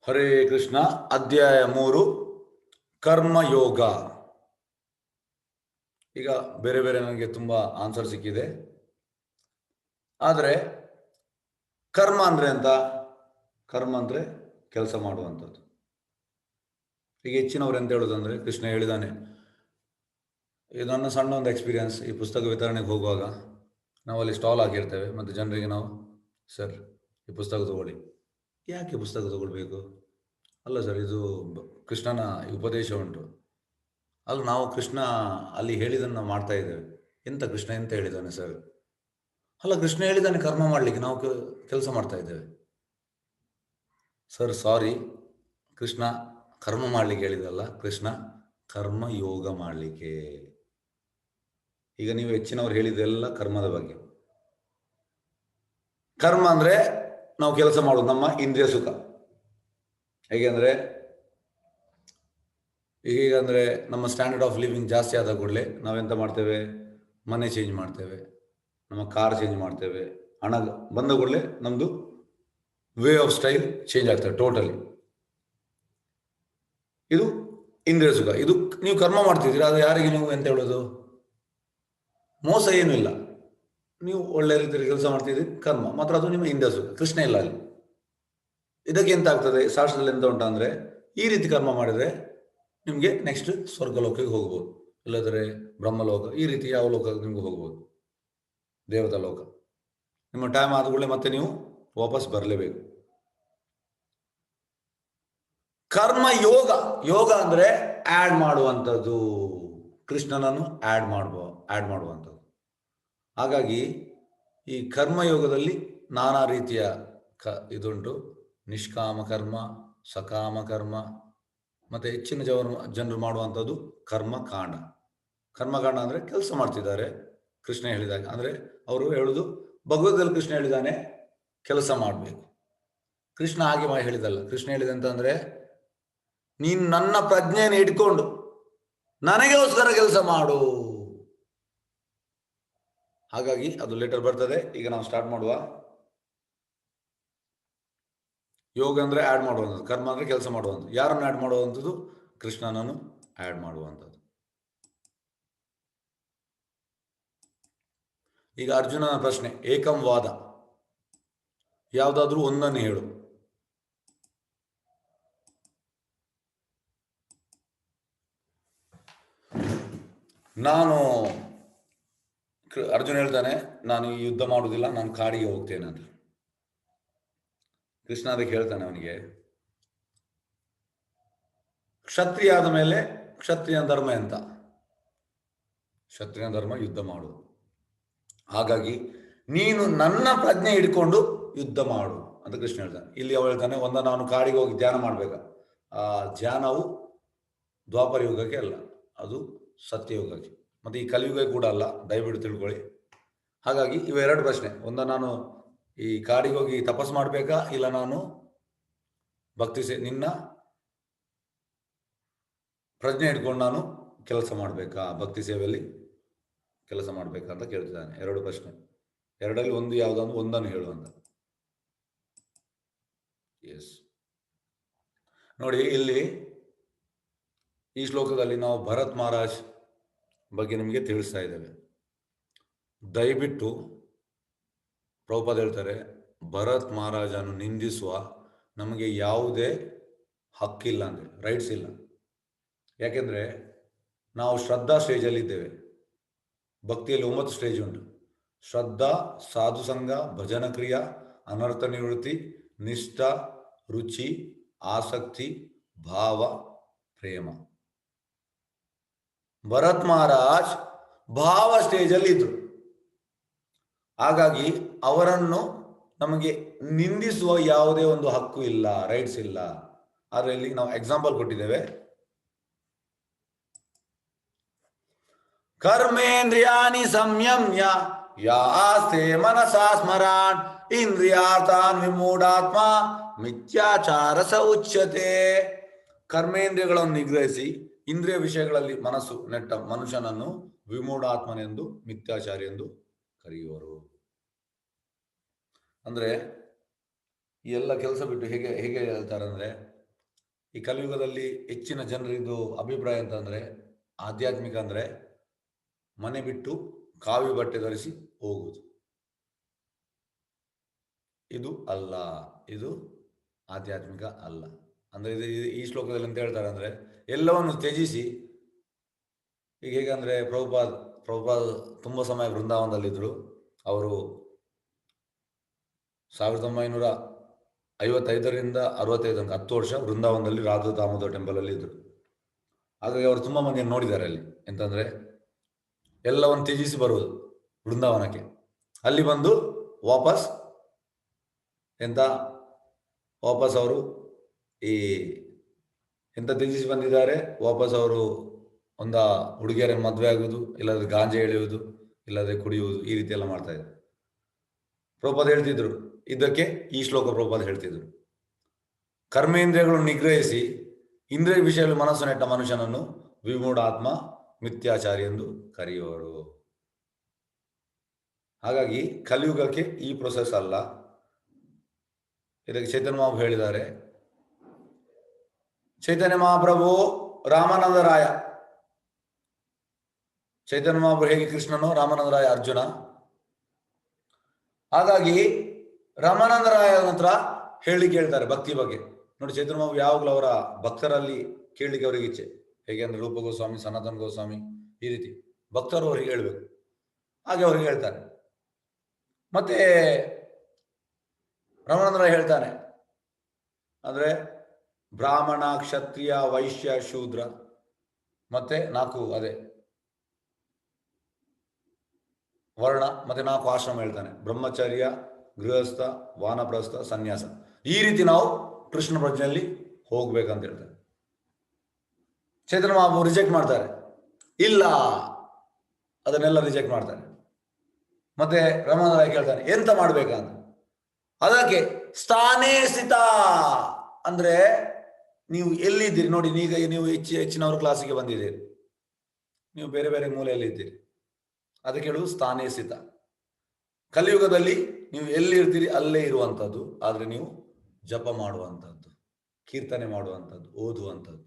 ಹರೇ ಕೃಷ್ಣ. ಅಧ್ಯಾಯ 3 ಕರ್ಮಯೋಗ. ಈಗ ಬೇರೆ ಬೇರೆ ನನಗೆ ತುಂಬ ಆನ್ಸರ್ ಸಿಕ್ಕಿದೆ. ಆದರೆ ಕರ್ಮ ಅಂದರೆ ಅಂತ, ಕರ್ಮ ಅಂದರೆ ಕೆಲಸ ಮಾಡುವಂಥದ್ದು. ಈಗ ಹೆಚ್ಚಿನವ್ರು ಎಂತ ಹೇಳೋದಂದರೆ, ಕೃಷ್ಣ ಹೇಳಿದ್ದಾನೆ, ಇದು ನನ್ನ ಸಣ್ಣ ಒಂದು ಎಕ್ಸ್ಪೀರಿಯನ್ಸ್. ಈ ಪುಸ್ತಕ ವಿತರಣೆಗೆ ಹೋಗುವಾಗ ನಾವಲ್ಲಿ ಸ್ಟಾಲ್ ಹಾಕಿರ್ತೇವೆ ಮತ್ತು ಜನರಿಗೆ ನಾವು, ಸರ್ ಈ ಪುಸ್ತಕ ತಗೊಳ್ಳಿ. ಯಾಕೆ ಪುಸ್ತಕ ತಗೊಳ್ಬೇಕು? ಅಲ್ಲ ಸರ್, ಇದು ಕೃಷ್ಣನ ಉಪದೇಶ ಉಂಟು. ಅಲ್ಲಿ ನಾವು ಕೃಷ್ಣ ಅಲ್ಲಿ ಹೇಳಿದ್ದನ್ನು ನಾವು ಮಾಡ್ತಾ ಇದ್ದೇವೆ. ಎಂತ ಕೃಷ್ಣ ಎಂತ ಹೇಳಿದ್ದಾನೆ ಸರ್? ಅಲ್ಲ, ಕೃಷ್ಣ ಹೇಳಿದ್ದಾನೆ ಕರ್ಮ ಮಾಡಲಿಕ್ಕೆ, ನಾವು ಕೆಲಸ ಮಾಡ್ತಾ ಇದ್ದೇವೆ. ಸರ್ ಸಾರಿ, ಕೃಷ್ಣ ಕರ್ಮ ಮಾಡಲಿಕ್ಕೆ ಹೇಳಿದಲ್ಲ, ಕೃಷ್ಣ ಕರ್ಮ ಯೋಗ ಮಾಡಲಿಕ್ಕೆ. ಈಗ ನೀವು ಹೆಚ್ಚಿನವ್ರು ಹೇಳಿದ್ದೆಲ್ಲ ಕರ್ಮದ ಬಗ್ಗೆ. ಕರ್ಮ ಅಂದರೆ ನಾವು ಕೆಲಸ ಮಾಡೋದು, ನಮ್ಮ ಇಂದ್ರಿಯ ಸುಖ. ಹೇಗೆಂದರೆ, ಹೀಗಂದರೆ ನಮ್ಮ ಸ್ಟ್ಯಾಂಡರ್ಡ್ ಆಫ್ ಲಿವಿಂಗ್ ಜಾಸ್ತಿ ಆದ ಕೂಡಲೇ ನಾವೆಂತ ಮಾಡ್ತೇವೆ? ಮನೆ ಚೇಂಜ್ ಮಾಡ್ತೇವೆ, ನಮ್ಮ ಕಾರ್ ಚೇಂಜ್ ಮಾಡ್ತೇವೆ. ಹಣ ಬಂದ ಕೂಡಲೇ ನಮ್ಮದು ವೇ ಆಫ್ ಸ್ಟೈಲ್ ಚೇಂಜ್ ಆಗ್ತದೆ ಟೋಟಲಿ. ಇದು ಇಂದ್ರಿಯ ಸುಖ. ಇದು ನೀವು ಕರ್ಮ ಮಾಡ್ತಿದ್ದೀರಾ, ಅದು ಯಾರಿಗೆ ನೀವು ಎಂತ ಹೇಳೋದು? ಮೋಸ ಏನೂ ಇಲ್ಲ, ನೀವು ಒಳ್ಳೆ ರೀತಿಯಲ್ಲಿ ಕೆಲಸ ಮಾಡ್ತಿದ್ದೀರಿ, ಕರ್ಮ ಮಾತ್ರ. ಅದು ನಿಮ್ಮ ಇಂದ್ರಿಯ ಸುಖ, ಕೃಷ್ಣ ಇಲ್ಲ ಅಲ್ಲಿ. ಇದಕ್ಕೆ ಎಂತ ಆಗ್ತದೆ? ಶಾಸ್ತ್ರದಲ್ಲಿ ಎಂತ ಉಂಟ ಅಂದರೆ, ಈ ರೀತಿ ಕರ್ಮ ಮಾಡಿದರೆ ನಿಮಗೆ ನೆಕ್ಸ್ಟ್ ಸ್ವರ್ಗಲೋಕಕ್ಕೆ ಹೋಗ್ಬೋದು, ಇಲ್ಲದ್ರೆ ಬ್ರಹ್ಮಲೋಕ, ಈ ರೀತಿ ಯಾವ ಲೋಕಕ್ಕೆ ನಿಮ್ಗೆ ಹೋಗ್ಬೋದು, ದೇವತಾ ಲೋಕ. ನಿಮ್ಮ ಟೈಮ್ ಆದ ಕೂಡಲೇ ಮತ್ತೆ ನೀವು ವಾಪಸ್ ಬರಲೇಬೇಕು. ಕರ್ಮ ಯೋಗ, ಯೋಗ ಅಂದರೆ ಆ್ಯಡ್ ಮಾಡುವಂಥದ್ದು, ಕೃಷ್ಣನನ್ನು ಆ್ಯಡ್ ಮಾಡುವಂಥದ್ದು. ಹಾಗಾಗಿ ಈ ಕರ್ಮಯೋಗದಲ್ಲಿ ನಾನಾ ರೀತಿಯ ಇದುಂಟು. ನಿಷ್ಕಾಮ ಕರ್ಮ, ಸಕಾಮ ಕರ್ಮ, ಮತ್ತು ಹೆಚ್ಚಿನ ಜನರು ಮಾಡುವಂಥದ್ದು ಕರ್ಮಕಾಂಡ. ಕರ್ಮಕಾಂಡ ಅಂದರೆ ಕೆಲಸ ಮಾಡ್ತಿದ್ದಾರೆ ಕೃಷ್ಣ ಹೇಳಿದಾಗ. ಅಂದರೆ ಅವರು ಹೇಳುವುದು, ಭಗವದ್ಗೀತೆಯಲ್ಲಿ ಕೃಷ್ಣ ಹೇಳಿದ್ದಾನೆ ಕೆಲಸ ಮಾಡಬೇಕು. ಕೃಷ್ಣ ಹಾಗೆ ಹೇಳಿದಲ್ಲ. ಕೃಷ್ಣ ಹೇಳಿದಂತಂದರೆ, ನೀನು ನನ್ನ ಪ್ರಜ್ಞೆಯನ್ನು ಇಟ್ಕೊಂಡು ನನಗೋಸ್ಕರ ಕೆಲಸ ಮಾಡು. ಹಾಗಾಗಿ ಅದು ಲೆಟರ್ ಬರ್ತದೆ. ಈಗ ನಾವು ಸ್ಟಾರ್ಟ್ ಮಾಡುವ. ಯೋಗ ಅಂದರೆ ಆ್ಯಡ್ ಮಾಡುವಂಥದ್ದು, ಕರ್ಮ ಅಂದರೆ ಕೆಲಸ ಮಾಡುವಂಥದ್ದು. ಯಾರನ್ನು ಆ್ಯಡ್ ಮಾಡುವಂಥದ್ದು? ಕೃಷ್ಣನನ್ನು ಆ್ಯಡ್ ಮಾಡುವಂಥದ್ದು. ಈಗ ಅರ್ಜುನನ ಪ್ರಶ್ನೆ, ಏಕಂ ವಾದ, ಯಾವುದಾದ್ರೂ ಒಂದನ್ನು ಹೇಳು. ನಾನು ಅರ್ಜುನ ಹೇಳ್ತಾನೆ, ನಾನು ಈ ಯುದ್ಧ ಮಾಡುವುದಿಲ್ಲ, ನಾನು ಕಾಡಿಗೆ ಹೋಗ್ತೇನೆ ಅಂತ. ಕೃಷ್ಣ ಅದಕ್ಕೆ ಹೇಳ್ತಾನೆ ಅವನಿಗೆ, ಕ್ಷತ್ರಿಯ ಆದ ಮೇಲೆ ಕ್ಷತ್ರಿಯ ಧರ್ಮ ಎಂತ? ಕ್ಷತ್ರಿಯ ಧರ್ಮ ಯುದ್ಧ ಮಾಡುವುದು. ಹಾಗಾಗಿ ನೀನು ನನ್ನ ಪ್ರಜ್ಞೆ ಹಿಡ್ಕೊಂಡು ಯುದ್ಧ ಮಾಡು ಅಂತ ಕೃಷ್ಣ ಹೇಳ್ತಾನೆ. ಇಲ್ಲಿ ಅವಳು ಹೇಳ್ತಾನೆ, ನಾನು ಕಾಡಿಗೆ ಹೋಗಿ ಧ್ಯಾನ ಮಾಡಬೇಕಾ? ಆ ಧ್ಯಾನವು ದ್ವಾಪರ ಯುಗಕ್ಕೆ ಅಲ್ಲ, ಅದು ಸತ್ಯಯುಗಕ್ಕೆ, ಮತ್ತು ಈ ಕಲಿಯುಗಕ್ಕೆ ಕೂಡ ಅಲ್ಲ, ದಯವಿಟ್ಟು ತಿಳ್ಕೊಳ್ಳಿ. ಹಾಗಾಗಿ ಇವೆರಡು ಪ್ರಶ್ನೆ. ನಾನು ಈ ಕಾಡಿಗೆ ಹೋಗಿ ತಪಸ್ಸು ಮಾಡಬೇಕಾ, ಇಲ್ಲ ನಾನು ನಿನ್ನ ಪ್ರಜ್ಞೆ ಹಿಡ್ಕೊಂಡು ನಾನು ಕೆಲಸ ಮಾಡಬೇಕಾ, ಭಕ್ತಿ ಸೇವೆಯಲ್ಲಿ ಕೆಲಸ ಮಾಡಬೇಕಾ ಅಂತ ಕೇಳ್ತಿದ್ದಾನೆ. ಎರಡು ಪ್ರಶ್ನೆ, ಎರಡರಲ್ಲಿ ಒಂದು ಯಾವುದನ್ನು ಒಂದನ್ನು ಹೇಳುವಂತ. ಎಸ್, ನೋಡಿ ಇಲ್ಲಿ ಈ ಶ್ಲೋಕದಲ್ಲಿ ನಾವು ಭರತ್ ಮಹಾರಾಜ್ ಬಗ್ಗೆ ನಿಮಗೆ ತಿಳಿಸ್ತಾ ಇದ್ದೇವೆ. ದಯವಿಟ್ಟು ಪ್ರಭುಪಾದ ಹೇಳ್ತಾರೆ, ಭರತ್ ಮಹಾರಾಜನು ನಿಂದಿಸುವ ನಮಗೆ ಯಾವುದೇ ಹಕ್ಕಿಲ್ಲ, ಅಂದರೆ ರೈಟ್ಸ್ ಇಲ್ಲ. ಯಾಕೆಂದರೆ ನಾವು ಶ್ರದ್ಧಾ ಸ್ಟೇಜಲ್ಲಿ ಇದ್ದೇವೆ. ಭಕ್ತಿಯಲ್ಲಿ 9 ಸ್ಟೇಜ್ ಉಂಟು: ಶ್ರದ್ಧಾ, ಸಾಧು ಸಂಘ, ಭಜನ ಕ್ರಿಯಾ, ಅನರ್ಥ ನಿವೃತ್ತಿ, ನಿಷ್ಠ, ರುಚಿ, ಆಸಕ್ತಿ, ಭಾವ, ಪ್ರೇಮ. ಭರತ್ ಮಹಾರಾಜ್ ಭಾವ ಸ್ಟೇಜಲ್ಲಿ ಇದ್ರು. ಹಾಗಾಗಿ ಅವರನ್ನು ನಮಗೆ ನಿಂದಿಸುವ ಯಾವುದೇ ಒಂದು ಹಕ್ಕು ಇಲ್ಲ, ರೈಟ್ಸ್ ಇಲ್ಲ. ಆದರೆ ಇಲ್ಲಿ ನಾವು ಎಕ್ಸಾಂಪಲ್ ಕೊಟ್ಟಿದ್ದೇವೆ. ಕರ್ಮೇಂದ್ರಿಯಾಣಿ ಸಂಯಮ್ಯ ಯಾಸ್ತೆ ಮನಸಾ ಸ್ಮರಾನ್ ಇಂದ್ರಿಯಾರ್ಥಾನ್ ವಿಮೂಢಾತ್ಮ ಮಿಥ್ಯಾಚಾರ ಸ ಉಚ್ಯತೆ. ಕರ್ಮೇಂದ್ರಿಯಗಳನ್ನು ನಿಗ್ರಹಿಸಿ ಇಂದ್ರಿಯ ವಿಷಯಗಳಲ್ಲಿ ಮನಸ್ಸು ನೆಟ್ಟ ಮನುಷ್ಯನನ್ನು ವಿಮೂಢಾತ್ಮನೆಂದು, ಮಿಥ್ಯಾಚಾರಿ ಎಂದು ಕರೆಯುವರು. ಅಂದರೆ ಈ ಎಲ್ಲ ಕೆಲಸ ಬಿಟ್ಟು ಹೇಗೆ ಹೇಳ್ತಾರೆ ಅಂದರೆ, ಈ ಕಲಿಯುಗದಲ್ಲಿ ಹೆಚ್ಚಿನ ಜನರಿದ್ದು ಅಭಿಪ್ರಾಯ ಅಂತಂದ್ರೆ ಆಧ್ಯಾತ್ಮಿಕ ಅಂದ್ರೆ ಮನೆ ಬಿಟ್ಟು ಕಾವಿ ಬಟ್ಟೆ ಧರಿಸಿ ಹೋಗುವುದು. ಇದು ಅಲ್ಲ, ಇದು ಆಧ್ಯಾತ್ಮಿಕ ಅಲ್ಲ. ಅಂದ್ರೆ ಈ ಶ್ಲೋಕದಲ್ಲಿ ಅಂತ ಹೇಳ್ತಾರೆ ಅಂದ್ರೆ ಎಲ್ಲವನ್ನು ತ್ಯಜಿಸಿ, ಈಗ ಹೇಗಂದ್ರೆ ಪ್ರಭುಪಾದ್ ತುಂಬ ಸಮಯ ವೃಂದಾವನದಲ್ಲಿದ್ದರು. ಅವರು 1955ರಿಂದ 65 ತನಕ 10 ವರ್ಷ ವೃಂದಾವನದಲ್ಲಿ ರಾಧಾ ದಾಮೋದರ ಟೆಂಪಲ್ ಅಲ್ಲಿ ಇದ್ರು. ಹಾಗಾಗಿ ಅವರು ತುಂಬಾ ಮಂದಿಯನ್ನು ನೋಡಿದ್ದಾರೆ ಅಲ್ಲಿ. ಎಂತಂದ್ರೆ ಎಲ್ಲವನ್ನು ತ್ಯಜಿಸಿ ಬರುವುದು ವೃಂದಾವನಕ್ಕೆ, ಅಲ್ಲಿ ಬಂದು ವಾಪಸ್ ಅವರು ಈ ಎಂತ ತ್ಯಜಿಸಿ ಬಂದಿದ್ದಾರೆ, ವಾಪಸ್ ಅವರು ಒಂದ ಹುಡುಗಿಯರನ್ನು ಮದುವೆ ಆಗುವುದು, ಇಲ್ಲಾಂದ್ರೆ ಗಾಂಜೆ ಎಳೆಯುವುದು, ಇಲ್ಲಾಂದ್ರೆ ಕುಡಿಯುವುದು, ಈ ರೀತಿ ಎಲ್ಲ ಮಾಡ್ತಾ ಇದ್ರು. ಪ್ರಭುಪಾದ ಹೇಳ್ತಿದ್ರು, ಇದಕ್ಕೆ ಈ ಶ್ಲೋಕ ಪ್ರಭುಪಾದ ಹೇಳ್ತಿದ್ರು, ಕರ್ಮೇಂದ್ರಿಯಗಳನ್ನು ನಿಗ್ರಹಿಸಿ ಇಂದ್ರಿಯ ವಿಷಯದಲ್ಲಿ ಮನಸ್ಸು ನೆಟ್ಟ ಮನುಷ್ಯನನ್ನು ವಿಮೂಢಾತ್ಮ ಮಿಥ್ಯಾಚಾರಿ ಎಂದು ಕರೆಯುವರು. ಹಾಗಾಗಿ ಕಲಿಯುಗಕ್ಕೆ ಈ ಪ್ರೊಸೆಸ್ ಅಲ್ಲ. ಇದಕ್ಕೆ ಚೈತನ್ಯ ಮಹಾಪ್ರಭು ಹೇಳಿದ್ದಾರೆ. ಚೈತನ್ಯ ಮಹಾಪ್ರಭು ರಾಮಾನಂದರಾಯ, ಚೈತನ್ಯ ಮಹಾಪ್ರಭು ಹೇಗೆ ಕೃಷ್ಣನು, ರಾಮಾನಂದರಾಯ ಅರ್ಜುನ. ಹಾಗಾಗಿ ರಾಮಾನಂದರಾಯ ಹತ್ರ ಹೇಳಲಿಕ್ಕೆ ಹೇಳ್ತಾರೆ ಭಕ್ತಿ ಬಗ್ಗೆ. ನೋಡಿ, ಚೈತನ್ಯ ಮಹಾಪ್ರಭು ಯಾವಾಗಲೂ ಅವರ ಭಕ್ತರಲ್ಲಿ ಕೇಳಲಿಕ್ಕೆ ಅವರಿಗೆ ಇಚ್ಛೆ. ಹೇಗೆ ಅಂದ್ರೆ ರೂಪ ಗೋಸ್ವಾಮಿ, ಸನಾತನ ಗೋಸ್ವಾಮಿ, ಈ ರೀತಿ ಭಕ್ತರು ಅವರಿಗೆ ಹೇಳ್ಬೇಕು. ಹಾಗೆ ಅವರಿಗೆ ಹೇಳ್ತಾರೆ. ಮತ್ತೆ ರಾಮಾನಂದರಾಯ ಹೇಳ್ತಾನೆ, ಅಂದ್ರೆ ಬ್ರಾಹ್ಮಣ, ಕ್ಷತ್ರಿಯ, ವೈಶ್ಯ, ಶೂದ್ರ, ಮತ್ತೆ 4 ಅದೇ ವರ್ಣ, ಮತ್ತೆ 4 ಆಶ್ರಮ ಹೇಳ್ತಾನೆ. ಬ್ರಹ್ಮಚರ್ಯ, ಗೃಹಸ್ಥ, ವಾನಪ್ರಸ್ಥ, ಸನ್ಯಾಸ. ಈ ರೀತಿ ನಾವು ಕೃಷ್ಣ ಪ್ರಜ್ಞೆಯಲ್ಲಿ ಹೋಗ್ಬೇಕಂತ ಹೇಳ್ತಾರೆ. ಚೈತನ್ಯ ಮಹಾಪ್ರಭು ರಿಜೆಕ್ಟ್ ಮಾಡ್ತಾರೆ, ಇಲ್ಲ, ಅದನ್ನೆಲ್ಲ ರಿಜೆಕ್ಟ್ ಮಾಡ್ತಾರೆ. ಮತ್ತೆ ರಾಮಾನಂದರಾಯ ಕೇಳ್ತಾನೆ ಎಂತ ಮಾಡ್ಬೇಕಂತ. ಅದಕ್ಕೆ ಸ್ಥಾನೇ ಸ್ಥಿತ ಅಂದ್ರೆ ನೀವು ಎಲ್ಲಿದ್ದೀರಿ ನೋಡಿ. ಈಗ ನೀವು ಹೆಚ್ಚಿನವರು ಕ್ಲಾಸಿಗೆ ಬಂದಿದ್ದೀರಿ, ನೀವು ಬೇರೆ ಬೇರೆ ಮೂಲೆಯಲ್ಲಿ ಇದ್ದೀರಿ, ಅದಕ್ಕೆ ಹೇಳುವುದು ಸ್ಥಾನೇ ಸ್ಥಿತ. ಕಲಿಯುಗದಲ್ಲಿ ನೀವು ಎಲ್ಲಿರ್ತೀರಿ ಅಲ್ಲೇ ಇರುವಂಥದ್ದು, ಆದ್ರೆ ನೀವು ಜಪ ಮಾಡುವಂಥದ್ದು, ಕೀರ್ತನೆ ಮಾಡುವಂಥದ್ದು, ಓದುವಂಥದ್ದು.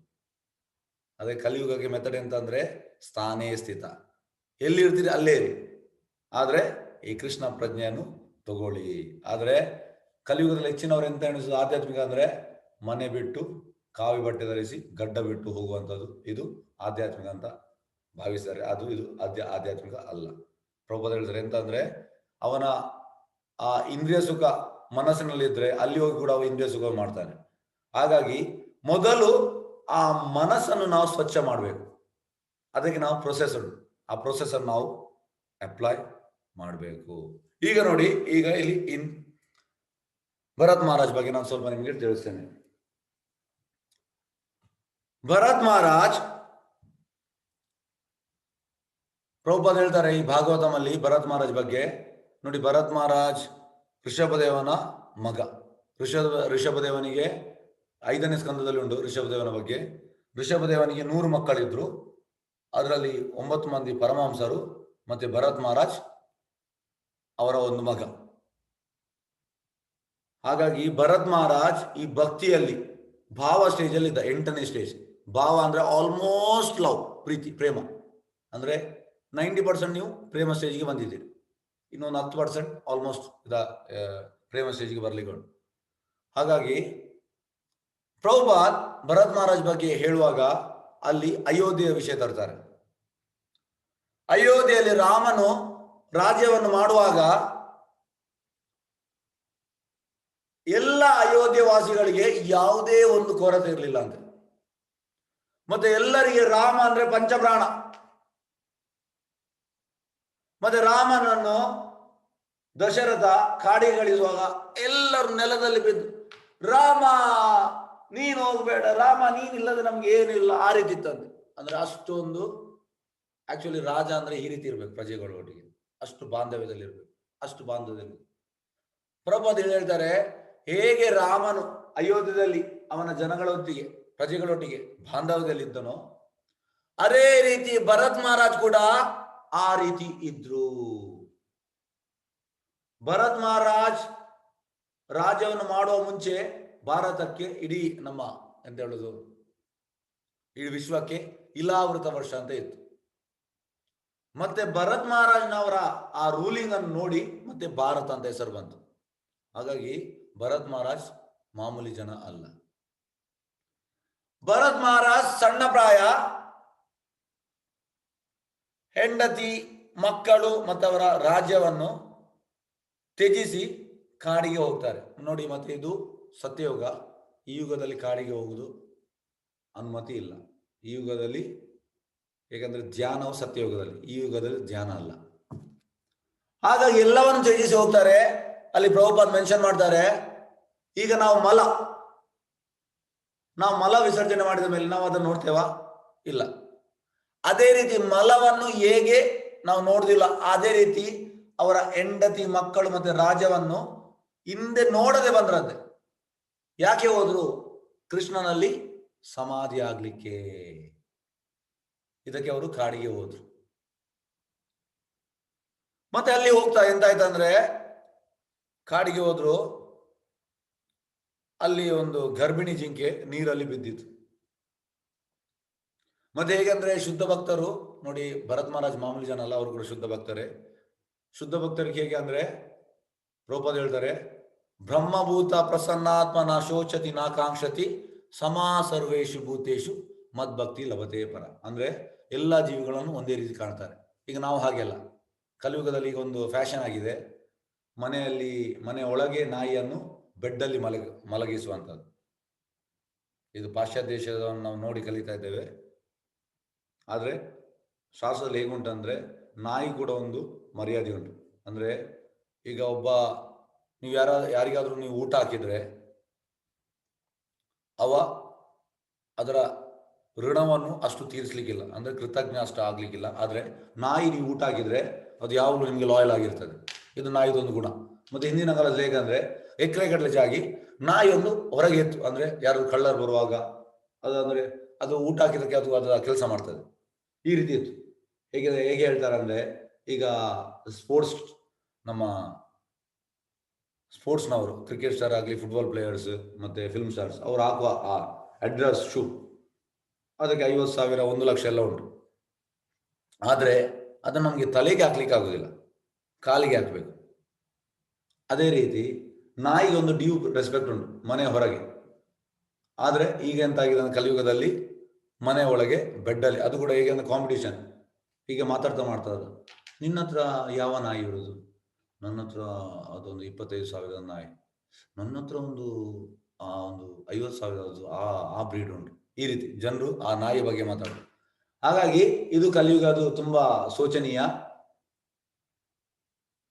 ಅದೇ ಕಲಿಯುಗಕ್ಕೆ ಮೆಥಡ್ ಎಂತ ಅಂದ್ರೆ ಸ್ಥಾನೇ ಸ್ಥಿತ. ಎಲ್ಲಿರ್ತೀರಿ ಅಲ್ಲೇ ಇರಿ, ಆದ್ರೆ ಈ ಕೃಷ್ಣ ಪ್ರಜ್ಞೆಯನ್ನು ತಗೊಳ್ಳಿ. ಆದ್ರೆ ಕಲಿಯುಗದಲ್ಲಿ ಹೆಚ್ಚಿನವರು ಎಂತ ಎಣಿಸುದು ಆಧ್ಯಾತ್ಮಿಕ ಅಂದ್ರೆ ಮನೆ ಬಿಟ್ಟು ಕಾವಿ ಬಟ್ಟೆ ಧರಿಸಿ ಗಡ್ಡ ಬಿಟ್ಟು ಹೋಗುವಂಥದ್ದು, ಇದು ಆಧ್ಯಾತ್ಮಿಕ ಅಂತ ಭಾವಿಸ್ತಾರೆ. ಇದು ಆಧ್ಯಾತ್ಮಿಕ ಅಲ್ಲ. ಪ್ರಭುಪಾದ ಹೇಳ್ತಾರೆ ಎಂತ ಅಂದ್ರೆ ಅವನ ಆ ಇಂದ್ರಿಯ ಸುಖ ಮನಸ್ಸಿನಲ್ಲಿದ್ರೆ ಅಲ್ಲಿ ಹೋಗಿ ಕೂಡ ಅವ ಇಂದ್ರಿಯ ಸುಖ ಮಾಡ್ತಾನೆ. ಹಾಗಾಗಿ ಮೊದಲು ಆ ಮನಸ್ಸನ್ನು ನಾವು ಸ್ವಚ್ಛ ಮಾಡಬೇಕು. ಅದಕ್ಕೆ ನಾವು ಪ್ರೊಸೆಸ್ ಉಂಟು, ಆ ಪ್ರೊಸೆಸ್ ಅನ್ನು ನಾವು ಅಪ್ಲೈ ಮಾಡಬೇಕು. ಈಗ ನೋಡಿ, ಈಗ ಇಲ್ಲಿ ಭರತ್ ಮಹಾರಾಜ್ ಬಗ್ಗೆ ನಾನು ಸ್ವಲ್ಪ ನಿಮಗೆ ತಿಳಿಸ್ತೇನೆ. ಭರತ್ ಮಹಾರಾಜ್, ಪ್ರಭುಪಾದ ಹೇಳ್ತಾರೆ ಈ ಭಾಗವತಮಲ್ಲಿ ಭರತ್ ಮಹಾರಾಜ್ ಬಗ್ಗೆ ನೋಡಿ. ಭರತ್ ಮಹಾರಾಜ್ ಋಷಭದೇವನ ಮಗ. ಋಷಭದೇವನಿಗೆ 5ನೇ ಸ್ಕಂದದಲ್ಲಿ ಉಂಟು ಋಷಭದೇವನ ಬಗ್ಗೆ. ಋಷಭದೇವನಿಗೆ 100 ಮಕ್ಕಳಿದ್ರು, ಅದರಲ್ಲಿ 9 ಮಂದಿ ಪರಮಹಂಸರು, ಮತ್ತೆ ಭರತ್ ಮಹಾರಾಜ್ ಅವರ ಒಂದು ಮಗ. ಹಾಗಾಗಿ ಭರತ್ ಮಹಾರಾಜ್ ಈ ಭಕ್ತಿಯಲ್ಲಿ ಭಾವ ಸ್ಟೇಜ್ ಅಲ್ಲಿ ಇದ್ದ, 8ನೇ ಸ್ಟೇಜ್. ಭಾವ ಅಂದ್ರೆ ಆಲ್ಮೋಸ್ಟ್ ಲವ್, ಪ್ರೀತಿ, ಪ್ರೇಮ. ಅಂದ್ರೆ 90% ನೀವು ಪ್ರೇಮ ಸ್ಟೇಜ್ಗೆ ಬಂದಿದ್ದೀರಿ, ಇನ್ನೊಂದು 10% ಆಲ್ಮೋಸ್ಟ್ ಪ್ರೇಮ ಸ್ಟೇಜ್ಗೆ ಬರ್ಲಿಕ್ಕೆ ಉಂಟು. ಹಾಗಾಗಿ ಪ್ರಭುಪಾದ್ ಭರತ್ ಮಹಾರಾಜ್ ಬಗ್ಗೆ ಹೇಳುವಾಗ ಅಲ್ಲಿ ಅಯೋಧ್ಯೆಯ ವಿಷಯ ತರ್ತಾರೆ. ಅಯೋಧ್ಯೆಯಲ್ಲಿ ರಾಮನು ರಾಜ್ಯವನ್ನು ಮಾಡುವಾಗ ಎಲ್ಲ ಅಯೋಧ್ಯೆ ವಾಸಿಗಳಿಗೆ ಯಾವುದೇ ಒಂದು ಕೊರತೆ ಇರಲಿಲ್ಲ ಅಂತ. ಮತ್ತೆ ಎಲ್ಲರಿಗೆ ರಾಮ ಅಂದ್ರೆ ಪಂಚಪ್ರಾಣ. ಮತ್ತೆ ರಾಮನನ್ನು ದಶರಥ ಕಾಡಿಗಳಿಸುವಾಗ ಎಲ್ಲರೂ ನೆಲದಲ್ಲಿ ಬಿದ್ದು, ರಾಮ ನೀನು ಹೋಗ್ಬೇಡ, ರಾಮ ನೀನಿಲ್ಲದೆ ನಮ್ಗೆ ಏನಿಲ್ಲ, ಆ ರೀತಿ ಇತ್ತಂತೆ. ಅಂದ್ರೆ ಅಷ್ಟೊಂದು, ಆಕ್ಚುಲಿ ರಾಜ ಅಂದ್ರೆ ಈ ರೀತಿ ಇರ್ಬೇಕು ಪ್ರಜೆಗಳೊಟ್ಟಿಗೆ, ಅಷ್ಟು ಬಾಂಧವ್ಯದಲ್ಲಿ ಇರ್ಬೇಕು, ಅಷ್ಟು ಬಾಂಧವ್ಯದಲ್ಲಿ. ಪ್ರಭುಪಾದ ಹೇಳ್ತಾರೆ, ಹೇಗೆ ರಾಮನು ಅಯೋಧ್ಯದಲ್ಲಿ ಅವನ ಜನಗಳೊಟ್ಟಿಗೆ, ಪ್ರಜೆಗಳೊಟ್ಟಿಗೆ ಬಾಂಧವ್ಯದಲ್ಲಿದ್ದನೋ, ಅದೇ ರೀತಿ ಭರತ್ ಮಹಾರಾಜ್ ಕೂಡ ಆ ರೀತಿ ಇದ್ರು. ಭರತ್ ಮಹಾರಾಜ್ ರಾಜ್ಯವನ್ನು ಮಾಡುವ ಮುಂಚೆ ಭಾರತಕ್ಕೆ, ಇಡೀ ನಮ್ಮ ಎಂತ ಹೇಳುದು, ಇಡೀ ವಿಶ್ವಕ್ಕೆ ಇಲಾವೃತ ವರ್ಷ ಅಂತ ಇತ್ತು. ಮತ್ತೆ ಭರತ್ ಮಹಾರಾಜ್ನವರ ಆ ರೂಲಿಂಗ್ ಅನ್ನು ನೋಡಿ ಮತ್ತೆ ಭಾರತ ಅಂತ ಹೆಸರು ಬಂತು. ಹಾಗಾಗಿ ಭರತ್ ಮಹಾರಾಜ್ ಮಾಮೂಲಿ ಜನ ಅಲ್ಲ. ಭರತ್ ಮಹಾರಾಜ್ ಸಣ್ಣ ಪ್ರಾಯ, ಹೆಂಡತಿ ಮಕ್ಕಳು ಮತ್ತವರ ರಾಜ್ಯವನ್ನು ತ್ಯಜಿಸಿ ಕಾಡಿಗೆ ಹೋಗ್ತಾರೆ. ನೋಡಿ, ಮತ್ತೆ ಇದು ಸತ್ಯಯುಗ. ಈ ಯುಗದಲ್ಲಿ ಕಾಡಿಗೆ ಹೋಗುವುದು ಅನುಮತಿ ಇಲ್ಲ ಈ ಯುಗದಲ್ಲಿ. ಏಕೆಂದ್ರೆ ಧ್ಯಾನವು ಸತ್ಯಯುಗದಲ್ಲಿ, ಈ ಯುಗದಲ್ಲಿ ಧ್ಯಾನ ಅಲ್ಲ. ಹಾಗಾಗಿ ಎಲ್ಲವನ್ನು ತ್ಯಜಿಸಿ ಹೋಗ್ತಾರೆ. ಅಲ್ಲಿ ಪ್ರಭುಪಾದ್ ಮೆನ್ಷನ್ ಮಾಡ್ತಾರೆ, ಈಗ ನಾವು ಮಲ ವಿಸರ್ಜನೆ ಮಾಡಿದ ಮೇಲೆ ನಾವು ಅದನ್ನು ನೋಡ್ತೇವಾ? ಇಲ್ಲ. ಅದೇ ರೀತಿ ಮಲವನ್ನು ಹೇಗೆ ನಾವು ನೋಡುದಿಲ್ಲ, ಅದೇ ರೀತಿ ಅವರ ಹೆಂಡತಿ ಮಕ್ಕಳು ಮತ್ತೆ ರಾಜ್ಯವನ್ನು ಹಿಂದೆ ನೋಡದೆ ಬಂದ್ರಂತೆ. ಯಾಕೆ ಹೋದ್ರು? ಕೃಷ್ಣನಲ್ಲಿ ಸಮಾಧಿ ಆಗ್ಲಿಕ್ಕೆ. ಇದಕ್ಕೆ ಅವರು ಕಾಡಿಗೆ ಹೋದ್ರು. ಮತ್ತೆ ಅಲ್ಲಿ ಹೋಗ್ತಾ ಎಂತಾಯ್ತಂದ್ರೆ, ಕಾಡಿಗೆ ಹೋದ್ರು, ಅಲ್ಲಿ ಒಂದು ಗರ್ಭಿಣಿ ಜಿಂಕೆ ನೀರಲ್ಲಿ ಬಿದ್ದಿತ್ತು. ಮತ್ತೆ ಹೇಗೆಂದ್ರೆ ಶುದ್ಧ ಭಕ್ತರು ನೋಡಿ, ಭರತ್ ಮಹಾರಾಜ್ ಮಾಮೂಲಿ ಜನ ಅಲ್ಲ, ಅವರು ಕೂಡ ಶುದ್ಧ ಭಕ್ತರೇ. ಶುದ್ಧ ಭಕ್ತರಿಗೆ ಹೇಗೆ ಅಂದ್ರೆ ಪ್ರಭುಪಾದ ಹೇಳ್ತಾರೆ, ಬ್ರಹ್ಮಭೂತ ಪ್ರಸನ್ನಾತ್ಮ ನ ಶೋಚತಿ ನ ಕಾಂಕ್ಷತಿ ಸಮಾ ಸರ್ವೇಶು ಭೂತೇಶು ಮದ್ಭಕ್ತಿ ಲಭತೆ ಪರ. ಅಂದ್ರೆ ಎಲ್ಲಾ ಜೀವಿಗಳನ್ನು ಒಂದೇ ರೀತಿ ಕಾಣ್ತಾರೆ. ಈಗ ನಾವು ಹಾಗೆಲ್ಲ. ಕಲಿಯುಗದಲ್ಲಿ ಈಗ ಒಂದು ಫ್ಯಾಷನ್ ಆಗಿದೆ, ಮನೆ ಒಳಗೆ ನಾಯಿಯನ್ನು ಬೆಡ್ಡಲ್ಲಿ ಮಲಗಿಸುವಂಥದ್ದು. ಇದು ಪಾಶ್ಚಾತ್ಯ ದೇಶವನ್ನು ನಾವು ನೋಡಿ ಕಲಿತಾ ಇದ್ದೇವೆ. ಆದರೆ ಶಾಸ್ತ್ರದಲ್ಲಿ ಹೇಗುಂಟಂದ್ರೆ, ನಾಯಿ ಕೂಡ ಒಂದು ಮರ್ಯಾದೆ ಉಂಟು. ಅಂದ್ರೆ ಈಗ ನೀವು ಯಾರಿಗಾದ್ರೂ ನೀವು ಊಟ ಹಾಕಿದ್ರೆ ಅದರ ಋಣವನ್ನು ಅಷ್ಟು ತೀರಿಸ್ಲಿಕ್ಕಿಲ್ಲ, ಅಂದ್ರೆ ಕೃತಜ್ಞ ಅಷ್ಟು ಆಗ್ಲಿಕ್ಕಿಲ್ಲ. ಆದ್ರೆ ನಾಯಿ ನೀವು ಊಟ ಹಾಕಿದ್ರೆ ಅದು ಯಾವಾಗಲೂ ನಿಮಗೆ ಲಾಯಲ್ ಆಗಿರ್ತದೆ. ಇದು ನಾಯಿದೊಂದು ಗುಣ. ಮತ್ತೆ ಹಿಂದಿನ ಕಾಲದಲ್ಲಿ ಹೇಗಂದ್ರೆ, ಎಕರೆ ಗಟ್ಟಲೆ ಜಾಗಿ ನಾಯಿಯೊಂದು ಹೊರಗೆ ಎತ್ತು, ಅಂದ್ರೆ ಯಾರು ಕಳ್ಳರು ಬರುವಾಗ ಅದು ಊಟ ಹಾಕಿದಕ್ಕೆ ಅದರ ಕೆಲಸ ಮಾಡ್ತದೆ. ಈ ರೀತಿ ಇತ್ತು. ಹೇಗೆ ಹೇಳ್ತಾರೆ ಅಂದ್ರೆ, ಈಗ ನಮ್ಮ ಸ್ಪೋರ್ಟ್ಸ್ನವರು, ಕ್ರಿಕೆಟ್ ಸ್ಟಾರ್ ಆಗಲಿ, ಫುಟ್ಬಾಲ್ ಪ್ಲೇಯರ್ಸ್ ಮತ್ತೆ ಫಿಲ್ಮ್ ಸ್ಟಾರ್ಸ್, ಅವ್ರು ಹಾಕುವ ಆ ಅಡ್ರೆಸ್ ಶೂ ಅದಕ್ಕೆ 50,000 1,00,000 ಎಲ್ಲ ಉಂಟು. ಆದರೆ ಅದನ್ನು ನಮಗೆ ತಲೆಗೆ ಹಾಕ್ಲಿಕ್ಕೆ ಆಗುದಿಲ್ಲ, ಕಾಲಿಗೆ ಹಾಕಬೇಕು. ಅದೇ ರೀತಿ ನಾಯಿಗೆ ಒಂದು ಡ್ಯೂ ರೆಸ್ಪೆಕ್ಟ್ ಉಂಟು ಮನೆ ಹೊರಗೆ. ಆದರೆ ಈಗ ಎಂತಾಗಿದೆ ಕಲಿಯುಗದಲ್ಲಿ, ಮನೆ ಒಳಗೆ ಬೆಡ್ಡಲ್ಲಿ, ಅದು ಕೂಡ ಹೇಗೆ ಅಂದ್ರೆ ಕಾಂಪಿಟೇಷನ್. ಹೀಗೆ ಮಾಡ್ತಾರೆ, ನಿನ್ನ ಹತ್ರ ಯಾವ ನಾಯಿ ಇರೋದು? ನನ್ನ ಹತ್ರ ಅದೊಂದು 25,000 ನಾಯಿ. ನನ್ನ ಹತ್ರ ಒಂದು 50,000 ಆ ಬ್ರೀಡ್ ಉಂಟು. ಈ ರೀತಿ ಜನರು ಆ ನಾಯಿ ಬಗ್ಗೆ ಮಾತಾಡೋದು. ಹಾಗಾಗಿ ಇದು ಕಲಿಯುಗ, ಅದು ತುಂಬಾ ಶೋಚನೀಯ.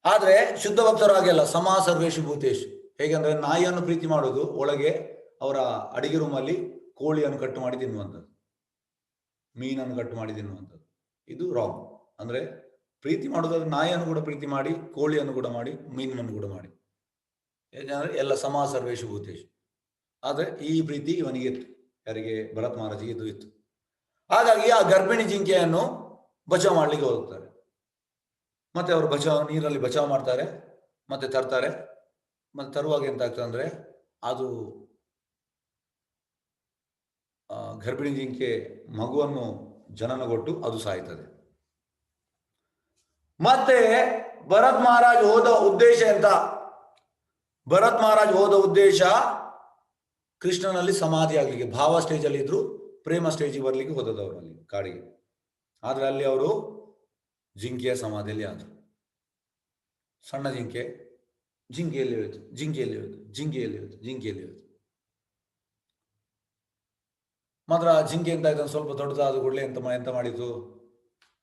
ಆದ್ರೆ ಶುದ್ಧ ಭಕ್ತರು ಹಾಗೆಲ್ಲ, ಸಮಾ ಸರ್ವೇಶು ಭೂತೇಶು. ಹೇಗೆಂದ್ರೆ ನಾಯಿಯನ್ನು ಪ್ರೀತಿ ಮಾಡೋದು, ಒಳಗೆ ಅವರ ಅಡಿಗೆ ರೂಮಲ್ಲಿ ಕೋಳಿಯನ್ನು ಕಟ್ಟು ಮಾಡಿ ತಿನ್ನುವಂಥದ್ದು, ಮೀನನ್ನು ಕಟ್ಟು ಮಾಡಿ ತಿನ್ನುವಂಥದ್ದು. ಇದು ರಾಂಗ್. ಅಂದ್ರೆ ಪ್ರೀತಿ ಮಾಡೋದಾದ್ರೆ ನಾಯಿಯನ್ನು ಕೂಡ ಪ್ರೀತಿ ಮಾಡಿ, ಕೋಳಿಯನ್ನು ಕೂಡ ಮಾಡಿ, ಮೀನನ್ನು ಕೂಡ ಮಾಡಿ. ಯಾಕಂದ್ರೆ ಎಲ್ಲ ಸಮಾ ಸರ್ವೇಶು ಭೂತೇಶು. ಆದ್ರೆ ಈ ಪ್ರೀತಿ ಇವನಿಗೆ ಇತ್ತು. ಯಾರಿಗೆ? ಭರತ್ ಮಹಾರಾಜಿಗೆ ಇದು ಇತ್ತು. ಹಾಗಾಗಿ ಆ ಗರ್ಭಿಣಿ ಜಿಂಕೆಯನ್ನು ಬಚಾವ್ ಮಾಡ್ಲಿಕ್ಕೆ ಹೋಗ್ತಾರೆ. ಮತ್ತೆ ಅವರು ನೀರಲ್ಲಿ ಬಚಾವ್ ಮಾಡ್ತಾರೆ, ಮತ್ತೆ ತರ್ತಾರೆ. ಮತ್ತೆ ತರುವಾಗ ಎಂತ ಆಗ್ತದೆ ಅಂದ್ರೆ, ಅದು ಗರ್ಭಿಣಿ ಜಿಂಕೆ ಮಗುವನ್ನು ಜನನಗೊಟ್ಟು ಅದು ಸಾಯ್ತದೆ. ಮತ್ತೆ ಭರತ್ ಮಹಾರಾಜ್ ಹೋದ ಉದ್ದೇಶ ಎಂತ? ಭರತ್ ಮಹಾರಾಜ್ ಹೋದ ಉದ್ದೇಶ ಕೃಷ್ಣನಲ್ಲಿ ಸಮಾಧಿ ಆಗ್ಲಿಕ್ಕೆ. ಭಾವ ಸ್ಟೇಜ್ ಅಲ್ಲಿ ಇದ್ರು, ಪ್ರೇಮ ಸ್ಟೇಜಿಗೆ ಬರ್ಲಿಕ್ಕೆ ಹೋದದವರು ಅಲ್ಲಿ ಕಾಡಿಗೆ. ಆದ್ರೆ ಅಲ್ಲಿ ಅವರು ಜಿಂಕೆಯ ಸಮಾಧಿಯಲ್ಲಿ ಆದ್ರು. ಸಣ್ಣ ಜಿಂಕೆಯಲ್ಲಿ ಹೋಯ್ತು. ಮಾತ್ರ ಜಿಂಕೆ ಎಂತ ಆಯ್ತು, ಸ್ವಲ್ಪ ದೊಡ್ಡದಾದ ಕೂಡಲೇ ಎಂತ ಮಾಡಿತು,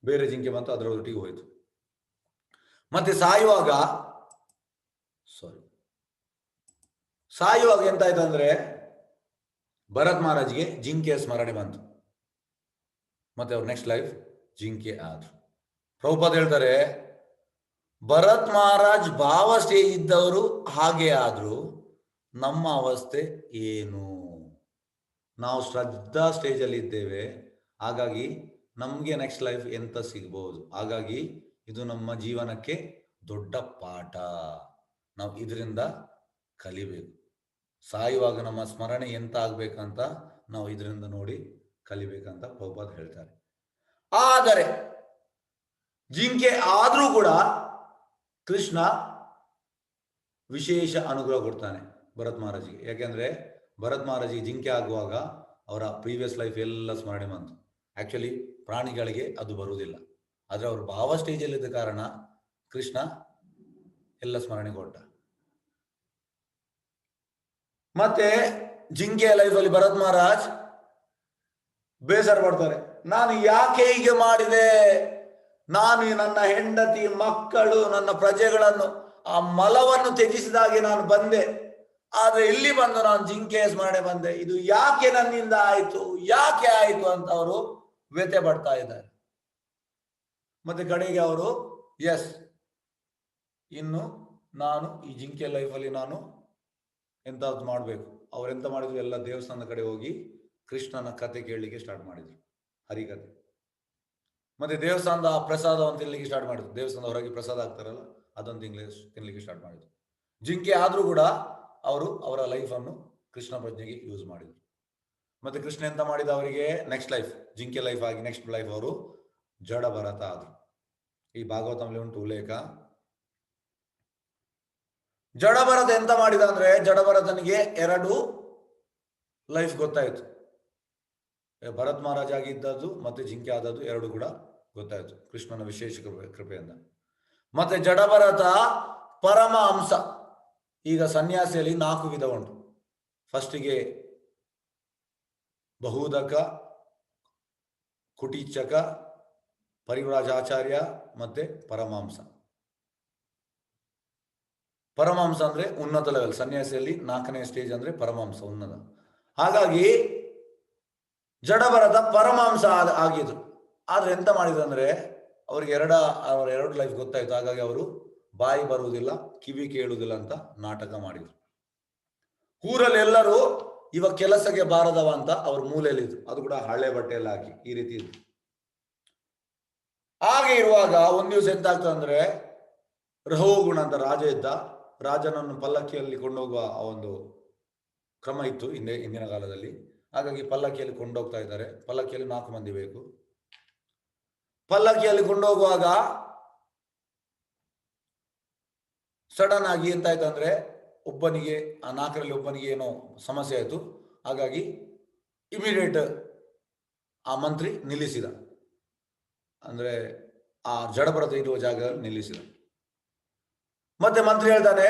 ಬೇರೆ ಜಿಂಕೆ ಬಂತು, ಅದರೊಟ್ಟಿಗೆ ಹೋಯ್ತು. ಮತ್ತೆ ಸಾಯುವಾಗ ಎಂತಾಯ್ತು ಅಂದ್ರೆ, ಭರತ್ ಮಹಾರಾಜ್ಗೆ ಜಿಂಕೆಯ ಸ್ಮರಣೆ ಬಂತು. ಮತ್ತೆ ಅವ್ರ ನೆಕ್ಸ್ಟ್ ಲೈಫ್ ಜಿಂಕೆ ಆದ್ರು. ಪ್ರಭುಪಾದ ಹೇಳ್ತಾರೆ, ಭರತ್ ಮಹಾರಾಜ್ ಭಾವ ಸ್ಟೇಜ್ ಇದ್ದವರು ಹಾಗೆ ಆದ್ರು, ನಮ್ಮ ಅವಸ್ಥೆ ಏನು? ನಾವು ಶ್ರದ್ಧಾ ಸ್ಟೇಜ್ ಅಲ್ಲಿ ಇದ್ದೇವೆ. ಹಾಗಾಗಿ ನಮ್ಗೆ ನೆಕ್ಸ್ಟ್ ಲೈಫ್ ಎಂತ ಸಿಗ್ಬಹುದು. ಹಾಗಾಗಿ ಇದು ನಮ್ಮ ಜೀವನಕ್ಕೆ ದೊಡ್ಡ ಪಾಠ. ನಾವು ಇದರಿಂದ ಕಲಿಬೇಕು. ಸಾಯುವಾಗ ನಮ್ಮ ಸ್ಮರಣೆ ಎಂತ ಆಗ್ಬೇಕಂತ ನಾವು ಇದರಿಂದ ನೋಡಿ ಕಲಿಬೇಕಂತ ಪ್ರಭುಪಾದ ಹೇಳ್ತಾರೆ. ಆದರೆ ಜಿಂಕೆ ಆದರೂ ಕೂಡ ಕೃಷ್ಣ ವಿಶೇಷ ಅನುಗ್ರಹ ಕೊಡ್ತಾನೆ ಭರತ್ ಮಹಾರಾಜಿಗೆ. ಯಾಕೆಂದ್ರೆ ಭರತ್ ಮಹಾರಾಜಿಗೆ ಜಿಂಕೆ ಆಗುವಾಗ ಅವರ ಪ್ರೀವಿಯಸ್ ಲೈಫ್ ಎಲ್ಲ ಸ್ಮರಣೆ ಬಂತು. ಆಕ್ಚುಲಿ ಪ್ರಾಣಿಗಳಿಗೆ ಅದು ಬರುವುದಿಲ್ಲ, ಆದರೆ ಅವರು ಭಾವ ಸ್ಟೇಜಲ್ಲಿದ್ದ ಕಾರಣ ಕೃಷ್ಣ ಎಲ್ಲ ಸ್ಮರಣೆ ಕೊಟ್ಟ. ಮತ್ತೆ ಜಿಂಕೆಯ ಲೈಫಲ್ಲಿ ಭರತ್ ಮಹಾರಾಜ್ ಬೇಸರ ಪಡ್ತಾರೆ. ನಾನು ಯಾಕೆ ಹೀಗೆ ಮಾಡಿದೆ? ನಾನು ನನ್ನ ಹೆಂಡತಿ, ಮಕ್ಕಳು, ನನ್ನ ಪ್ರಜೆಗಳನ್ನು ಆ ಮಲವನ್ನು ತ್ಯಜಿಸಿದಾಗೆ ನಾನು ಬಂದೆ. ಆದ್ರೆ ಇಲ್ಲಿ ಬಂದು ನಾನು ಜಿಂಕೆಯ ಸ್ಮರಣೆ ಬಂದೆ. ಇದು ಯಾಕೆ ನನ್ನಿಂದ ಆಯ್ತು, ಯಾಕೆ ಆಯ್ತು ಅಂತ ಅವರು ವ್ಯಥೆ ಪಡ್ತಾ ಇದ್ದಾರೆ. ಮತ್ತೆ ಕಡೆಗೆ ಅವರು ಇನ್ನು ನಾನು ಈ ಜಿಂಕೆ ಲೈಫಲ್ಲಿ ನಾನು ಎಂತಾದ್ರು ಮಾಡಬೇಕು. ಅವರೆಂತ ಮಾಡಿದ್ರು, ಎಲ್ಲ ದೇವಸ್ಥಾನದ ಕಡೆ ಹೋಗಿ ಕೃಷ್ಣನ ಕತೆ ಕೇಳಲಿಕ್ಕೆ ಸ್ಟಾರ್ಟ್ ಮಾಡಿದ್ರು, ಹರಿಕತೆ. ಮತ್ತೆ ದೇವಸ್ಥಾನದ ಪ್ರಸಾದವನ್ನು ತಿನ್ಲಿಕ್ಕೆ ಸ್ಟಾರ್ಟ್ ಮಾಡಿದ್ರು. ದೇವಸ್ಥಾನದ ಹೊರಗೆ ಪ್ರಸಾದ ಆಗ್ತಾರಲ್ಲ, ಅದನ್ನು ತಿನ್ಲಿಕ್ಕೆ ಸ್ಟಾರ್ಟ್ ಮಾಡಿದ್ರು. ಜಿಂಕೆ ಆದ್ರೂ ಕೂಡ ಅವರು ಅವರ ಲೈಫನ್ನು ಕೃಷ್ಣ ಪ್ರಜ್ಞೆಗೆ ಯೂಸ್ ಮಾಡಿದ್ರು. ಮತ್ತೆ ಕೃಷ್ಣ ಎಂತ ಮಾಡಿದ ಅವರಿಗೆ ನೆಕ್ಸ್ಟ್ ಲೈಫ್, ಜಿಂಕೆ ಲೈಫ್ ಆಗಿ ನೆಕ್ಸ್ಟ್ ಲೈಫ್ ಅವರು ಜಡ ಭರತ ಆದ್ರು. ಈ ಭಾಗವತದಲ್ಲಿ ಉಂಟು ಉಲ್ಲೇಖ. ಜಡಭರತ ಎಂತ ಮಾಡಿದ ಅಂದ್ರೆ, ಜಡಭರತನಿಗೆ 2 ಲೈಫ್ ಗೊತ್ತಾಯ್ತು. ಭರತ್ ಮಹಾರಾಜ ಆಗಿದ್ದದ್ದು ಮತ್ತೆ ಜಿಂಕೆ ಆದದ್ದು 2 ಕೂಡ ಗೊತ್ತಾಯ್ತು ಕೃಷ್ಣನ ವಿಶೇಷ ಕೃಪೆಯಿಂದ. ಮತ್ತೆ ಜಡಭರತ ಪರಮ ಹಂಸ. ಈಗ ಸನ್ಯಾಸಿಯಲ್ಲಿ 4 ವಿಧ ಉಂಟು. ಫಸ್ಟಿಗೆ ಬಹುದಕ, ಕುಟೀಚಕ, ಪರಿವ್ರಾಜಾಚಾರ್ಯ ಮತ್ತೆ ಪರಮಹಂಸ. ಪರಮಹಂಸ ಅಂದ್ರೆ ಉನ್ನತ ಲೆವೆಲ್. ಸನ್ಯಾಸಿಯಲ್ಲಿ 4ನೇ ಸ್ಟೇಜ್ ಅಂದ್ರೆ ಪರಮಹಂಸ, ಉನ್ನತ. ಹಾಗಾಗಿ ಜಡಭರತ ಪರಮಹಂಸ ಆಗಿದ್ರು. ಆದ್ರೆ ಎಂತ ಮಾಡಿದ್ರು ಅಂದ್ರೆ, ಅವರಿಗೆ ಅವರ 2 ಲೈಫ್ ಗೊತ್ತಾಯ್ತು. ಹಾಗಾಗಿ ಅವರು ಬಾಯಿ ಬರುವುದಿಲ್ಲ, ಕಿವಿ ಕೇಳುವುದಿಲ್ಲ ಅಂತ ನಾಟಕ ಮಾಡಿದ್ರು. ಊರಲ್ಲಿ ಎಲ್ಲರೂ ಇವ ಕೆಲಸಕ್ಕೆ ಬಾರದವ ಅಂತ ಅವ್ರ ಮೂಲೆಯಲ್ಲಿದ್ರು. ಅದು ಕೂಡ ಹಳೆ ಬಟ್ಟೆಯಲ್ಲಿ ಹಾಕಿ ಈ ರೀತಿ ಇದ್ರು. ಹಾಗೆ ಇರುವಾಗ ಒಂದ್ ದಿವಸ ಎಂತ ಆಗ್ತದೆ ಅಂದ್ರೆ, ರಹುಗುಣ ಅಂತ ರಾಜ ಇದ್ದ. ರಾಜನನ್ನು ಪಲ್ಲಕ್ಕಿಯಲ್ಲಿ ಕೊಂಡೋಗುವ ಆ ಒಂದು ಕ್ರಮ ಇತ್ತು ಹಿಂದಿನ ಕಾಲದಲ್ಲಿ. ಹಾಗಾಗಿ ಪಲ್ಲಕ್ಕಿಯಲ್ಲಿ ಕೊಂಡೋಗ್ತಾ ಇದ್ದಾರೆ. ಪಲ್ಲಕ್ಕಿಯಲ್ಲಿ 4 ಮಂದಿ ಬೇಕು. ಪಲ್ಲಕ್ಕಿಯಲ್ಲಿ ಕೊಂಡೋಗುವಾಗ ಸಡನ್ ಆಗಿ ಎಂತಾಯ್ತು ಅಂದ್ರೆ, ಒಬ್ಬನಿಗೆ ಆ 4ರಲ್ಲಿ ಒಬ್ಬನಿಗೆ ಏನೋ ಸಮಸ್ಯೆ ಆಯ್ತು. ಹಾಗಾಗಿ ಇಮಿಡಿಯೇಟ್ ಆ ಮಂತ್ರಿ ನಿಲ್ಲಿಸಿದ, ಅಂದ್ರೆ ಆ ಜಡಭರತ ಇರುವ ಜಾಗದಲ್ಲಿ ನಿಲ್ಲಿಸಿದ. ಮತ್ತೆ ಮಂತ್ರಿ ಹೇಳ್ತಾನೆ,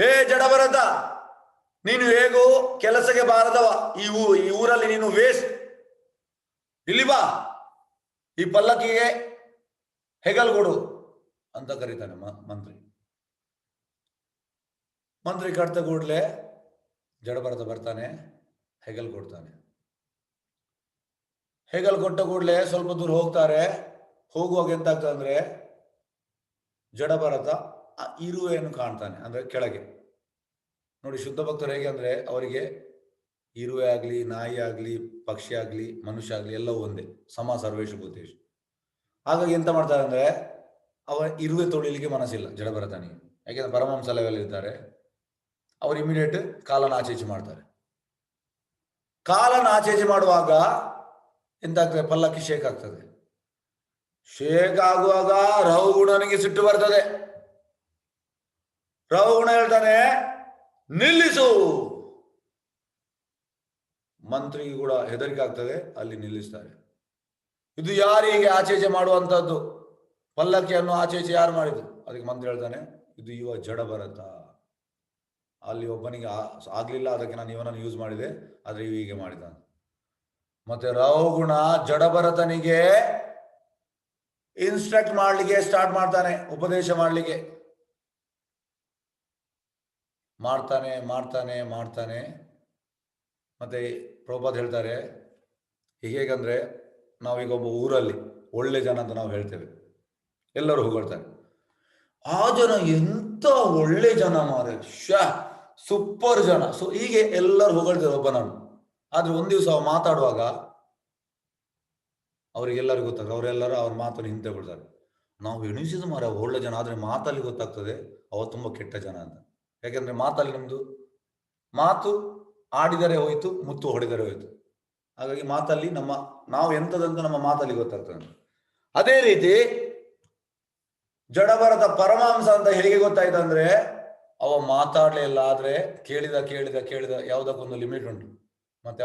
ಹೇ ಜಡಭರತ, ನೀನು ಹೇಗೂ ಕೆಲಸಕ್ಕೆ ಬಾರದವ, ಈ ಊರಲ್ಲಿ ನೀನು ವೇಸ್ಟ್, ಇಲ್ಲಿ ಬಾ, ಈ ಪಲ್ಲಕ್ಕಿಗೆ ಹೆಗಲ್ ಕೊಡು ಅಂತ ಕರೀತಾನೆ ಮಂತ್ರಿ. ಮಂತ್ರಿ ಕಟ್ಟ ಕೂಡಲೇ ಜಡಭರತ ಬರ್ತಾನೆ, ಹೆಗಲ್ ಕೊಡ್ತಾನೆ. ಹೆಗಲ್ ಕೊಟ್ಟ ಕೂಡಲೇ ಸ್ವಲ್ಪ ದೂರ ಹೋಗ್ತಾರೆ. ಹೋಗುವಾಗ ಎಂತಾಗ್ತದೆ ಅಂದ್ರೆ, ಜಡಭರತ ಆ ಇರುವೆಯನ್ನು ಕಾಣ್ತಾನೆ, ಅಂದ್ರೆ ಕೆಳಗೆ. ನೋಡಿ ಶುದ್ಧ ಭಕ್ತರು ಹೇಗೆ ಅಂದ್ರೆ, ಅವರಿಗೆ ಇರುವೆ ಆಗ್ಲಿ, ನಾಯಿ ಆಗ್ಲಿ, ಪಕ್ಷಿ ಆಗ್ಲಿ, ಮನುಷ್ಯ ಆಗ್ಲಿ ಎಲ್ಲವೂ ಒಂದೇ, ಸಮ ಸರ್ವೇಶು ಭೂತೇಶು. ಹಾಗಾಗಿ ಎಂತ ಮಾಡ್ತಾರೆ ಅಂದ್ರೆ, ಅವ ಇರುವೆ ತೊಳಿಲಿಕ್ಕೆ ಮನಸ್ಸಿಲ್ಲ ಜಡಭರತನಿಗೆ. ಯಾಕೆಂದ್ರೆ ಪರಮಹಂಸ ಲೆವೆಲ್ ಇರ್ತಾರೆ. ಅವ್ರು ಇಮಿಡಿಯೇಟ್ ಕಾಲನ ಆಚೇಚೆ ಮಾಡ್ತಾರೆ. ಕಾಲನ ಆಚೇಚೆ ಮಾಡುವಾಗ ಎಂತಾಗ್ತದೆ, ಪಲ್ಲಕ್ಕಿ ಶೇಕ್ ಆಗ್ತದೆ. ಶೇಕ್ ಆಗುವಾಗ ರಹುಗುಣನಿಗೆ ಸಿಟ್ಟು ಬರ್ತದೆ. ರಹುಗುಣ ಹೇಳ್ತಾನೆ, ನಿಲ್ಲಿಸು. ಮಂತ್ರಿಗೆ ಕೂಡ ಹೆದರಿಕೆ ಆಗ್ತದೆ, ಅಲ್ಲಿ ನಿಲ್ಲಿಸ್ತಾರೆ. ಇದು ಯಾರಿಗೆ ಆಚೇಚೆ ಮಾಡುವಂತದ್ದು? ಪಲ್ಲಕ್ಕಿಯನ್ನು ಆಚೇಚೆ ಯಾರು ಮಾಡಿದ್ರು? ಅದಕ್ಕೆ ಮಂತ್ರಿ ಹೇಳ್ತಾನೆ, ಇದು ಇವ ಜಡಭರತ. ಅಲ್ಲಿ ಒಬ್ಬನಿಗೆ ಆಗ್ಲಿಲ್ಲ, ಅದಕ್ಕೆ ನಾನು ಇವನನ್ನು ಯೂಸ್ ಮಾಡಿದೆ, ಆದ್ರೆ ಇವ ಹೀಗೆ ಮಾಡಿದ. ಮತ್ತೆ ರಹುಗುಣ ಜಡಭರತನಿಗೆ ಇನ್ಸ್ಟ್ರಕ್ಟ್ ಮಾಡ್ಲಿಕ್ಕೆ ಸ್ಟಾರ್ಟ್ ಮಾಡ್ತಾನೆ, ಉಪದೇಶ ಮಾಡ್ಲಿಕ್ಕೆ. ಮಾಡ್ತಾನೆ. ಮತ್ತೆ ಪ್ರಭುಪಾದ ಹೇಳ್ತಾರೆ, ಹೇಗಂದ್ರೆ, ನಾವೀಗ ಒಬ್ಬ ಊರಲ್ಲಿ ಒಳ್ಳೆ ಜನ ಅಂತ ನಾವು ಹೇಳ್ತೇವೆ, ಎಲ್ಲರೂ ಹೊಗಳ್ತಾರೆ, ಆ ಜನ ಎಂತ ಒಳ್ಳೆ ಜನ ಮಾರೆ, ಸೂಪರ್ ಜನ. ಸೊ ಹೀಗೆ ಎಲ್ಲರೂ ಹೊಗಳ್ತಾರೆ ಒಬ್ಬನನ್ನು. ಆದ್ರೆ ಒಂದ್ ದಿವಸ ಅವ ಮಾತಾಡುವಾಗ ಅವರಿಗೆಲ್ಲರಿಗೂ ಗೊತ್ತಾಗ್ತದೆ, ಅವರೆಲ್ಲರೂ ಅವ್ರ ಮಾತನ್ನು ಹಿಂದೆ ಬಿಡ್ತಾರೆ. ನಾವು ಎಣಿಸಿದ ಮಾರ ಒಳ್ಳೆ ಜನ, ಆದ್ರೆ ಮಾತಲ್ಲಿ ಗೊತ್ತಾಗ್ತದೆ ಅವ ತುಂಬಾ ಕೆಟ್ಟ ಜನ ಅಂತ. ಯಾಕೆಂದ್ರೆ ಮಾತಲ್ಲಿ ನಮ್ದು ಮಾತು ಆಡಿದರೆ ಹೋಯ್ತು, ಮುತ್ತು ಹೊಡೆದರೆ ಹೋಯ್ತು. ಹಾಗಾಗಿ ಮಾತಲ್ಲಿ ನಾವು ಎಂಥದಂತ ನಮ್ಮ ಮಾತಲ್ಲಿ ಗೊತ್ತಾಗ್ತದೆ. ಅದೇ ರೀತಿ ಜಡಭರತ ಪರಮಹಂಸ ಅಂತ ಹೇಗೆ ಗೊತ್ತಾಯ್ತು ಅಂದ್ರೆ, ಅವ ಮಾತಾಡ್ಲಿಲ್ಲ, ಆದ್ರೆ ಕೇಳಿದ ಯಾವುದಕ್ಕೊಂದು ಲಿಮಿಟ್ ಉಂಟು. ಮತ್ತೆ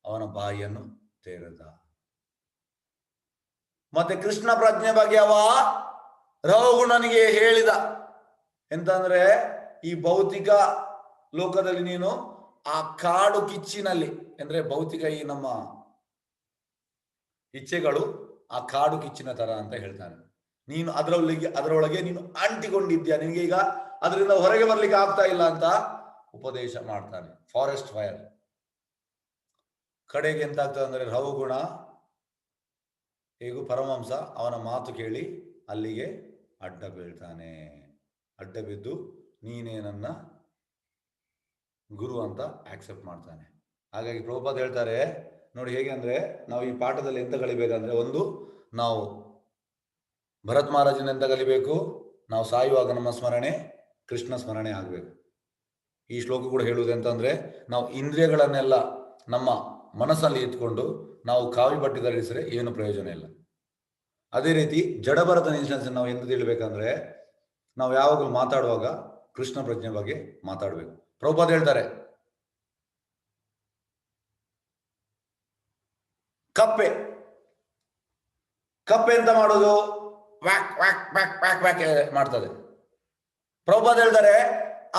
ಅವನ ಬಾಯಿಯನ್ನು ತೆರೆದ. ಮತ್ತೆ ಕೃಷ್ಣ ಪ್ರಜ್ಞೆ ಬಗ್ಗೆ ರಹುಗುಣನಿಗೆ ಹೇಳಿದ ಎಂತಂದ್ರೆ, ಈ ಭೌತಿಕ ಲೋಕದಲ್ಲಿ ನೀನು ಆ ಕಾಡು ಕಿಚ್ಚಿನಲ್ಲಿ, ಅಂದ್ರೆ ಭೌತಿಕ ಈ ನಮ್ಮ ಇಚ್ಛೆಗಳು ಆ ಕಾಡು ಕಿಚ್ಚಿನ ತರ ಅಂತ ಹೇಳ್ತಾನೆ. ನೀನು ಅದರೊಳಗೆ ನೀನು ಅಂಟಿಕೊಂಡಿದ್ಯಾ, ನಿನಗೆ ಈಗ ಅದರಿಂದ ಹೊರಗೆ ಬರ್ಲಿಕ್ಕೆ ಆಗ್ತಾ ಇಲ್ಲ ಅಂತ ಉಪದೇಶ ಮಾಡ್ತಾನೆ. Forest fire. ಕಡೆಗೆ ಎಂತ ಆಗ್ತದೆ ಅಂದ್ರೆ, ರಹುಗುಣ ಹೇಗೂ ಪರಮಹಂಸ ಅವನ ಮಾತು ಕೇಳಿ ಅಲ್ಲಿಗೆ ಅಡ್ಡ ಬೀಳ್ತಾನೆ. ಅಡ್ಡ ಬಿದ್ದು ನೀನೇ ನನ್ನ ಗುರು ಅಂತ ಆಕ್ಸೆಪ್ಟ್ ಮಾಡ್ತಾನೆ. ಹಾಗಾಗಿ ಪ್ರಭುಪಾದ ಹೇಳ್ತಾರೆ ನೋಡಿ, ಹೇಗೆ ಅಂದ್ರೆ ನಾವು ಈ ಪಾಠದಲ್ಲಿ ಎಂತ ಕಲಿಬೇಕಂದ್ರೆ, ಒಂದು ನಾವು ಭರತ್ ಮಹಾರಾಜನ ಎಂತ ಕಲಿಬೇಕು, ನಾವು ಸಾಯುವಾಗ ನಮ್ಮ ಸ್ಮರಣೆ ಕೃಷ್ಣ ಸ್ಮರಣೆ ಆಗಬೇಕು. ಈ ಶ್ಲೋಕ ಕೂಡ ಹೇಳುವುದು ಎಂತಂದ್ರೆ, ನಾವು ಇಂದ್ರಿಯಗಳನ್ನೆಲ್ಲ ನಮ್ಮ ಮನಸ್ಸಲ್ಲಿ ಇಟ್ಕೊಂಡು ನಾವು ಕಾವಿ ಬಟ್ಟೆ ಧರಿಸಿದ್ರೆ ಏನು ಪ್ರಯೋಜನ ಇಲ್ಲ. ಅದೇ ರೀತಿ ಜಡಭರತನ ಇನ್ಸ್ಟೆನ್ಸ್ ನಾವು ಎಂತ ತಿಳ್ಬೇಕಂದ್ರೆ, ನಾವು ಯಾವಾಗಲೂ ಮಾತಾಡುವಾಗ ಕೃಷ್ಣ ಪ್ರಜ್ಞೆ ಬಗ್ಗೆ ಮಾತಾಡಬೇಕು. ಪ್ರಭುಪಾದ ಹೇಳ್ತಾರೆ, ಕಪ್ಪೆ ಎಂತ ಮಾಡೋದು, ವ್ಯಾಕ್ ವ್ಯಾಕ್ ವ್ಯಾಕ್ ವ್ಯಾಕ್ ವ್ಯಾಕ್ ಮಾಡ್ತದೆ. ಪ್ರಭುಪಾದ ಹೇಳ್ತಾರೆ,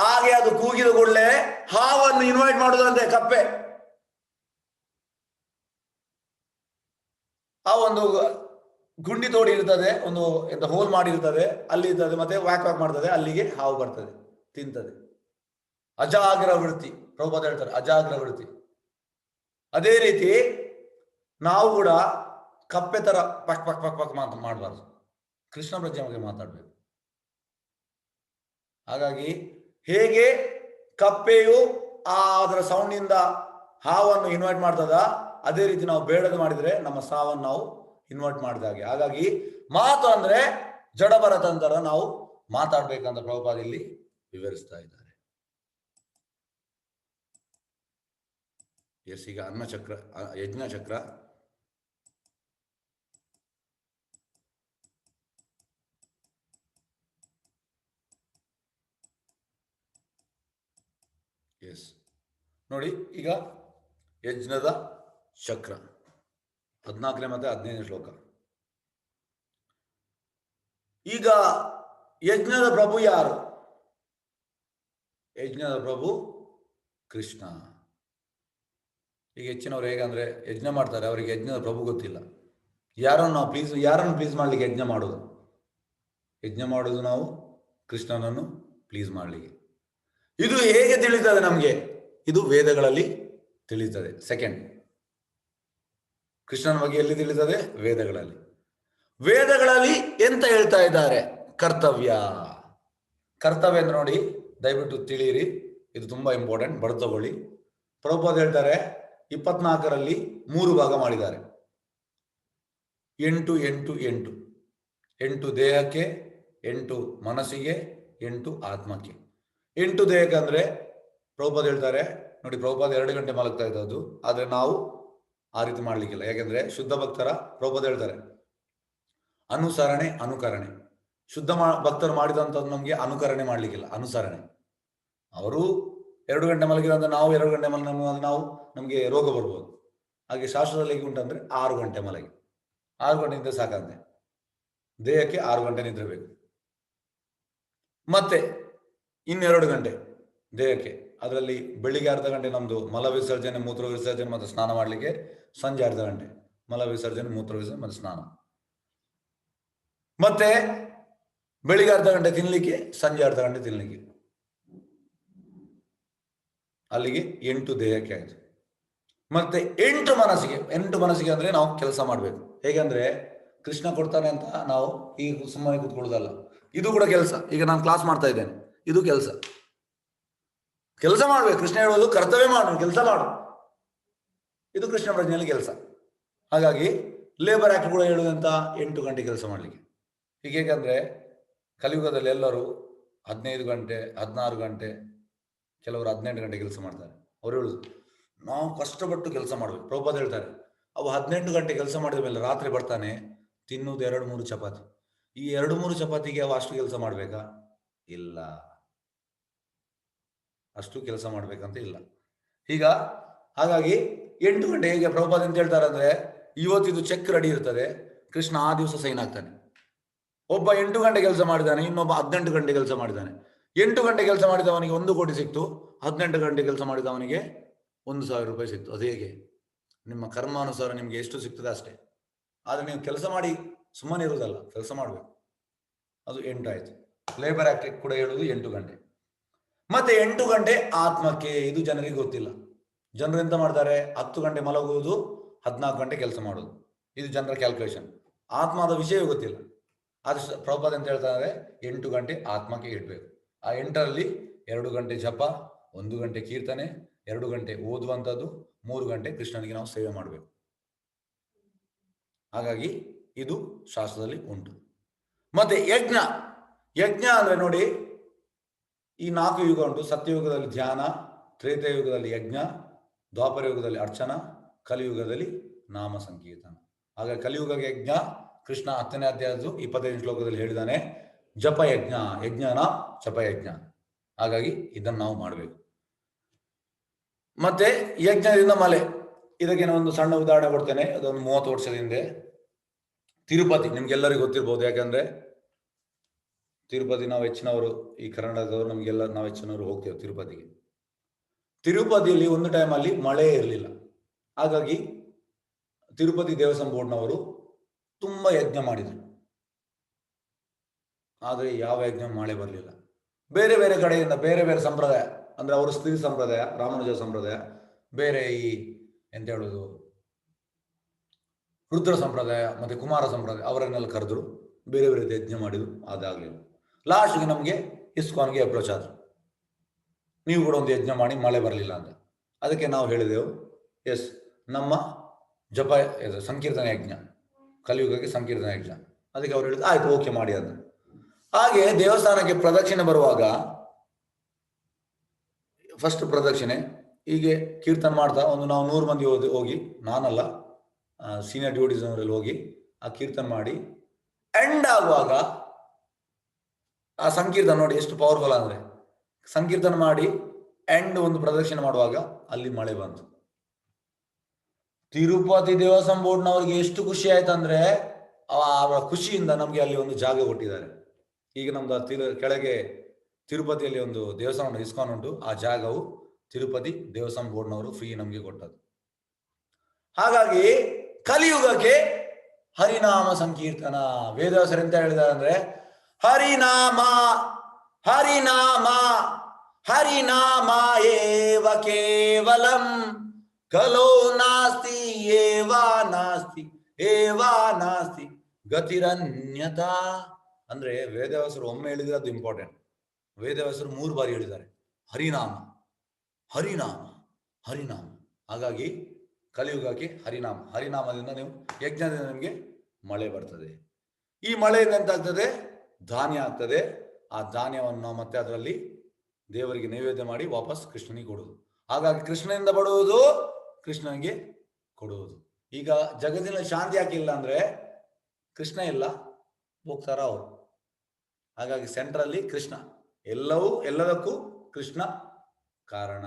ಹಾಗೆ ಅದು ಕೂಗಿದ ಕೂಡಲೇ ಹಾವನ್ನು ಇನ್ವೈಟ್ ಮಾಡುದಂತೆ ಕಪ್ಪೆ. ಆ ಒಂದು ಗುಂಡಿ ತೋಡಿ ಇರ್ತದೆ, ಒಂದು ಎಂತ ಹೋಲ್ ಮಾಡಿರ್ತದೆ, ಅಲ್ಲಿ ಇರ್ತದೆ, ಮತ್ತೆ ವ್ಯಾಕ್ ವ್ಯಾಕ್ ಮಾಡ್ತದೆ, ಅಲ್ಲಿಗೆ ಹಾವು ಬರ್ತದೆ, ತಿಂತದೆ. ಅಜಾಗ್ರ ವೃತ್ತಿ, ಪ್ರಭುಪಾದ ಹೇಳ್ತಾರೆ, ಅಜಾಗ್ರ ವೃತ್ತಿ. ಅದೇ ರೀತಿ ನಾವು ಕೂಡ ಕಪ್ಪೆ ತರ ಪಕ್ ಪಕ್ ಪಕ್ ಪಕ್ ಮಾಡಬಾರ್ದು, ಕೃಷ್ಣ ಪ್ರಜ್ಞೆ ಬಗ್ಗೆ ಮಾತಾಡ್ಬೇಕು. ಹಾಗಾಗಿ ಹೇಗೆ ಕಪ್ಪೆಯು ಅದರ ಸೌಂಡಿಂದ ಹಾವನ್ನು ಇನ್ವೈಟ್ ಮಾಡ್ತದ, ಅದೇ ರೀತಿ ನಾವು ಬೇಡದ ಮಾಡಿದ್ರೆ ನಮ್ಮ ಸಾವನ್ನು ನಾವು ಇನ್ವೈಟ್ ಮಾಡಿದಾಗೆ. ಹಾಗಾಗಿ ಮಾತು ಅಂದ್ರೆ ಜಡಭರತಂತರ ನಾವು ಮಾತಾಡ್ಬೇಕಂತ ಪ್ರಭುಪಾದ ಇಲ್ಲಿ ವಿವರಿಸ್ತಾ ಇದ್ದಾರೆ. ಈಗ ಅನ್ನಚಕ್ರ, ಯಜ್ಞಚಕ್ರ. ನೋಡಿ, ಈಗ ಯಜ್ಞದ ಚಕ್ರ 14ನೇ ಮತ್ತೆ 15ನೇ ಶ್ಲೋಕ. ಈಗ ಯಜ್ಞದ ಪ್ರಭು ಯಾರು? ಯಜ್ಞದ ಪ್ರಭು ಕೃಷ್ಣ. ಈಗ ಹೆಚ್ಚಿನವ್ರು ಹೇಗಂದ್ರೆ, ಯಜ್ಞ ಮಾಡ್ತಾರೆ, ಅವರಿಗೆ ಯಜ್ಞದ ಪ್ರಭು ಗೊತ್ತಿಲ್ಲ. ಯಾರನ್ನು ಪ್ಲೀಸ್ ಮಾಡ್ಲಿಕ್ಕೆ ಯಜ್ಞ ಮಾಡೋದು? ಯಜ್ಞ ಮಾಡೋದು ನಾವು ಕೃಷ್ಣನನ್ನು ಪ್ಲೀಸ್ ಮಾಡ್ಲಿಕ್ಕೆ. ಇದು ಹೇಗೆ ತಿಳಿತದೆ ನಮಗೆ? ಇದು ವೇದಗಳಲ್ಲಿ ತಿಳಿತದೆ. ಸೆಕೆಂಡ್, ಕೃಷ್ಣನ ಬಗ್ಗೆ ಎಲ್ಲಿ ತಿಳಿತದೆ? ವೇದಗಳಲ್ಲಿ ಎಂತ ಹೇಳ್ತಾ ಇದ್ದಾರೆ? ಕರ್ತವ್ಯ ಅಂದ್ರೆ ನೋಡಿ, ದಯವಿಟ್ಟು ತಿಳಿಯಿರಿ, ಇದು ತುಂಬಾ ಇಂಪಾರ್ಟೆಂಟ್, ಬರ್ತಗೊಳ್ಳಿ. ಪ್ರಭುಪಾದ ಹೇಳ್ತಾರೆ, 24ರಲ್ಲಿ 3 ಭಾಗ ಮಾಡಿದ್ದಾರೆ. 8 8 8 8 ದೇಹಕ್ಕೆ, 8 ಮನಸ್ಸಿಗೆ, 8 ಆತ್ಮಕ್ಕೆ. 8 ದೇಹಕ್ಕೆ ಅಂದ್ರೆ ಪ್ರಭುಪಾದ ಹೇಳ್ತಾರೆ ನೋಡಿ, ಪ್ರಭುಪಾದ 2 ಗಂಟೆ ಮಲಗ್ತಾ ಇದ್ದದ್ದು, ಆದ್ರೆ ನಾವು ಆ ರೀತಿ ಮಾಡ್ಲಿಕ್ಕಿಲ್ಲ. ಯಾಕೆಂದ್ರೆ ಶುದ್ಧ ಭಕ್ತರ, ಪ್ರಭುಪಾದ ಹೇಳ್ತಾರೆ, ಅನುಸರಣೆ ಅನುಕರಣೆ. ಶುದ್ಧ ಭಕ್ತರು ಮಾಡಿದಂಥದ್ದು ನಮ್ಗೆ ಅನುಕರಣೆ ಮಾಡ್ಲಿಕ್ಕಿಲ್ಲ, ಅನುಸರಣೆ. ಅವರು 2 ಗಂಟೆ ಮಲಗಿದಂತ ನಾವು 2 ಗಂಟೆ ನಾವು ನಮ್ಗೆ ರೋಗ ಬರ್ಬೋದು. ಹಾಗೆ ಶಾಸ್ತ್ರದಲ್ಲಿ ಹೇಗೆ ಉಂಟಂದ್ರೆ 6 ಗಂಟೆ ಮಲಗಿ, 6 ಗಂಟೆ ನಿದ್ರೆ ಸಾಕಂತೆ. ದೇಹಕ್ಕೆ 6 ಗಂಟೆ ನಿದ್ರೆ ಬೇಕು. ಮತ್ತೆ 2 ಗಂಟೆ ದೇಹಕ್ಕೆ, ಅದರಲ್ಲಿ ಬೆಳಿಗ್ಗೆ ಅರ್ಧ ಗಂಟೆ ನಮ್ದು ಮಲ ವಿಸರ್ಜನೆ, ಮೂತ್ರ ವಿಸರ್ಜನೆ ಮತ್ತು ಸ್ನಾನ ಮಾಡ್ಲಿಕ್ಕೆ. ಸಂಜೆ ಅರ್ಧ ಗಂಟೆ ಮಲ ವಿಸರ್ಜನೆ, ಮೂತ್ರ ವಿಸರ್ಜನೆ ಮತ್ತು ಸ್ನಾನ. ಮತ್ತೆ ಬೆಳಿಗ್ಗೆ ಅರ್ಧ ಗಂಟೆ ತಿನ್ಲಿಕ್ಕೆ, ಸಂಜೆ ಅರ್ಧ ಗಂಟೆ ತಿನ್ಲಿಕ್ಕೆ. ಅಲ್ಲಿಗೆ 8 ದೇಹಕ್ಕೆ ಆಯ್ತು. ಮತ್ತೆ 8 ಮನಸ್ಸಿಗೆ ಅಂದ್ರೆ ನಾವು ಕೆಲಸ ಮಾಡ್ಬೇಕು. ಹೇಗಂದ್ರೆ ಕೃಷ್ಣ ಕೊಡ್ತಾನೆ ಅಂತ ನಾವು ಈಗ ಸುಮ್ಮನೆ ಕೂತ್ಕೊಳ್ಳೋದಲ್ಲ, ಇದು ಕೂಡ ಕೆಲಸ. ಈಗ ನಾನು ಕ್ಲಾಸ್ ಮಾಡ್ತಾ ಇದ್ದೇನೆ, ಇದು ಕೆಲಸ ಮಾಡ್ಬೇಕು. ಕೃಷ್ಣ ಹೇಳೋದು ಕರ್ತವ್ಯ ಮಾಡು, ಕೆಲಸ ಮಾಡು, ಇದು ಕೃಷ್ಣ ಪ್ರಜ್ಞೆಯಲ್ಲಿ ಕೆಲಸ. ಹಾಗಾಗಿ ಲೇಬರ್ ಆಕ್ಟ್ ಕೂಡ ಹೇಳುವುದಂತ 8 ಗಂಟೆ ಕೆಲಸ ಮಾಡ್ಲಿಕ್ಕೆ. ಹೀಗೇಕಂದ್ರೆ ಕಲಿಯುಗದಲ್ಲಿ ಎಲ್ಲರೂ 15 ಗಂಟೆ, 16 ಗಂಟೆ, ಕೆಲವರು 18 ಗಂಟೆ ಕೆಲಸ ಮಾಡ್ತಾರೆ. ಅವ್ರು ಹೇಳುದು ನಾವು ಕಷ್ಟಪಟ್ಟು ಕೆಲಸ ಮಾಡ್ಬೇಕು. ಪ್ರಭುಪಾದ ಹೇಳ್ತಾರೆ, ಅವು 18 ಗಂಟೆ ಕೆಲಸ ಮಾಡಿದ ಮೇಲೆ ರಾತ್ರಿ ಬರ್ತಾನೆ, ತಿನ್ನುವುದು 2-3 ಚಪಾತಿ. ಈ 2-3 ಚಪಾತಿಗೆ ಅವು ಅಷ್ಟು ಕೆಲಸ ಮಾಡ್ಬೇಕಾ? ಇಲ್ಲ, ಅಷ್ಟು ಕೆಲಸ ಮಾಡ್ಬೇಕಂತ ಇಲ್ಲ. ಈಗ ಹಾಗಾಗಿ 8 ಗಂಟೆ ಹೇಗೆ ಪ್ರಭುಪಾದ ಅಂತ ಹೇಳ್ತಾರೆ ಅಂದ್ರೆ, ಇವತ್ತಿದು ಚೆಕ್ ರೆಡಿ ಇರ್ತದೆ, ಕೃಷ್ಣ ಆ ದಿವಸ ಸೈನ್ ಆಗ್ತಾನೆ. ಒಬ್ಬ 8 ಗಂಟೆ ಕೆಲಸ ಮಾಡಿದ್ದಾನೆ, ಇನ್ನೊಬ್ಬ 18 ಗಂಟೆ ಕೆಲಸ ಮಾಡಿದ್ದಾನೆ. 8 ಗಂಟೆ ಕೆಲಸ ಮಾಡಿದವನಿಗೆ 1 ಕೋಟಿ ಸಿಕ್ತು, 18 ಗಂಟೆ ಕೆಲಸ ಮಾಡಿದವನಿಗೆ 1,000 ರೂಪಾಯಿ ಸಿಕ್ತು. ಅದು ಹೇಗೆ? ನಿಮ್ಮ ಕರ್ಮಾನುಸಾರ ನಿಮ್ಗೆ ಎಷ್ಟು ಸಿಗ್ತದೆ ಅಷ್ಟೇ. ಆದ್ರೆ ನೀವು ಕೆಲಸ ಮಾಡಿ ಸುಮ್ಮನೆ ಇರುವುದಲ್ಲ, ಕೆಲಸ ಮಾಡಬೇಕು. ಅದು 8 ಆಯ್ತು. ಲೇಬರ್ ಆಕ್ಟ್ ಕೂಡ ಹೇಳುವುದು 8 ಗಂಟೆ. ಮತ್ತೆ 8 ಗಂಟೆ ಆತ್ಮಕ್ಕೆ. ಇದು ಜನರಿಗೆ ಗೊತ್ತಿಲ್ಲ. ಜನರು ಎಂತ ಮಾಡ್ತಾರೆ, 10 ಗಂಟೆ ಮಲಗುವುದು, 14 ಗಂಟೆ ಕೆಲಸ ಮಾಡುವುದು. ಇದು ಜನರ ಕ್ಯಾಲ್ಕುಲೇಷನ್. ಆತ್ಮದ ವಿಷಯವೇ ಗೊತ್ತಿಲ್ಲ. ಆದ್ರೆ ಪ್ರಭುಪಾದ ಅಂತ ಹೇಳ್ತಾರೆ, 8 ಗಂಟೆ ಆತ್ಮಕ್ಕೆ ಇಡಬೇಕು. ಆ 8ರಲ್ಲಿ 2 ಗಂಟೆ ಜಪ, 1 ಗಂಟೆ ಕೀರ್ತನೆ, 2 ಗಂಟೆ ಓದುವಂಥದ್ದು, 3 ಗಂಟೆ ಕೃಷ್ಣನಿಗೆ ನಾವು ಸೇವೆ ಮಾಡಬೇಕು. ಹಾಗಾಗಿ ಇದು ಶಾಸ್ತ್ರದಲ್ಲಿ ಉಂಟು. ಮತ್ತೆ ಯಜ್ಞ. ಯಜ್ಞ ಅಂದ್ರೆ ನೋಡಿ, ಈ 4 ಯುಗ ಉಂಟು. ಸತ್ಯಯುಗದಲ್ಲಿ ಧ್ಯಾನ, ತ್ರೇತಾಯುಗದಲ್ಲಿ ಯಜ್ಞ, ದ್ವಾಪರ ಯುಗದಲ್ಲಿ ಅರ್ಚನ, ಕಲಿಯುಗದಲ್ಲಿ ನಾಮ ಸಂಕೀರ್ತನ. ಹಾಗಾಗಿ ಕಲಿಯುಗಕ್ಕೆ ಯಜ್ಞ ಕೃಷ್ಣ 10ನೇ ಅಧ್ಯಾಯದ 25 ಶ್ಲೋಕದಲ್ಲಿ ಹೇಳಿದ್ದಾನೆ, ಜಪಯಜ್ಞ, ಯಜ್ಞನ ಜಪಯಜ್ಞ. ಹಾಗಾಗಿ ಇದನ್ನು ನಾವು ಮಾಡಬೇಕು. ಮತ್ತೆ ಯಜ್ಞದಿಂದ ಮಲೆ. ಇದಕ್ಕೆ ನಾನು ಒಂದು ಸಣ್ಣ ಉದಾಹರಣೆ ಕೊಡ್ತೇನೆ. ಅದೊಂದು 30 ವರ್ಷದ ಹಿಂದೆ ತಿರುಪತಿ, ನಿಮ್ಗೆಲ್ಲರಿಗೂ ಗೊತ್ತಿರ್ಬೋದು. ಯಾಕಂದ್ರೆ ತಿರುಪತಿ ನಾವು ಹೆಚ್ಚಿನವರು, ಈ ಕರ್ನಾಟಕದವರು ನಮ್ಗೆಲ್ಲ ನಾವು ಹೆಚ್ಚಿನವರು ಹೋಗ್ತೇವೆ ತಿರುಪತಿಗೆ. ತಿರುಪತಿಯಲ್ಲಿ ಒಂದು ಟೈಮಲ್ಲಿ ಮಳೆ ಇರಲಿಲ್ಲ. ಹಾಗಾಗಿ ತಿರುಪತಿ ದೇವಸ್ಥಾನ ಬೋರ್ಡ್ನವರು ತುಂಬಾ ಯಜ್ಞ ಮಾಡಿದರು. ಆದರೆ ಯಾವ ಯಜ್ಞ ಮಳೆ ಬರಲಿಲ್ಲ. ಬೇರೆ ಬೇರೆ ಕಡೆಯಿಂದ ಬೇರೆ ಬೇರೆ ಸಂಪ್ರದಾಯ, ಅಂದ್ರೆ ಅವರು ಸ್ತ್ರೀ ಸಂಪ್ರದಾಯ, ರಾಮಾನುಜ ಸಂಪ್ರದಾಯ, ಬೇರೆ ಈ ಎಂತ ಹೇಳುದು ರುದ್ರ ಸಂಪ್ರದಾಯ, ಮತ್ತೆ ಕುಮಾರ ಸಂಪ್ರದಾಯ, ಅವರನ್ನೆಲ್ಲ ಕರೆದ್ರು, ಬೇರೆ ಬೇರೆ ಯಜ್ಞ ಮಾಡಿದ್ರು. ಅದಾಗಲಿಲ್ಲ. ಲಾಸ್ಟ್ಗೆ ನಮಗೆ ಇಸ್ಕಾನ್ಗೆ ಅಪ್ರೋಚ್ ಆದ್ರು, ನೀವು ಕೂಡ ಒಂದು ಯಜ್ಞ ಮಾಡಿ, ಮಳೆ ಬರಲಿಲ್ಲ ಅಂತ. ಅದಕ್ಕೆ ನಾವು ಹೇಳಿದೆವು, ಎಸ್, ನಮ್ಮ ಜಪ ಸಂಕೀರ್ತನ ಯಜ್ಞ, ಕಲಿಯುಗಕ್ಕೆ ಸಂಕೀರ್ತನ ಯಜ್ಞ. ಅದಕ್ಕೆ ಅವ್ರು ಹೇಳಿದ್ರು, ಆಯ್ತು, ಓಕೆ ಮಾಡಿ ಅಂತ. ಹಾಗೆ ದೇವಸ್ಥಾನಕ್ಕೆ ಪ್ರದಕ್ಷಿಣೆ ಬರುವಾಗ ಫಸ್ಟ್ ಪ್ರದಕ್ಷಿಣೆ ಹೀಗೆ ಕೀರ್ತನ ಮಾಡ್ತಾ ನಾವು 100 ಮಂದಿ ಹೋಗಿ, ನಾನಲ್ಲ, ಸೀನಿಯರ್ ಡಿವೋಟೀಸ್ ಅವರಲ್ಲಿ ಹೋಗಿ ಆ ಕೀರ್ತನ ಮಾಡಿ ಎಂಡ್ ಆಗುವಾಗ ಆ ಸಂಕೀರ್ತನ ನೋಡಿ ಎಷ್ಟು ಪವರ್ಫುಲ್ ಅಂದ್ರೆ, ಸಂಕೀರ್ತನ ಮಾಡಿ ಎಂಡ್ ಒಂದು ಪ್ರದಕ್ಷಿಣೆ ಮಾಡುವಾಗ ಅಲ್ಲಿ ಮಳೆ ಬಂತು. ತಿರುಪತಿ ದೇವಸ್ಥಾನ ಬೋರ್ಡ್ನವ್ರಿಗೆ ಎಷ್ಟು ಖುಷಿ ಆಯ್ತಂದ್ರೆ, ಅವರ ಖುಷಿಯಿಂದ ನಮ್ಗೆ ಅಲ್ಲಿ ಒಂದು ಜಾಗ ಕೊಟ್ಟಿದ್ದಾರೆ. ಈಗ ನಮ್ದು ಕೆಳಗೆ ತಿರುಪತಿಯಲ್ಲಿ ಒಂದು ದೇವಸ್ಥಾನ ಇಸ್ಕಾನ್ ಉಂಟು. ಆ ಜಾಗವು ತಿರುಪತಿ ದೇವಸ್ಥಾನ ಬೋರ್ಡ್ನವರು ಫ್ರೀ ನಮ್ಗೆ ಕೊಟ್ಟದ್ದು. ಹಾಗಾಗಿ ಕಲಿಯುಗಕ್ಕೆ ಹರಿನಾಮ ಸಂಕೀರ್ತನ. ವೇದವ್ಯಾಸರು ಎಂತ ಹೇಳಿದ್ದಾರೆ ಅಂದ್ರೆ, ಹರಿನಾಮ ಹರಿನಾಮ ಹರಿನಾಮ ಏವ ಕೇವಲಂ ಕಲೋ ನಾಸ್ತಿ ಏವಾ ನಾಸ್ತಿ ಏವಾ ನಾಸ್ತಿ ಗತಿರನ್ಯತಾ. ಅಂದ್ರೆ ವೇದವ್ಯಾಸರು ಒಮ್ಮೆ ಹೇಳಿದ್ರೆ ಅದು ಇಂಪಾರ್ಟೆಂಟ್. ವೇದವ್ಯಾಸರು 3 ಬಾರಿ ಹೇಳಿದ್ದಾರೆ, ಹರಿನಾಮ ಹರಿನಾಮ ಹರಿನಾಮ. ಹಾಗಾಗಿ ಕಲಿಯುಗಕ್ಕೆ ಹರಿನಾಮ. ಹರಿನಾಮದಿಂದ ನೀವು ಯಜ್ಞದಿಂದ ನಿಮಗೆ ಮಳೆ ಬರ್ತದೆ. ಈ ಮಳೆಯಿಂದ ಎಂತಾಗ್ತದೆ, ಧಾನ್ಯ ಆಗ್ತದೆ. ಆ ಧಾನ್ಯವನ್ನು ನಾವು ಮತ್ತೆ ಅದರಲ್ಲಿ ದೇವರಿಗೆ ನೈವೇದ್ಯ ಮಾಡಿ ವಾಪಸ್ ಕೃಷ್ಣನಿಗೆ ಕೊಡುವುದು. ಹಾಗಾಗಿ ಕೃಷ್ಣನಿಂದ ಬಡುವುದು, ಕೃಷ್ಣನಿಗೆ ಕೊಡುವುದು. ಈಗ ಜಗತ್ತಿನಲ್ಲಿ ಶಾಂತಿ ಯಾಕಿಲ್ಲ ಅಂದ್ರೆ, ಕೃಷ್ಣ ಇಲ್ಲ, ಹೋಗ್ತಾರ ಅವರು. ಹಾಗಾಗಿ ಸೆಂಟ್ರಲ್ಲಿ ಕೃಷ್ಣ, ಎಲ್ಲದಕ್ಕೂ ಕೃಷ್ಣ ಕಾರಣ.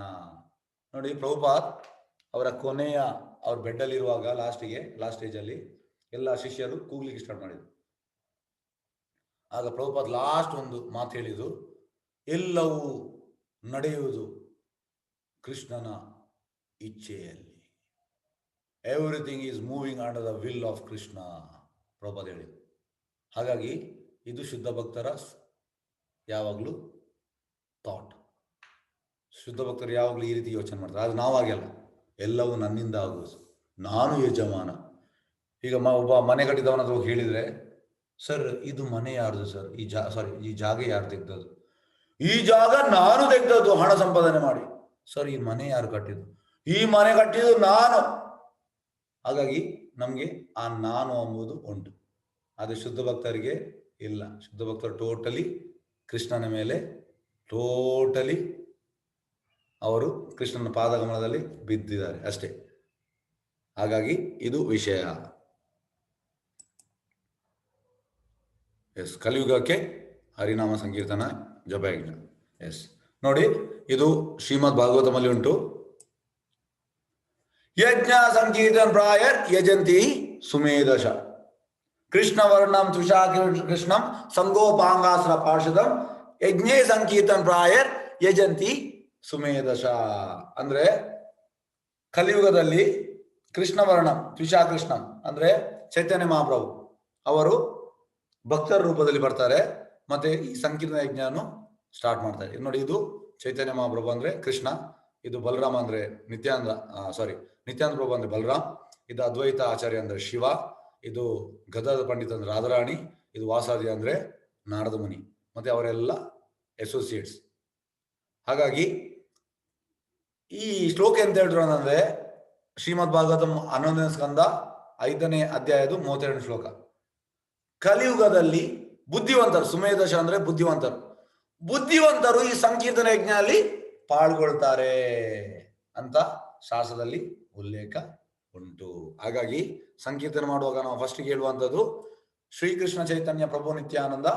ನೋಡಿ, ಪ್ರಭುಪಾದ್ ಅವರ ಕೊನೆಯ ಅವ್ರ ಬೆಡ್ಡಲ್ಲಿ ಇರುವಾಗ ಲಾಸ್ಟ್ ಸ್ಟೇಜಲ್ಲಿ ಎಲ್ಲ ಶಿಷ್ಯರು ಕೂಗ್ಲಿಕ್ಕೆ ಸ್ಟಾರ್ಟ್ ಮಾಡಿದ್ರು. ಆಗ ಪ್ರಭುಪಾದ್ ಲಾಸ್ಟ್ ಒಂದು ಮಾತು ಹೇಳಿದ್ರು, ಎಲ್ಲವೂ ನಡೆಯುವುದು ಕೃಷ್ಣನ ಇಚ್ಛೆಯಲ್ಲಿ. Everything is moving under the will of Krishna, Prabhupad ಹೇಳಿದ್ರು. ಹಾಗಾಗಿ ಇದು ಶುದ್ಧ ಭಕ್ತರ ಯಾವಾಗಲೂ ಥಾಟ್. ಶುದ್ಧ ಭಕ್ತರು ಯಾವಾಗಲೂ ಈ ರೀತಿ ಯೋಚನೆ ಮಾಡ್ತಾರೆ. ಅದು ನಾವಾಗಲ್ಲ, ಎಲ್ಲವೂ ನನ್ನಿಂದ ಆಗುವುದು, ನಾನು ಯಜಮಾನ. ಈಗ ಒಬ್ಬ ಮನೆ ಕಟ್ಟಿದವನ ಹತ್ರ ಹೇಳಿದ್ರೆ, ಸರ್ ಇದು ಮನೆ ಯಾರ್ದು ಸರ್, ಈ ಜಾಗ ಯಾರು ತೆಗ್ದದ್ದು? ಈ ಜಾಗ ನಾನು ತೆಗ್ದದ್ದು ಹಣ ಸಂಪಾದನೆ ಮಾಡಿ. ಸರ್ ಈ ಮನೆ ಯಾರು ಕಟ್ಟಿದ್ದು? ಈ ಮನೆ ಕಟ್ಟಿದ್ದು ನಾನು. ಹಾಗಾಗಿ ನಮ್ಗೆ ಆ ನಾನು ಎಂಬುದು ಉಂಟು. ಆದರೆ ಶುದ್ಧ ಭಕ್ತರಿಗೆ ಇಲ್ಲ. ಶುದ್ಧ ಭಕ್ತರು ಟೋಟಲಿ ಕೃಷ್ಣನ ಮೇಲೆ ಟೋಟಲಿ ಅವರು ಕೃಷ್ಣನ ಪಾದಗಮನದಲ್ಲಿ ಬಿದ್ದಿದ್ದಾರೆ ಅಷ್ಟೇ. ಹಾಗಾಗಿ ಇದು ವಿಷಯ. ಎಸ್, ಕಲಿಯುಗಕ್ಕೆ ಹರಿನಾಮ ಸಂಕೀರ್ತನ ಜಪಯಜ್ಞ. ಎಸ್, ನೋಡಿ ಇದು ಶ್ರೀಮದ್ ಭಾಗವತಮಲ್ಲಿ ಉಂಟು. ಯಜ್ಞ ಸಂಕೀರ್ತನ ಪ್ರಾಯರ್ ಯಜಂತಿ ಸುಮೇಧಶ ಕೃಷ್ಣ ವರ್ಣಂ ತುಷಾ ಕೃಷ್ಣಂ ಸಂಗೋಪಾಂಗಾಸ್ರ ಪಾರ್ಷದಂ ಯಜ್ಞೇ ಸಂಕೀರ್ತನ ಪ್ರಾಯರ್ ಯಜಂತಿ ಸುಮೇಧಶ. ಅಂದ್ರೆ ಕಲಿಯುಗದಲ್ಲಿ ಕೃಷ್ಣ ವರ್ಣಂ ತುಷಾ ಕೃಷ್ಣಂ ಅಂದ್ರೆ ಚೈತನ್ಯ ಮಹಾಪ್ರಭು ಅವರು ಭಕ್ತರ ರೂಪದಲ್ಲಿ ಬರ್ತಾರೆ, ಮತ್ತೆ ಈ ಸಂಕೀರ್ತನ ಯಜ್ಞವನ್ನು ಸ್ಟಾರ್ಟ್ ಮಾಡ್ತಾರೆ. ನೋಡಿ, ಇದು ಚೈತನ್ಯ ಮಹಾಪ್ರಭು ಅಂದ್ರೆ ಕೃಷ್ಣ, ಇದು ಬಲರಾಮ ಅಂದ್ರೆ ನಿತ್ಯಾನಂದ ಪ್ರಭು ಅಂದ್ರೆ ಬಲರಾಮ್, ಇದು ಅದ್ವೈತ ಆಚಾರ್ಯ ಅಂದ್ರೆ ಶಿವ, ಇದು ಗದಾಧರ ಪಂಡಿತ ಅಂದ್ರೆ ರಾಧಾರಾಣಿ, ಇದು ವಾಸಾದಿ ಅಂದ್ರೆ ನಾರದ ಮುನಿ, ಮತ್ತೆ ಅವರೆಲ್ಲ ಅಸೋಸಿಯೇಟ್ಸ್. ಹಾಗಾಗಿ ಈ ಶ್ಲೋಕ ಎಂತ ಹೇಳಿದ್ರು ಅಂದ್ರೆ ಶ್ರೀಮದ್ ಭಾಗವತಂ 11ನೇ ಸ್ಕಂದ 5ನೇ ಅಧ್ಯಾಯದು 32 ಶ್ಲೋಕ. ಕಲಿಯುಗದಲ್ಲಿ ಬುದ್ಧಿವಂತರು, ಸುಮೇಧಶ ಅಂದ್ರೆ ಬುದ್ಧಿವಂತರು ಈ ಸಂಕೀರ್ತನ ಯಜ್ಞದಲ್ಲಿ ಪಾಲ್ಗೊಳ್ತಾರೆ ಅಂತ ಶಾಸ್ತ್ರದಲ್ಲಿ ಉಲ್ಲೇಖ ಉಂಟು. ಹಾಗಾಗಿ ಸಂಕೀರ್ತನೆ ಮಾಡುವಾಗ ನಾವು ಫಸ್ಟ್ ಹೇಳುವಂಥದ್ದು ಶ್ರೀಕೃಷ್ಣ ಚೈತನ್ಯ ಪ್ರಭು ನಿತ್ಯಾನಂದ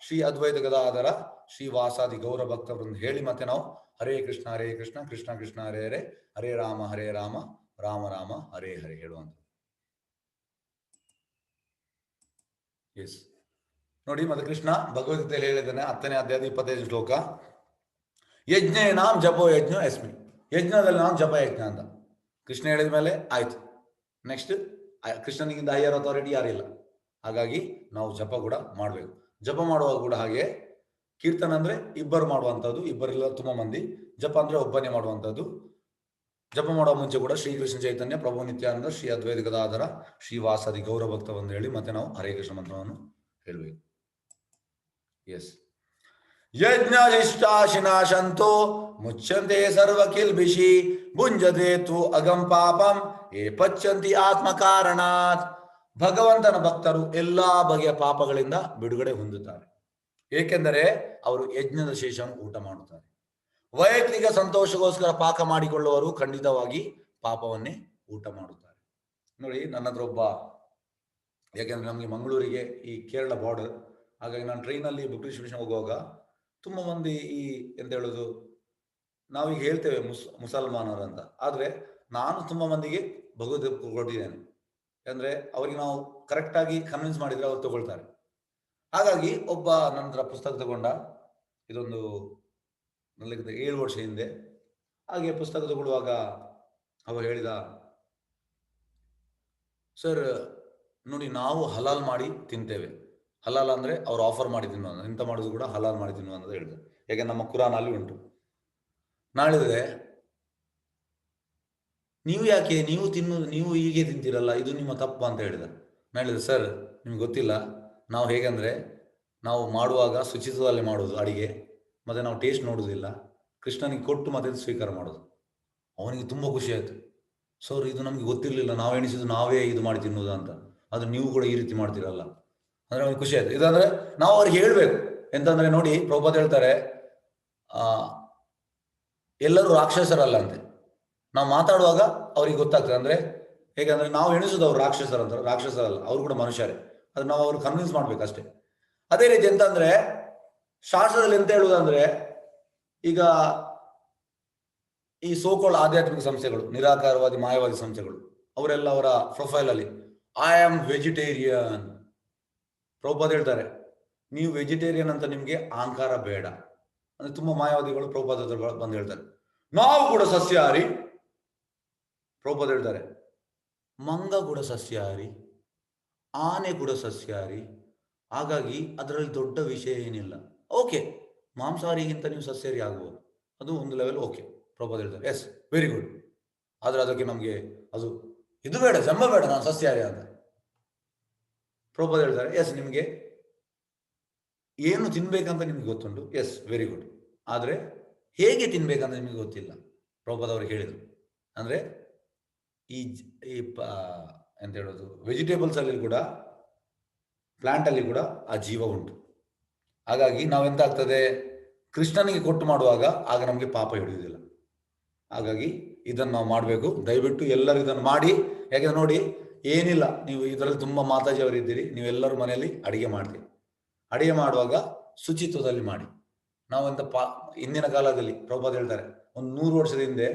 ಶ್ರೀ ಅದ್ವೈತ ಗದಾಧರ ಶ್ರೀ ವಾಸಾದಿ ಗೌರ ಭಕ್ತರನ್ನು ಹೇಳಿ ಮತ್ತೆ ನಾವು ಹರೇ ಕೃಷ್ಣ ಕೃಷ್ಣ ಕೃಷ್ಣ ಹರೇ ಹರೇ ಹರೇ ರಾಮ ರಾಮ ರಾಮ ಹರೇ ಹರೇ ಹೇಳುವಂಥದ್ದು. ಎಸ್, ನೋಡಿ, ಮತ್ತೆ ಕೃಷ್ಣ ಭಗವದ್ಗೀತೆಯಲ್ಲಿ ಹೇಳಿದ್ದಾನೆ 10ನೇ ಅಧ್ಯಾಯದ 25 ಶ್ಲೋಕ, ಯಜ್ಞೇ ನಾಮ್ ಜಪೋ ಯಜ್ಞ ಯಸ್ಮಿ, ಯಜ್ಞದಲ್ಲಿ ನಾವು ಜಪ ಯಜ್ಞ ಅಂತ ಕೃಷ್ಣ ಹೇಳಿದ ಮೇಲೆ ಆಯ್ತು. ನೆಕ್ಸ್ಟ್ ಕೃಷ್ಣನಿಗಿಂತ ಹೈಯರ್ ಅಥಾರಿಟಿ ಯಾರಿಲ್ಲ. ಹಾಗಾಗಿ ನಾವು ಜಪ ಕೂಡ ಮಾಡಬೇಕು. ಜಪ ಮಾಡುವಾಗ ಕೂಡ ಹಾಗೆ ಕೀರ್ತನ ಅಂದ್ರೆ ಇಬ್ಬರು ಮಾಡುವಂಥದ್ದು, ಇಬ್ಬರಿಲ್ಲ ತುಂಬ ಮಂದಿ. ಜಪ ಅಂದ್ರೆ ಒಬ್ಬನೇ ಮಾಡುವಂಥದ್ದು. ಜಪ ಮಾಡುವ ಮುಂಚೆ ಕೂಡ ಶ್ರೀಕೃಷ್ಣ ಚೈತನ್ಯ ಪ್ರಭು ನಿತ್ಯಾನಂದ ಶ್ರೀ ಅದ್ವೈತ ಗದಾಧರ ಶ್ರೀ ವಾಸಾದಿ ಗೌರ ಭಕ್ತವನ್ನು ಹೇಳಿ ಮತ್ತೆ ನಾವು ಹರೇ ಕೃಷ್ಣ ಮಂತ್ರವನ್ನು ಹೇಳಬೇಕು. ಎಸ್, ಯಜ್ಞಾಶಿನಾಶಂತೋ ಮುಚ್ಚಂತೆ ಸರ್ವ ಕಿಲ್ಬಿಷಿ ಭುಂಜತೆ ತು ಅಗಂ ಪಾಪಂ ಏ ಪಚ್ಚಂತಿ ಆತ್ಮ ಕಾರಣಾತ್. ಭಗವಂತನ ಭಕ್ತರು ಎಲ್ಲಾ ಬಗೆಯ ಪಾಪಗಳಿಂದ ಬಿಡುಗಡೆ ಹೊಂದುತ್ತಾರೆ, ಏಕೆಂದರೆ ಅವರು ಯಜ್ಞದ ಶೇಷವನ್ನು ಊಟ ಮಾಡುತ್ತಾರೆ. ವೈಯಕ್ತಿಕ ಸಂತೋಷಗೋಸ್ಕರ ಪಾಕ ಮಾಡಿಕೊಳ್ಳುವರು ಖಂಡಿತವಾಗಿ ಪಾಪವನ್ನೇ ಊಟ ಮಾಡುತ್ತಾರೆ. ನೋಡಿ, ನನ್ನ ಹತ್ರ ಒಬ್ಬ, ಯಾಕೆಂದ್ರೆ ನಮಗೆ ಮಂಗಳೂರಿಗೆ ಈ ಕೇರಳ ಬಾರ್ಡರ್, ಹಾಗಾಗಿ ನಾನು ಟ್ರೈನಲ್ಲಿ ಬುಕ್ ಡಿಸ್ಟ್ರಿಬ್ಯೂಷನ್ ಹೋಗುವಾಗ ತುಂಬ ಮಂದಿ ಈ ಎಂತ ಹೇಳೋದು, ನಾವೀಗ ಹೇಳ್ತೇವೆ ಮುಸಲ್ಮಾನರು ಅಂತ, ಆದರೆ ನಾನು ತುಂಬ ಮಂದಿಗೆ ಭಗವದ್ಗೀತೆ ಕೊಟ್ಟಿದ್ದೇನೆ. ಅಂದರೆ ಅವರಿಗೆ ನಾವು ಕರೆಕ್ಟಾಗಿ ಕನ್ವಿನ್ಸ್ ಮಾಡಿದರೆ ಅವ್ರು ತಗೊಳ್ತಾರೆ. ಹಾಗಾಗಿ ಒಬ್ಬ ನಂತರ ಪುಸ್ತಕ ತಗೊಂಡ, ಇದೊಂದು 7 ವರ್ಷ ಹಿಂದೆ. ಹಾಗೆ ಪುಸ್ತಕ ತಗೊಳ್ಳುವಾಗ ಅವರು ಹೇಳಿದ, ಸರ್ ನೋಡಿ, ನಾವು ಹಲಾಲ್ ಮಾಡಿ ತಿಂತೇವೆ. ಹಲಾಲ್ ಅಂದರೆ ಅವ್ರು ಆಫರ್ ಮಾಡಿ ತಿನ್ನುವ, ಇಂಥ ಮಾಡೋದು ಕೂಡ ಹಲಾಲ್ ಮಾಡಿ ತಿನ್ನುವ ಅಂತ ಹೇಳಿದೆ. ಯಾಕೆ ನಮ್ಮ ಕುರಾನ್ ಅಲ್ಲಿ ಉಂಟು. ನಾಳಿದ್ರೆ ನೀವು ಯಾಕೆ ನೀವು ಹೀಗೆ ತಿಂತೀರಲ್ಲ, ಇದು ನಿಮ್ಮ ತಪ್ಪು ಅಂತ ಹೇಳಿದ. ನಾನು ಹೇಳಿದೆ, ಸರ್ ನಿಮ್ಗೆ ಗೊತ್ತಿಲ್ಲ, ನಾವು ಹೇಗೆಂದರೆ ನಾವು ಮಾಡುವಾಗ ಶುಚಿತ್ವದಲ್ಲಿ ಮಾಡೋದು ಅಡಿಗೆ, ಮತ್ತು ನಾವು ಟೇಸ್ಟ್ ನೋಡೋದಿಲ್ಲ, ಕೃಷ್ಣನಿಗೆ ಕೊಟ್ಟು ಮತ್ತೆ ಸ್ವೀಕಾರ ಮಾಡೋದು. ಅವನಿಗೆ ತುಂಬ ಖುಷಿ ಆಯಿತು. ಸರ್ ಇದು ನಮಗೆ ಗೊತ್ತಿರಲಿಲ್ಲ, ನಾವು ಎಣಿಸಿದ್ದು ನಾವೇ ಇದು ಮಾಡಿ ತಿನ್ನೋದು ಅಂತ, ಅದು ನೀವು ಕೂಡ ಈ ರೀತಿ ಮಾಡ್ತೀರಲ್ಲ ಅಂದರೆ ಅವ್ನಿಗೆ ಖುಷಿ ಆಯ್ತು. ಇದಂದ್ರೆ ನಾವು ಅವ್ರಿಗೆ ಹೇಳ್ಬೇಕು ಎಂತಂದ್ರೆ, ನೋಡಿ ಪ್ರಭುಪಾದ ಹೇಳ್ತಾರೆ ಎಲ್ಲರೂ ರಾಕ್ಷಸರಲ್ಲ ಅಂತೆ. ನಾವು ಮಾತಾಡುವಾಗ ಅವ್ರಿಗೆ ಗೊತ್ತಾಗ್ತದೆ. ಅಂದ್ರೆ ಹೇಗಂದ್ರೆ ನಾವು ಎಣಿಸೋದು ಅವ್ರು ರಾಕ್ಷಸರಲ್ಲ, ಅವ್ರು ಕೂಡ ಮನುಷ್ಯರೇ. ಅದು ನಾವು ಅವ್ರು ಕನ್ವಿನ್ಸ್ ಮಾಡ್ಬೇಕಷ್ಟೇ. ಅದೇ ರೀತಿ ಎಂತಂದ್ರೆ ಶಾಸ್ತ್ರದಲ್ಲಿ ಎಂತ ಹೇಳುವುದಂದ್ರೆ, ಈಗ ಈ ಸೋಕಾಲ್ಡ್ ಆಧ್ಯಾತ್ಮಿಕ ಸಂಸ್ಥೆಗಳು, ನಿರಾಕಾರವಾದಿ ಮಾಯವಾದಿ ಸಂಸ್ಥೆಗಳು, ಅವರೆಲ್ಲ ಅವರ ಪ್ರೊಫೈಲ್ ಅಲ್ಲಿ ಐ ಆಮ್ ವೆಜಿಟೇರಿಯನ್. ಪ್ರಭುಪಾದ ಹೇಳ್ತಾರೆ, ನೀವು ವೆಜಿಟೇರಿಯನ್ ಅಂತ ನಿಮ್ಗೆ ಅಹಂಕಾರ ಬೇಡ ಅಂದ್ರೆ. ತುಂಬಾ ಮಾಯವಾದಿಗಳು ಪ್ರಭುಪಾದ ಹತ್ರ ಬಂದು ಹೇಳ್ತಾರೆ, ನಾವು ಕೂಡ ಸಸ್ಯಾಹಾರಿ. ಪ್ರಭುಪಾದ ಹೇಳ್ತಾರೆ, ಮಂಗ ಕೂಡ ಸಸ್ಯಾಹಾರಿ, ಆನೆ ಕೂಡ ಸಸ್ಯಾಹಾರಿ, ಹಾಗಾಗಿ ಅದರಲ್ಲಿ ದೊಡ್ಡ ವಿಷಯ ಏನಿಲ್ಲ. ಓಕೆ, ಮಾಂಸಾಹಾರಿಗಿಂತ ನೀವು ಸಸ್ಯಾಹಾರಿ ಆಗ್ಬೋದು, ಅದು ಒಂದು ಲೆವೆಲ್ ಓಕೆ. ಪ್ರಭುಪಾದ ಹೇಳ್ತಾರೆ, ಎಸ್ ವೆರಿ ಗುಡ್, ಆದ್ರೆ ಅದಕ್ಕೆ ನಮಗೆ ಅದು ಇದು ಬೇಡ, ಜಂಬ ಬೇಡ, ನಾನು ಸಸ್ಯಾಹಾರಿ ಅಂತ. ಪ್ರಭುಪಾದ ಹೇಳ್ತಾರೆ, ಎಸ್ ನಿಮಗೆ ಏನು ತಿನ್ಬೇಕಂತ ನಿಮ್ಗೆ ಗೊತ್ತುಂಟು, ಎಸ್ ವೆರಿ ಗುಡ್, ಆದರೆ ಹೇಗೆ ತಿನ್ಬೇಕಂತ ನಿಮಗೆ ಗೊತ್ತಿಲ್ಲ. ಪ್ರಭುಪಾದ ಅವ್ರಿಗೆ ಹೇಳಿದರು. ಅಂದರೆ ಈ ಎಂತ ಹೇಳೋದು, ವೆಜಿಟೇಬಲ್ಸ್ ಅಲ್ಲಿ ಕೂಡ ಪ್ಲಾಂಟ್ ಅಲ್ಲಿ ಕೂಡ ಆ ಜೀವ ಉಂಟು. ಹಾಗಾಗಿ ನಾವೆಂತ ಆಗ್ತದೆ, ಕೃಷ್ಣನಿಗೆ ಕೊಟ್ಟು ಮಾಡುವಾಗ ಆಗ ನಮಗೆ ಪಾಪ ಹಿಡಿಯುವುದಿಲ್ಲ. ಹಾಗಾಗಿ ಇದನ್ನು ನಾವು ಮಾಡಬೇಕು. ದಯವಿಟ್ಟು ಎಲ್ಲರೂ ಇದನ್ನು ಮಾಡಿ. ಯಾಕೆಂದ್ರೆ ನೋಡಿ, ಏನಿಲ್ಲ, ನೀವು ಇದರಲ್ಲಿ ತುಂಬ ಮಾತಾಜಿಯವರು ಇದ್ದೀರಿ, ನೀವೆಲ್ಲರೂ ಮನೆಯಲ್ಲಿ ಅಡಿಗೆ ಮಾಡ್ತೀರಿ. ಅಡಿಗೆ ಮಾಡುವಾಗ ಶುಚಿತ್ವದಲ್ಲಿ ಮಾಡಿ. ನಾವಂತ ಹಿಂದಿನ ಕಾಲದಲ್ಲಿ ಪ್ರಭುಪಾದ ಹೇಳ್ತಾರೆ, ಒಂದು 100 ವರ್ಷದ ಹಿಂದೆ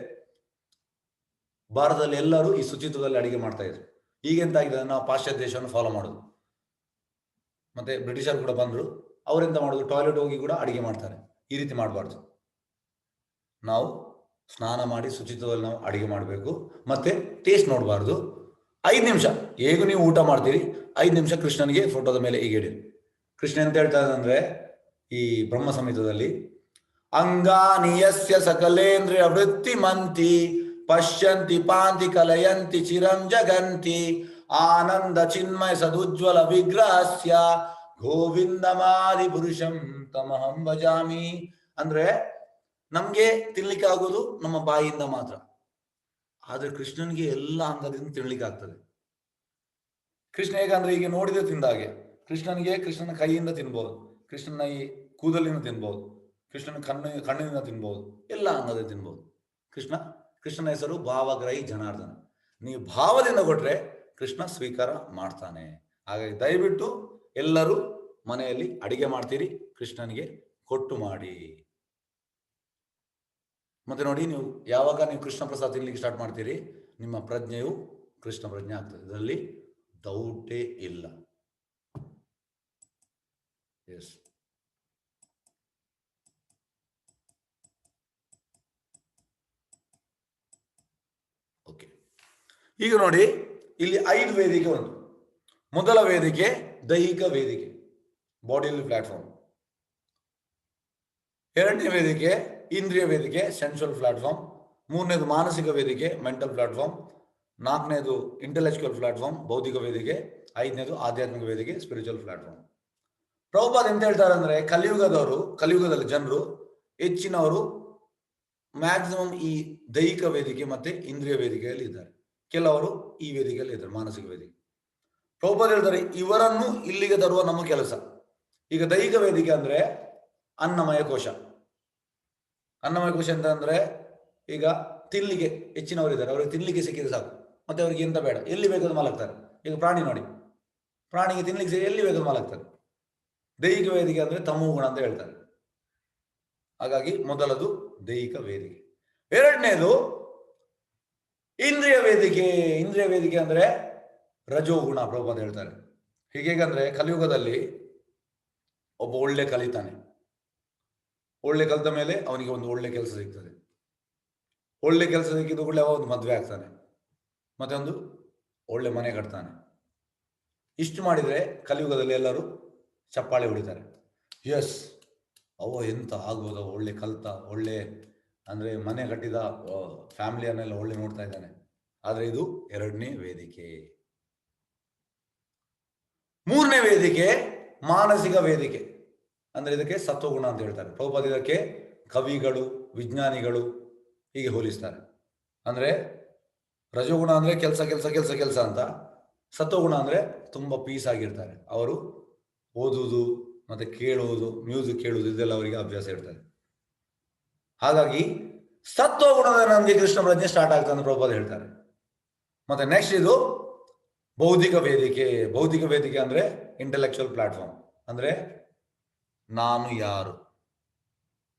ಭಾರತದಲ್ಲಿ ಎಲ್ಲರೂ ಈ ಶುಚಿತ್ವದಲ್ಲಿ ಅಡಿಗೆ ಮಾಡ್ತಾ ಇದ್ರು. ಈಗೆಂತಾಗಿದೆ, ನಾವು ಪಾಶ್ಚಾತ್ಯ ದೇಶವನ್ನು ಫಾಲೋ ಮಾಡೋದು. ಮತ್ತೆ ಬ್ರಿಟಿಷರು ಕೂಡ ಬಂದರು, ಅವರೆಂತ ಮಾಡೋದು, ಟಾಯ್ಲೆಟ್ ಹೋಗಿ ಕೂಡ ಅಡಿಗೆ ಮಾಡ್ತಾರೆ. ಈ ರೀತಿ ಮಾಡಬಾರ್ದು. ನಾವು ಸ್ನಾನ ಮಾಡಿ ಶುಚಿತ್ವದಲ್ಲಿ ನಾವು ಅಡಿಗೆ ಮಾಡಬೇಕು. ಮತ್ತೆ ಟೇಸ್ಟ್ ನೋಡಬಾರ್ದು. 5 ನಿಮಿಷ ಹೇಗೂ ನೀವು ಊಟ ಮಾಡ್ತೀರಿ, 5 ನಿಮಿಷ ಕೃಷ್ಣನಿಗೆ ಫೋಟೋದ ಮೇಲೆ ಈಗ ಇಡಿ. ಕೃಷ್ಣ ಎಂತ ಹೇಳ್ತಾರೆ ಅಂದ್ರೆ, ಈ ಬ್ರಹ್ಮ ಸಂಹಿತದಲ್ಲಿ, ಅಂಗಾನಿ ಯಸ್ಯ ಸಕಲೇಂದ್ರಿಯ ವೃತ್ತಿ ಮಂತಿ ಪಶ್ಯಂತಿ ಪಾಂತಿ ಕಲಯಂತಿ ಚಿರಂ ಜಗಂತಿ ಆನಂದ ಚಿನ್ಮಯ ಸದುಜ್ವಲ ವಿಗ್ರಹಸ್ಯ ಗೋವಿಂದಮಾದಿ ಪುರುಷಂ ತಮಹಂ ಭಜಾಮಿ. ಅಂದ್ರೆ ನಮ್ಗೆ ತಿನ್ಲಿಕ್ಕೆ ಆಗೋದು ನಮ್ಮ ಬಾಯಿಯಿಂದ ಮಾತ್ರ, ಆದ್ರೆ ಕೃಷ್ಣನಿಗೆ ಎಲ್ಲ ಅಂಗದಿಂದ ತಿನ್ಲಿಕ್ಕೆ ಆಗ್ತದೆ. ಕೃಷ್ಣ ಹೇಗಂದ್ರೆ, ಈಗ ನೋಡಿದ್ರೆ ತಿಂದ ಹಾಗೆ. ಕೃಷ್ಣನ ಕೈಯಿಂದ ತಿನ್ಬಹುದು, ಕೃಷ್ಣನ ಈ ಕೂದಲಿನ ತಿನ್ಬಹುದು, ಕೃಷ್ಣನ ಕಣ್ಣಿನಿಂದ ತಿನ್ಬಹುದು, ಎಲ್ಲ ಅಂಗದಿಂದ ತಿನ್ಬಹುದು. ಕೃಷ್ಣನ ಹೆಸರು ಭಾವಗ್ರಾಹಿ ಜನಾರ್ದನ. ನೀವು ಭಾವದಿಂದ ಕೊಟ್ರೆ ಕೃಷ್ಣ ಸ್ವೀಕಾರ ಮಾಡ್ತಾನೆ. ಹಾಗಾಗಿ ದಯವಿಟ್ಟು ಎಲ್ಲರೂ ಮನೆಯಲ್ಲಿ ಅಡಿಗೆ ಮಾಡ್ತೀರಿ, ಕೃಷ್ಣನಿಗೆ ಕೊಟ್ಟು ಮಾಡಿ. ಮತ್ತೆ ನೋಡಿ, ನೀವು ಯಾವಾಗ ನೀವು ಕೃಷ್ಣ ಪ್ರಸಾದ ತಿನ್ಲಿಕ್ಕೆ ಸ್ಟಾರ್ಟ್ ಮಾಡ್ತೀರಿ, ನಿಮ್ಮ ಪ್ರಜ್ಞೆಯು ಕೃಷ್ಣ ಪ್ರಜ್ಞೆ ಆಗ್ತದೆ. ಇದರಲ್ಲಿ ಡೌಟೇ ಇಲ್ಲ. Yes, okay. ಈಗ ನೋಡಿ, ಇಲ್ಲಿ 5 ವೇದಿಕೆ ಉಂಟು. ಮೊದಲ ವೇದಿಕೆ ದೈಹಿಕ ವೇದಿಕೆ, ಬಾಡಿಯಲ್ಲಿ ಪ್ಲಾಟ್ಫಾರ್ಮ್. ಎರಡನೇ ವೇದಿಕೆ ಇಂದ್ರಿಯ ವೇದಿಕೆ, ಸೆನ್ಸುವಲ್ ಪ್ಲಾಟ್ಫಾರ್ಮ್. ಮೂರನೇದು ಮಾನಸಿಕ ವೇದಿಕೆ, ಮೆಂಟಲ್ ಪ್ಲಾಟ್ಫಾರ್ಮ್. ನಾಲ್ಕನೇದು ಇಂಟೆಲೆಕ್ಚುವಲ್ ಪ್ಲಾಟ್ಫಾರ್ಮ್, ಬೌದ್ಧಿಕ ವೇದಿಕೆ. 5ನೇದು ಆಧ್ಯಾತ್ಮಿಕ ವೇದಿಕೆ, ಸ್ಪಿರಿಚುವಲ್ ಪ್ಲಾಟ್ಫಾರ್ಮ್. ಪ್ರಭುಪಾದ ಎಂತ ಹೇಳ್ತಾರೆ ಅಂದ್ರೆ, ಕಲಿಯುಗದಲ್ಲಿ ಜನರು ಹೆಚ್ಚಿನವರು ಮ್ಯಾಕ್ಸಿಮಮ್ ಈ ದೈಹಿಕ ವೇದಿಕೆ ಮತ್ತೆ ಇಂದ್ರಿಯ ವೇದಿಕೆಯಲ್ಲಿ ಇದ್ದಾರೆ. ಕೆಲವರು ಈ ವೇದಿಕೆಯಲ್ಲಿ ಇದ್ದಾರೆ, ಮಾನಸಿಕ ವೇದಿಕೆ. ಪ್ರಭುಪಾದ ಹೇಳ್ತಾರೆ, ಇವರನ್ನು ಇಲ್ಲಿಗೆ ತರುವ ನಮ್ಮ ಕೆಲಸ. ಈಗ ದೈಹಿಕ ವೇದಿಕೆ ಅಂದ್ರೆ ಅನ್ನಮಯ ಕೋಶ. ಅನ್ನಮಯ ಕೋಶ ಅಂತ ಅಂದ್ರೆ, ಈಗ ತಿನ್ಲಿಕ್ಕೆ ಹೆಚ್ಚಿನವರು ಇದ್ದಾರೆ, ಅವರಿಗೆ ತಿನ್ಲಿಕ್ಕೆ ಸಿಕ್ಕಿದ್ರೆ ಸಾಕು, ಮತ್ತೆ ಅವರಿಗೆ ಎಂತ ಬೇಡ, ಎಲ್ಲಿ ಬೇಕಾದ್ರೂ ಮಲಗ್ತಾರೆ. ಈಗ ಪ್ರಾಣಿ ನೋಡಿ, ಪ್ರಾಣಿಗೆ ತಿನ್ಲಿಕ್ಕೆ ಎಲ್ಲಿ ಬೇಕಾದ್ರೂ ಮಲಗ್ತಾರೆ. ದೈಹಿಕ ವೇದಿಕೆ ಅಂದ್ರೆ ತಮೋ ಗುಣ ಅಂತ ಹೇಳ್ತಾರೆ. ಹಾಗಾಗಿ ಮೊದಲದು ದೈಹಿಕ ವೇದಿಕೆ. ಎರಡನೇದು ಇಂದ್ರಿಯ ವೇದಿಕೆ. ಇಂದ್ರಿಯ ವೇದಿಕೆ ಅಂದ್ರೆ ರಜೋಗುಣ. ಪ್ರಭುಪಾದ ಹೇಳ್ತಾರೆ ಹೀಗೇಗಂದ್ರೆ, ಕಲಿಯುಗದಲ್ಲಿ ಒಬ್ಬ ಒಳ್ಳೆ ಕಲಿತಾನೆ, ಒಳ್ಳೆ ಕಲಿತ ಮೇಲೆ ಅವನಿಗೆ ಒಂದು ಒಳ್ಳೆ ಕೆಲಸ ಸಿಗ್ತದೆ. ಒಳ್ಳೆ ಕೆಲಸ ಸಿಕ್ಕಿದ ಕೂಡಲೇ ಅವ ಒಂದು ಮದುವೆ ಆಗ್ತಾನೆ, ಮತ್ತೆ ಒಂದು ಒಳ್ಳೆ ಮನೆ ಕಟ್ತಾನೆ. ಇಷ್ಟು ಮಾಡಿದ್ರೆ ಕಲಿಯುಗದಲ್ಲಿ ಎಲ್ಲರೂ ಚಪ್ಪಾಳೆ ಹೊಡಿತಾರೆ. ಎಸ್, ಅವ ಎಂತ ಆಗ್ಬೋದ, ಒಳ್ಳೆ ಕಲಿತ, ಒಳ್ಳೆ ಅಂದ್ರೆ ಮನೆ ಕಟ್ಟಿದ, ಫ್ಯಾಮಿಲಿಯನ್ನೆಲ್ಲ ಒಳ್ಳೆ ನೋಡ್ತಾ ಇದ್ದಾನೆ. ಆದ್ರೆ ಇದು ಎರಡನೇ ವೇದಿಕೆ. ಮೂರನೇ ವೇದಿಕೆ ಮಾನಸಿಕ ವೇದಿಕೆ. ಅಂದ್ರೆ ಇದಕ್ಕೆ ಸತ್ವಗುಣ ಅಂತ ಹೇಳ್ತಾರೆ. ಪ್ರಭುಪಾದ ಇದಕ್ಕೆ ಕವಿಗಳು, ವಿಜ್ಞಾನಿಗಳು ಹೀಗೆ ಹೋಲಿಸ್ತಾರೆ. ಅಂದ್ರೆ ರಜೋಗುಣ ಅಂದ್ರೆ ಕೆಲಸ ಕೆಲಸ ಕೆಲಸ ಕೆಲಸ ಅಂತ, ಸತ್ವಗುಣ ಅಂದ್ರೆ ತುಂಬಾ ಪೀಸ್ ಆಗಿರ್ತಾರೆ. ಅವರು ಓದುವುದು ಮತ್ತೆ ಕೇಳುವುದು, ಮ್ಯೂಸಿಕ್ ಕೇಳುವುದು, ಇದೆಲ್ಲ ಅವರಿಗೆ ಅಭ್ಯಾಸ ಇರ್ತದೆ. ಹಾಗಾಗಿ ಸತ್ವಗುಣದ ನಮಗೆ ಕೃಷ್ಣ ಪ್ರಜ್ಞೆ ಸ್ಟಾರ್ಟ್ ಆಗ್ತದೆ ಅಂತ ಪ್ರಭುಪಾದ ಹೇಳ್ತಾರೆ. ಮತ್ತೆ ನೆಕ್ಸ್ಟ್ ಇದು ಬೌದ್ಧಿಕ ವೇದಿಕೆ. ಬೌದ್ಧಿಕ ವೇದಿಕೆ ಅಂದ್ರೆ ಇಂಟೆಲೆಕ್ಚುವಲ್ ಪ್ಲಾಟ್ಫಾರ್ಮ್. ಅಂದ್ರೆ ನಾನು ಯಾರು,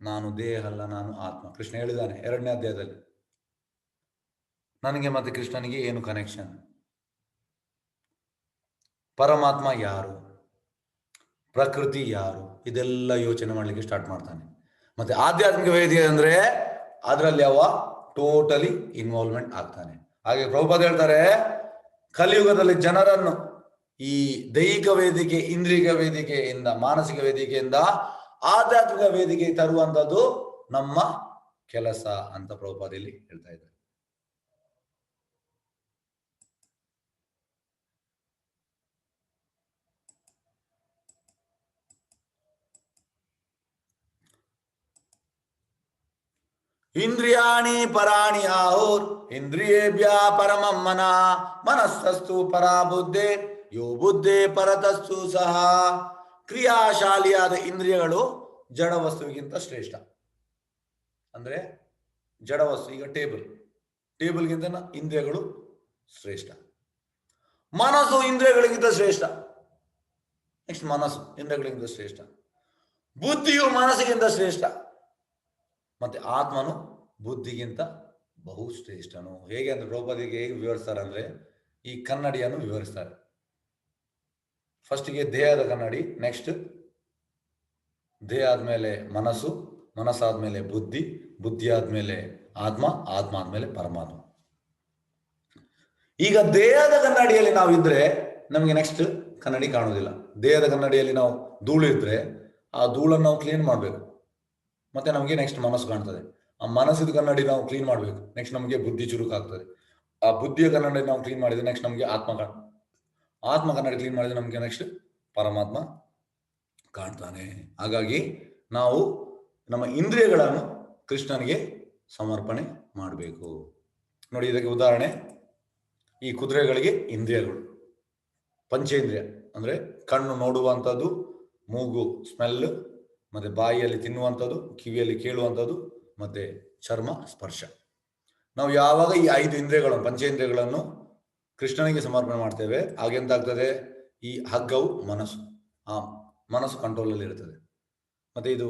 ನಾನು ದೇಹ ಅಲ್ಲ, ನಾನು ಆತ್ಮ. ಕೃಷ್ಣ ಹೇಳಿದ್ದಾನೆ 2ನೇ ಅಧ್ಯಾಯದಲ್ಲಿ, ನನಗೆ ಮತ್ತೆ ಕೃಷ್ಣನಿಗೆ ಏನು ಕನೆಕ್ಷನ್, ಪರಮಾತ್ಮ ಯಾರು, ಪ್ರಕೃತಿ ಯಾರು, ಇದೆಲ್ಲ ಯೋಚನೆ ಮಾಡ್ಲಿಕ್ಕೆ ಸ್ಟಾರ್ಟ್ ಮಾಡ್ತಾನೆ. ಮತ್ತೆ ಆಧ್ಯಾತ್ಮಿಕ ವೇದಿಕೆ ಅಂದ್ರೆ ಅದರಲ್ಲಿ ಅವ ಟೋಟಲಿ ಇನ್ವಾಲ್ವ್ಮೆಂಟ್ ಆಗ್ತಾನೆ. ಹಾಗೆ ಪ್ರಭುಪಾದ ಹೇಳ್ತಾರೆ, ಕಲಿಯುಗದಲ್ಲಿ ಜನರನ್ನು ಈ ದೈಹಿಕ ವೇದಿಕೆ, ಇಂದ್ರಿಯ ವೇದಿಕೆಯಿಂದ, ಮಾನಸಿಕ ವೇದಿಕೆಯಿಂದ ಆಧ್ಯಾತ್ಮಿಕ ವೇದಿಕೆ ತರುವಂತದ್ದು ನಮ್ಮ ಕೆಲಸ ಅಂತ ಪ್ರಭುಪಾದಲ್ಲಿ ಹೇಳ್ತಾ ಇದ್ದಾರೆ. ಇಂದ್ರಿಯಾಣಿ ಪರಾಣಿ ಆಹುರ್ ಇಂದ್ರಿಯೇಭ್ಯ ಪರಮಂ ಮನಃ ಮನಸ್ಸಸ್ತು ಪರಾ ಬುದ್ಧಿ ಯೋ ಬುದ್ಧಿ ಪರತಸ್ತು ಸಹ. ಕ್ರಿಯಾಶಾಲಿಯಾದ ಇಂದ್ರಿಯಗಳು ಜಡ ವಸ್ತುವಿಗಿಂತ ಶ್ರೇಷ್ಠ. ಅಂದ್ರೆ ಜಡವಸ್ತು. ಈಗ ಟೇಬಲ್ಗಿಂತ ಇಂದ್ರಿಯಗಳು ಶ್ರೇಷ್ಠ. ಮನಸ್ಸು ಇಂದ್ರಿಯಗಳಿಗಿಂತ ಶ್ರೇಷ್ಠ. ನೆಕ್ಸ್ಟ್ ಮನಸ್ಸು ಇಂದ್ರಿಯಗಳಿಗಿಂತ ಶ್ರೇಷ್ಠ. ಬುದ್ಧಿಯು ಮನಸ್ಸಿಗಿಂತ ಶ್ರೇಷ್ಠ. ಮತ್ತೆ ಆತ್ಮನು ಬುದ್ಧಿಗಿಂತ ಬಹು ಶ್ರೇಷ್ಠನು. ಹೇಗೆ ಅಂದ್ರೆ ದ್ರೌಪದಿಗೆ ಹೇಗೆ ವಿವರಿಸ್ತಾರೆ ಅಂದ್ರೆ ಈ ಕನ್ನಡಿಯನ್ನು ವಿವರಿಸ್ತಾರೆ. ಫಸ್ಟಿಗೆ ದೇಹದ ಕನ್ನಡಿ, ನೆಕ್ಸ್ಟ್ ದೇಹ ಆದ್ಮೇಲೆ ಮನಸ್ಸು, ಮನಸ್ಸಾದ್ಮೇಲೆ ಬುದ್ಧಿ, ಬುದ್ಧಿ ಆದ್ಮೇಲೆ ಆತ್ಮ, ಆತ್ಮ ಆದ್ಮೇಲೆ ಪರಮಾತ್ಮ. ಈಗ ದೇಹದ ಕನ್ನಡಿಯಲ್ಲಿ ನಾವು ಇದ್ರೆ ನಮಗೆ ನೆಕ್ಸ್ಟ್ ಕನ್ನಡಿ ಕಾಣುವುದಿಲ್ಲ. ದೇಹದ ಕನ್ನಡಿಯಲ್ಲಿ ನಾವು ಧೂಳು ಇದ್ರೆ ಆ ಧೂಳನ್ನು ನಾವು ಕ್ಲೀನ್ ಮಾಡಬೇಕು, ಮತ್ತೆ ನಮಗೆ ನೆಕ್ಸ್ಟ್ ಮನಸ್ಸು ಕಾಣ್ತದೆ. ಆ ಮನಸ್ಸಿದ ಕನ್ನಡಿ ನಾವು ಕ್ಲೀನ್ ಮಾಡಬೇಕು, ನೆಕ್ಸ್ಟ್ ನಮಗೆ ಬುದ್ಧಿ ಚುರುಕಾಗ್ತದೆ. ಆ ಬುದ್ಧಿಯ ಕನ್ನಡಿ ನಾವು ಕ್ಲೀನ್ ಮಾಡಿದ್ರೆ ನೆಕ್ಸ್ಟ್ ನಮಗೆ ಆತ್ಮ ಕನ್ನಡಿ ಕ್ಲೀನ್ ಮಾಡಿದ್ರೆ ನಮಗೆ ನೆಕ್ಸ್ಟ್ ಪರಮಾತ್ಮ ಕಾಣ್ತಾನೆ. ಹಾಗಾಗಿ ನಾವು ನಮ್ಮ ಇಂದ್ರಿಯಗಳನ್ನು ಕೃಷ್ಣನಿಗೆ ಸಮರ್ಪಣೆ ಮಾಡಬೇಕು. ನೋಡಿ, ಇದಕ್ಕೆ ಉದಾಹರಣೆ ಈ ಕುದುರೆಗಳಿಗೆ ಇಂದ್ರಿಯಗಳು, ಪಂಚೇಂದ್ರಿಯ ಅಂದ್ರೆ ಕಣ್ಣು ನೋಡುವಂಥದ್ದು, ಮೂಗು ಸ್ಮೆಲ್, ಮತ್ತೆ ಬಾಯಿಯಲ್ಲಿ ತಿನ್ನುವಂಥದ್ದು, ಕಿವಿಯಲ್ಲಿ ಕೇಳುವಂಥದ್ದು, ಮತ್ತೆ ಚರ್ಮ ಸ್ಪರ್ಶ. ನಾವು ಯಾವಾಗ ಈ 5 ಇಂದ್ರಿಯಗಳನ್ನು, ಪಂಚೇಂದ್ರಿಯಗಳನ್ನು ಕೃಷ್ಣನಿಗೆ ಸಮರ್ಪಣೆ ಮಾಡ್ತೇವೆ, ಹಾಗೆಂತಾಗ್ತದೆ, ಈ ಹಗ್ಗವು ಮನಸ್ಸು, ಆ ಮನಸ್ಸು ಕಂಟ್ರೋಲಲ್ಲಿ ಇರ್ತದೆ. ಮತ್ತೆ ಇದು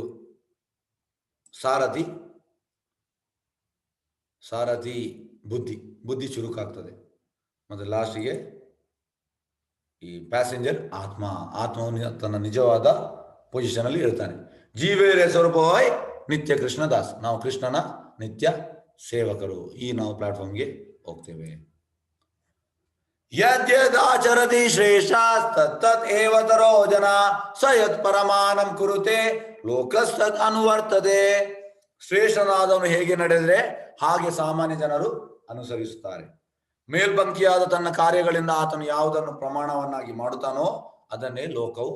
ಸಾರಥಿ ಬುದ್ಧಿ ಚುರುಕಾಗ್ತದೆ. ಮತ್ತೆ ಲಾಸ್ಟಿಗೆ ಈ ಪ್ಯಾಸೆಂಜರ್ ಆತ್ಮವನ್ನು ತನ್ನ ನಿಜವಾದ ಪೊಸಿಷನ್ ಅಲ್ಲಿ ಇರ್ತಾನೆ. ಜೀವೇರೇ ಸ್ವರೂಪವಾಯ್ ನಿತ್ಯ ಕೃಷ್ಣ ದಾಸ್. ನಾವು ಕೃಷ್ಣನ ನಿತ್ಯ ಸೇವಕರು. ಈ ನಾವು ಪ್ಲಾಟ್ಫಾರ್ಮ್ಗೆ ಹೋಗ್ತೇವೆ. ಯದ್ಯದಾಚರತಿ ಶ್ರೇಷ್ಠ ತತ್ ಏವ ತರೋ ಜನ ಸ ಯತ್ ಪರಮಾನಂ ಕುರುತೆ ಲೋಕಸ್ತದ್ ಅನುವರ್ತದೆ. ಶ್ರೇಷ್ಠನಾದವನು ಹೇಗೆ ನಡೆದರೆ ಹಾಗೆ ಸಾಮಾನ್ಯ ಜನರು ಅನುಸರಿಸುತ್ತಾರೆ. ಮೇಲ್ಪಂಕ್ತಿಯಾದ ತನ್ನ ಕಾರ್ಯಗಳಿಂದ ಆತನು ಯಾವುದನ್ನು ಪ್ರಮಾಣವನ್ನಾಗಿ ಮಾಡುತ್ತಾನೋ ಅದನ್ನೇ ಲೋಕವು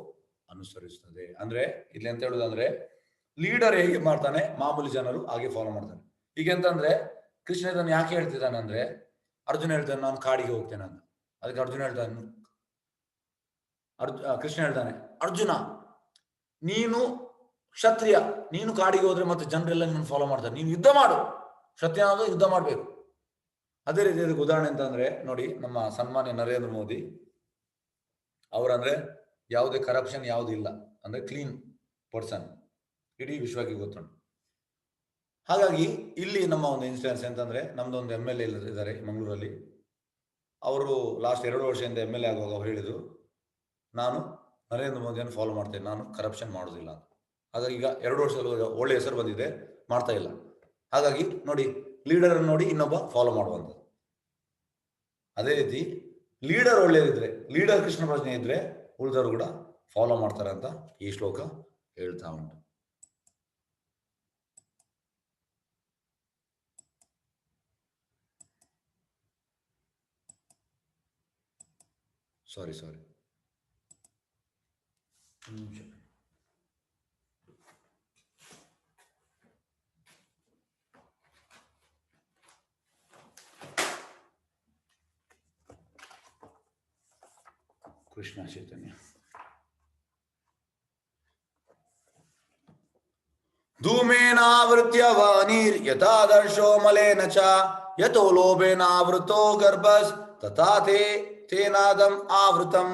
ಅನುಸರಿಸುತ್ತದೆ. ಅಂದ್ರೆ ಇಲ್ಲಿ ಅಂತ ಹೇಳುದಂದ್ರೆ, ಲೀಡರ್ ಹೇಗೆ ಮಾಡ್ತಾನೆ ಮಾಮೂಲಿ ಜನರು ಹಾಗೆ ಫಾಲೋ ಮಾಡ್ತಾನೆ. ಈಗ ಎಂತಂದ್ರೆ ಕೃಷ್ಣ ಇದನ್ನು ಯಾಕೆ ಹೇಳ್ತಿದ್ದಾನೆ ಅಂದ್ರೆ, ಅರ್ಜುನ ಹೇಳ್ತಾನೆ ನಾನು ಕಾಡಿಗೆ ಹೋಗ್ತೇನೆ ಅಂತ. ಅದಕ್ಕೆ ಅರ್ಜುನ ಹೇಳ್ತಾನೆ, ಕೃಷ್ಣ ಹೇಳ್ತಾನೆ, ಅರ್ಜುನ ನೀನು ಕ್ಷತ್ರಿಯ, ನೀನು ಕಾಡಿಗೆ ಹೋದ್ರೆ ಮತ್ತೆ ಜನರೆಲ್ಲ ನಿನ್ನನ್ನು ಫಾಲೋ ಮಾಡ್ತಾರೆ, ನೀನು ಯುದ್ಧ ಮಾಡು. ಕ್ಷತ್ರಿಯ ಅನ್ನೋದು ಯುದ್ಧ ಮಾಡ್ಬೇಕು. ಅದೇ ರೀತಿ ಅದಕ್ಕೆ ಉದಾಹರಣೆ ಅಂತಂದ್ರೆ ನೋಡಿ, ನಮ್ಮ ಸನ್ಮಾನ್ಯ ನರೇಂದ್ರ ಮೋದಿ ಅವರಂದ್ರೆ ಯಾವುದೇ ಕರಪ್ಷನ್ ಯಾವುದು ಇಲ್ಲ, ಅಂದ್ರೆ ಕ್ಲೀನ್ ಪರ್ಸನ್, ಇಡೀ ವಿಶ್ವಕ್ಕೆ ಗೊತ್ತುಂಟು. ಹಾಗಾಗಿ ಇಲ್ಲಿ ನಮ್ಮ ಒಂದು ಇನ್ಸಿಡೆನ್ಸ್ ಅಂತಂದ್ರೆ, ನಮ್ದೊಂದು MLA ಇದ್ದಾರೆ ಮಂಗಳೂರಲ್ಲಿ. ಅವರು ಲಾಸ್ಟ್ 2 ವರ್ಷದಿಂದ MLA ಆಗುವಾಗ ಅವ್ರು ಹೇಳಿದ್ರು, ನಾನು ನರೇಂದ್ರ ಮೋದಿಯನ್ನು ಫಾಲೋ ಮಾಡ್ತೇನೆ, ನಾನು ಕರಪ್ಷನ್ ಮಾಡೋದಿಲ್ಲ ಅಂತ. ಹಾಗಾಗಿ ಈಗ 2 ವರ್ಷದಲ್ಲಿ ಒಳ್ಳೆ ಹೆಸರು ಬಂದಿದೆ, ಮಾಡ್ತಾ ಇಲ್ಲ. ಹಾಗಾಗಿ ನೋಡಿ, ಲೀಡರ್ ನೋಡಿ ಇನ್ನೊಬ್ಬ ಫಾಲೋ ಮಾಡುವಂಥದ್ದು. ಅದೇ ರೀತಿ ಲೀಡರ್ ಒಳ್ಳೆಯದಿದ್ರೆ, ಲೀಡರ್ ಕೃಷ್ಣ ಪ್ರಜ್ಞೆ ಇದ್ರೆ ಉಳಿದವರು ಕೂಡ ಫಾಲೋ ಮಾಡ್ತಾರೆ ಅಂತ ಈ ಶ್ಲೋಕ ಹೇಳ್ತಾ ಉಂಟು. ಸಾರಿ ಕೃಷ್ಣ ಚೈತನ್ಯ. ಧೂಮೇನಾವೃತ್ಯ ವಾನೀರ್ ಯಥಾದರ್ಶೋ ಮಲೇನ ಚ ಯಥೋ ಲೋಭೇನಾವೃತೋ ಗರ್ಭಸ್ ತಥಾ ತೇನಾದಂ ಆವೃತಂ.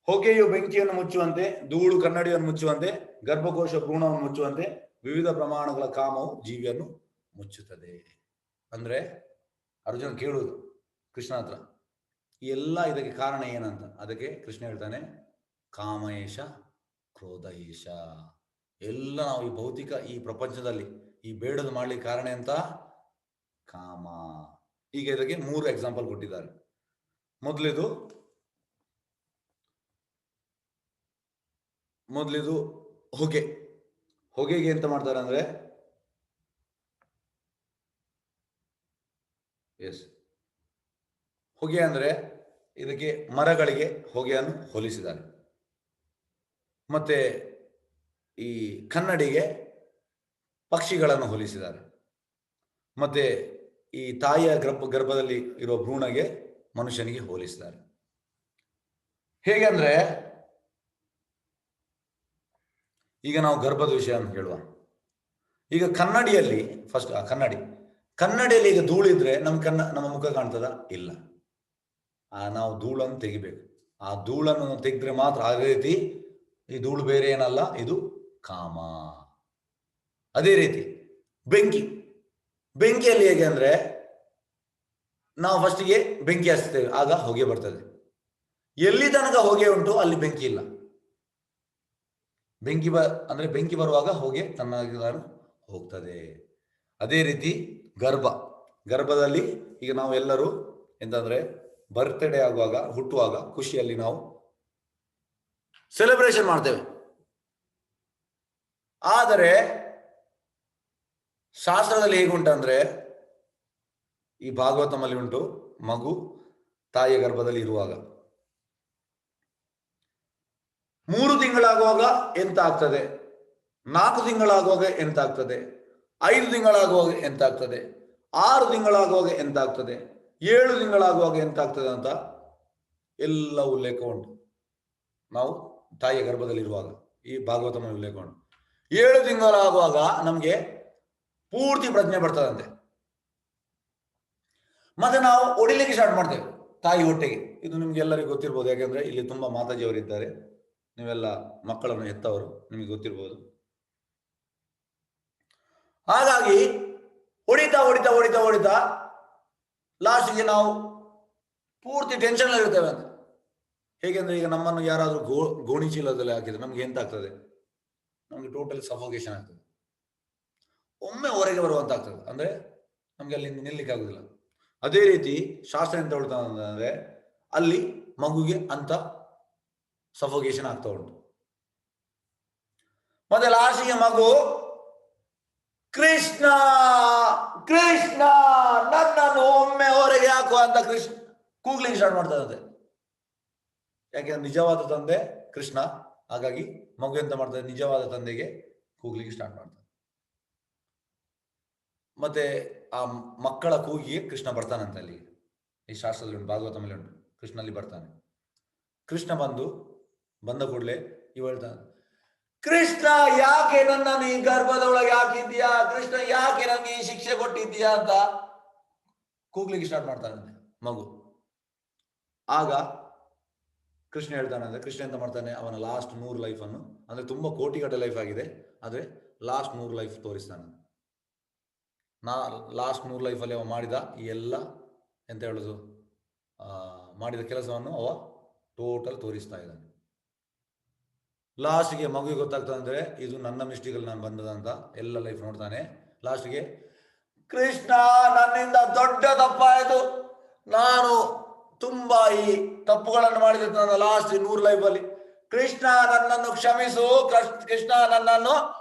ಹೊಗೆಯು ಬೆಂಕಿಯನ್ನು ಮುಚ್ಚುವಂತೆ, ಧೂಳು ಕನ್ನಡಿಯನ್ನು ಮುಚ್ಚುವಂತೆ, ಗರ್ಭಕೋಶ ಭ್ರೂಣವನ್ನು ಮುಚ್ಚುವಂತೆ ವಿವಿಧ ಪ್ರಮಾಣಗಳ ಕಾಮವು ಜೀವಿಯನ್ನು ಮುಚ್ಚುತ್ತದೆ. ಅಂದ್ರೆ ಅರ್ಜುನ ಕೇಳುವುದು ಕೃಷ್ಣ ಹತ್ರ, ಎಲ್ಲ ಇದಕ್ಕೆ ಕಾರಣ ಏನಂತ. ಅದಕ್ಕೆ ಕೃಷ್ಣ ಹೇಳ್ತಾನೆ, ಕಾಮಯೇಶ ಕ್ರೋಧಯೇಶ. ಎಲ್ಲ ನಾವು ಈ ಭೌತಿಕ ಈ ಪ್ರಪಂಚದಲ್ಲಿ ಈ ಬೇಡದು ಮಾಡ್ಲಿಕ್ಕೆ ಕಾರಣ ಎಂತ? ಕಾಮ. ಈಗ ಇದಕ್ಕೆ 3 ಎಕ್ಸಾಂಪಲ್ ಕೊಟ್ಟಿದ್ದಾರೆ. ಮೊದಲಿದು ಹೊಗೆಗೆ ಎಂತ ಮಾಡ್ತಾರೆ ಅಂದ್ರೆ, ಹೊಗೆ ಅಂದ್ರೆ ಇದಕ್ಕೆ ಮರಗಳಿಗೆ ಹೊಗೆಯನ್ನು ಹೋಲಿಸಿದ್ದಾರೆ. ಮತ್ತೆ ಈ ಕನ್ನಡಿಗೆ ಪಕ್ಷಿಗಳನ್ನು ಹೋಲಿಸಿದ್ದಾರೆ. ಮತ್ತೆ ಈ ತಾಯಿಯ ಗರ್ಭದಲ್ಲಿ ಇರುವ ಭ್ರೂಣಗೆ ಮನುಷ್ಯನಿಗೆ ಹೋಲಿಸಿದ್ದಾರೆ. ಹೇಗೆ ಅಂದ್ರೆ, ಈಗ ನಾವು ಗರ್ಭದ ವಿಷಯ ಅಂತ ಹೇಳುವ. ಈಗ ಕನ್ನಡಿಯಲ್ಲಿ ಫಸ್ಟ್ ಕನ್ನಡಿಯಲ್ಲಿ ಈಗ ಧೂಳಿದ್ರೆ ನಮ್ಮ ಮುಖ ಕಾಣ್ತದ? ಇಲ್ಲ. ನಾವು ಧೂಳನ್ನು ತೆಗಿಬೇಕು. ಆ ಧೂಳನ್ನು ತೆಗೆದ್ರೆ ಮಾತ್ರ. ಅದೇ ರೀತಿ ಈ ಧೂಳು ಬೇರೆ ಏನಲ್ಲ, ಇದು ಕಾಮ. ಅದೇ ರೀತಿ ಬೆಂಕಿಯಲ್ಲಿ ಹೇಗೆ ಅಂದ್ರೆ, ನಾವು ಫಸ್ಟಿಗೆ ಬೆಂಕಿ ಹಚ್ತೇವೆ, ಆಗ ಹೊಗೆ ಬರ್ತದೆ. ಎಲ್ಲಿ ತನಕ ಹೊಗೆ ಉಂಟು ಅಲ್ಲಿ ಬೆಂಕಿ ಇಲ್ಲ. ಬೆಂಕಿ ಬರುವಾಗ ಹೊಗೆ ತನ್ನಾಗಿ ಹೋಗ್ತದೆ. ಅದೇ ರೀತಿ ಗರ್ಭದಲ್ಲಿ ಈಗ ನಾವು ಎಲ್ಲರೂ ಎಂತಂದ್ರೆ ಬರ್ತ್ಡೇ ಆಗುವಾಗ, ಹುಟ್ಟುವಾಗ ಖುಷಿಯಲ್ಲಿ ನಾವು ಸೆಲೆಬ್ರೇಷನ್ ಮಾಡ್ತೇವೆ. ಆದರೆ ಶಾಸ್ತ್ರದಲ್ಲಿ ಹೇಗುಂಟಂದ್ರೆ, ಈ ಭಾಗವತಮಲ್ಲಿ ಉಂಟು, ಮಗು ತಾಯಿಯ ಗರ್ಭದಲ್ಲಿ ಇರುವಾಗ 3 ತಿಂಗಳಾಗುವಾಗ ಎಂತ ಆಗ್ತದೆ, 4 ತಿಂಗಳಾಗುವಾಗ ಎಂತ ಆಗ್ತದೆ, 5 ತಿಂಗಳಾಗುವಾಗ ಎಂತ ಆಗ್ತದೆ, 6 ತಿಂಗಳಾಗುವಾಗ ಎಂತ ಆಗ್ತದೆ, 7 ತಿಂಗಳಾಗುವಾಗ ಎಂತ ಆಗ್ತದೆ ಅಂತ ಎಲ್ಲ ಉಲ್ಲೇಖ ಉಂಟು. ನಾವು ತಾಯಿಯ ಗರ್ಭದಲ್ಲಿ ಇರುವಾಗ ಈ ಭಾಗವತಮಲ್ಲಿ ಉಲ್ಲೇಖ ಉಂಟು. 7 ತಿಂಗಳಾಗುವಾಗ ನಮ್ಗೆ ಪೂರ್ತಿ ಪ್ರಜ್ಞೆ ಬರ್ತದಂತೆ. ಮತ್ತೆ ನಾವು ಒಡಿಲಿಕ್ಕೆ ಸ್ಟಾರ್ಟ್ ಮಾಡ್ತೇವೆ ತಾಯಿ ಹೊಟ್ಟೆಗೆ. ಇದು ನಿಮ್ಗೆ ಎಲ್ಲರಿಗೂ ಗೊತ್ತಿರ್ಬೋದು, ಯಾಕೆಂದ್ರೆ ಇಲ್ಲಿ ತುಂಬಾ ಮಾತಾಜಿಯವರಿದ್ದಾರೆ, ನೀವೆಲ್ಲ ಮಕ್ಕಳನ್ನು ಹೆತ್ತವರು, ನಿಮಗೆ ಗೊತ್ತಿರ್ಬೋದು. ಹಾಗಾಗಿ ಹೊಡಿತಾ ಲಾಸ್ಟ್ಗೆ ನಾವು ಪೂರ್ತಿ ಟೆನ್ಷನ್ ಇರ್ತೇವೆ ಅಂತ. ಹೇಗೆಂದ್ರೆ, ಈಗ ನಮ್ಮನ್ನು ಯಾರಾದ್ರೂ ಗೋಣಿ ಚೀಲದಲ್ಲಿ ಹಾಕಿದ್ರೆ ನಮ್ಗೆ ಎಂತ ಆಗ್ತದೆ? ನಮ್ಗೆ ಟೋಟಲಿ ಸಫೋಕೇಶನ್ ಆಗ್ತದೆ. ಒಮ್ಮೆ ಹೊರಗೆ ಬರುವಂತ ಆಗ್ತದೆ, ಅಂದ್ರೆ ನಮ್ಗೆ ಅಲ್ಲಿ ನಿಲ್ಲಿಕ್ಕೆ ಆಗುದಿಲ್ಲ. ಅದೇ ರೀತಿ ಶಾಸ್ತ್ರ ಎಂತ ಹೇಳ್ತಾನೆ ಅಂದ್ರೆ, ಅಲ್ಲಿ ಮಗುಗೆ ಅಂತ ಸಫೋಕೇಶನ್ ಆಗ್ತಾ ಉಂಟು. ಮತ್ತೆ ಲಾಸ್ಟಿಗೆ ಮಗು ಕೃಷ್ಣ ನನ್ನನ್ನು ಒಮ್ಮೆ ಹೊರಗೆ ಹಾಕುವ ಅಂತ ಕೂಗ್ಲಿಕ್ಕೆ ಸ್ಟಾರ್ಟ್ ಮಾಡ್ತದಂತೆ. ಯಾಕೆಂದ್ರೆ ನಿಜವಾದ ತಂದೆ ಕೃಷ್ಣ, ಹಾಗಾಗಿ ಮಗು ಎಂತ ಮಾಡ್ತದೆ, ನಿಜವಾದ ತಂದೆಗೆ ಕೂಗ್ಲಿಕ್ಕೆ ಸ್ಟಾರ್ಟ್ ಮಾಡ್ತದೆ. ಮತ್ತೆ ಆ ಮಕ್ಕಳ ಕೂಗಿಗೆ ಕೃಷ್ಣ ಬರ್ತಾನಂತೆ. ಅಲ್ಲಿ ಈ ಶಾಸ್ತ್ರದಲ್ಲಿ ಉಂಟು, ಭಾಗವತದಲ್ಲಿ ಉಂಟು, ಕೃಷ್ಣ ಅಲ್ಲಿ ಬರ್ತಾನೆ. ಕೃಷ್ಣ ಬಂದ ಕೂಡಲೇ ಇವ ಹೇಳ್ತಾನೆ, ಕೃಷ್ಣ ಯಾಕೆ ನನ್ನನ್ನು ಈ ಗರ್ಭದ ಒಳಗೆ ಹಾಕಿದ್ಯಾ, ಕೃಷ್ಣ ಯಾಕೆ ನನಗೆ ಈ ಶಿಕ್ಷೆ ಕೊಟ್ಟಿದ್ಯಾ ಅಂತ ಕೂಗ್ಲಿಕ್ಕೆ ಸ್ಟಾರ್ಟ್ ಮಾಡ್ತಾನಂತೆ ಮಗು. ಆಗ ಕೃಷ್ಣ ಹೇಳ್ತಾನೆ ಅಂದ್ರೆ, ಕೃಷ್ಣ ಎಂತ ಮಾಡ್ತಾನೆ, ಅವನ ಲಾಸ್ಟ್ 100 ಲೈಫನ್ನು, ಅಂದ್ರೆ ತುಂಬಾ ಕೋಟಿಗಟ್ಟಲೆ ಲೈಫ್ ಆಗಿದೆ, ಆದ್ರೆ ಲಾಸ್ಟ್ 100 ಲೈಫ್ ತೋರಿಸ್ತಾನೆ. ಲಾಸ್ಟ್ 100 ಲೈಫಲ್ಲಿ ಅವ ಮಾಡಿದ ಈ ಎಲ್ಲ ಎಂತ ಹೇಳುದು, ಮಾಡಿದ ಕೆಲಸವನ್ನು ಅವ ಟೋಟಲ್ ತೋರಿಸ್ತಾ ಇದ್ದಾನೆ. ಲಾಸ್ಟ್ಗೆ ಮಗುವಿಗೆ ಗೊತ್ತಾಗ್ತದೆ ಅಂದ್ರೆ, ಇದು ನನ್ನ ಮಿಸ್ಟೇಕಲ್ಲಿ ನಾನು ಬಂದದಂತ ಎಲ್ಲ ಲೈಫ್ ನೋಡ್ತಾನೆ. ಲಾಸ್ಟ್ಗೆ ಕೃಷ್ಣ ನನ್ನಿಂದ ದೊಡ್ಡ ತಪ್ಪಾಯಿತು, ನಾನು ತುಂಬಾ ಈ ತಪ್ಪುಗಳನ್ನು ಮಾಡಿದ ನನ್ನ ಲಾಸ್ಟ್ 100 ಲೈಫಲ್ಲಿ. ಕೃಷ್ಣ ನನ್ನನ್ನು ಕ್ಷಮಿಸು, ಕೃಷ್ಣ ನನ್ನನ್ನು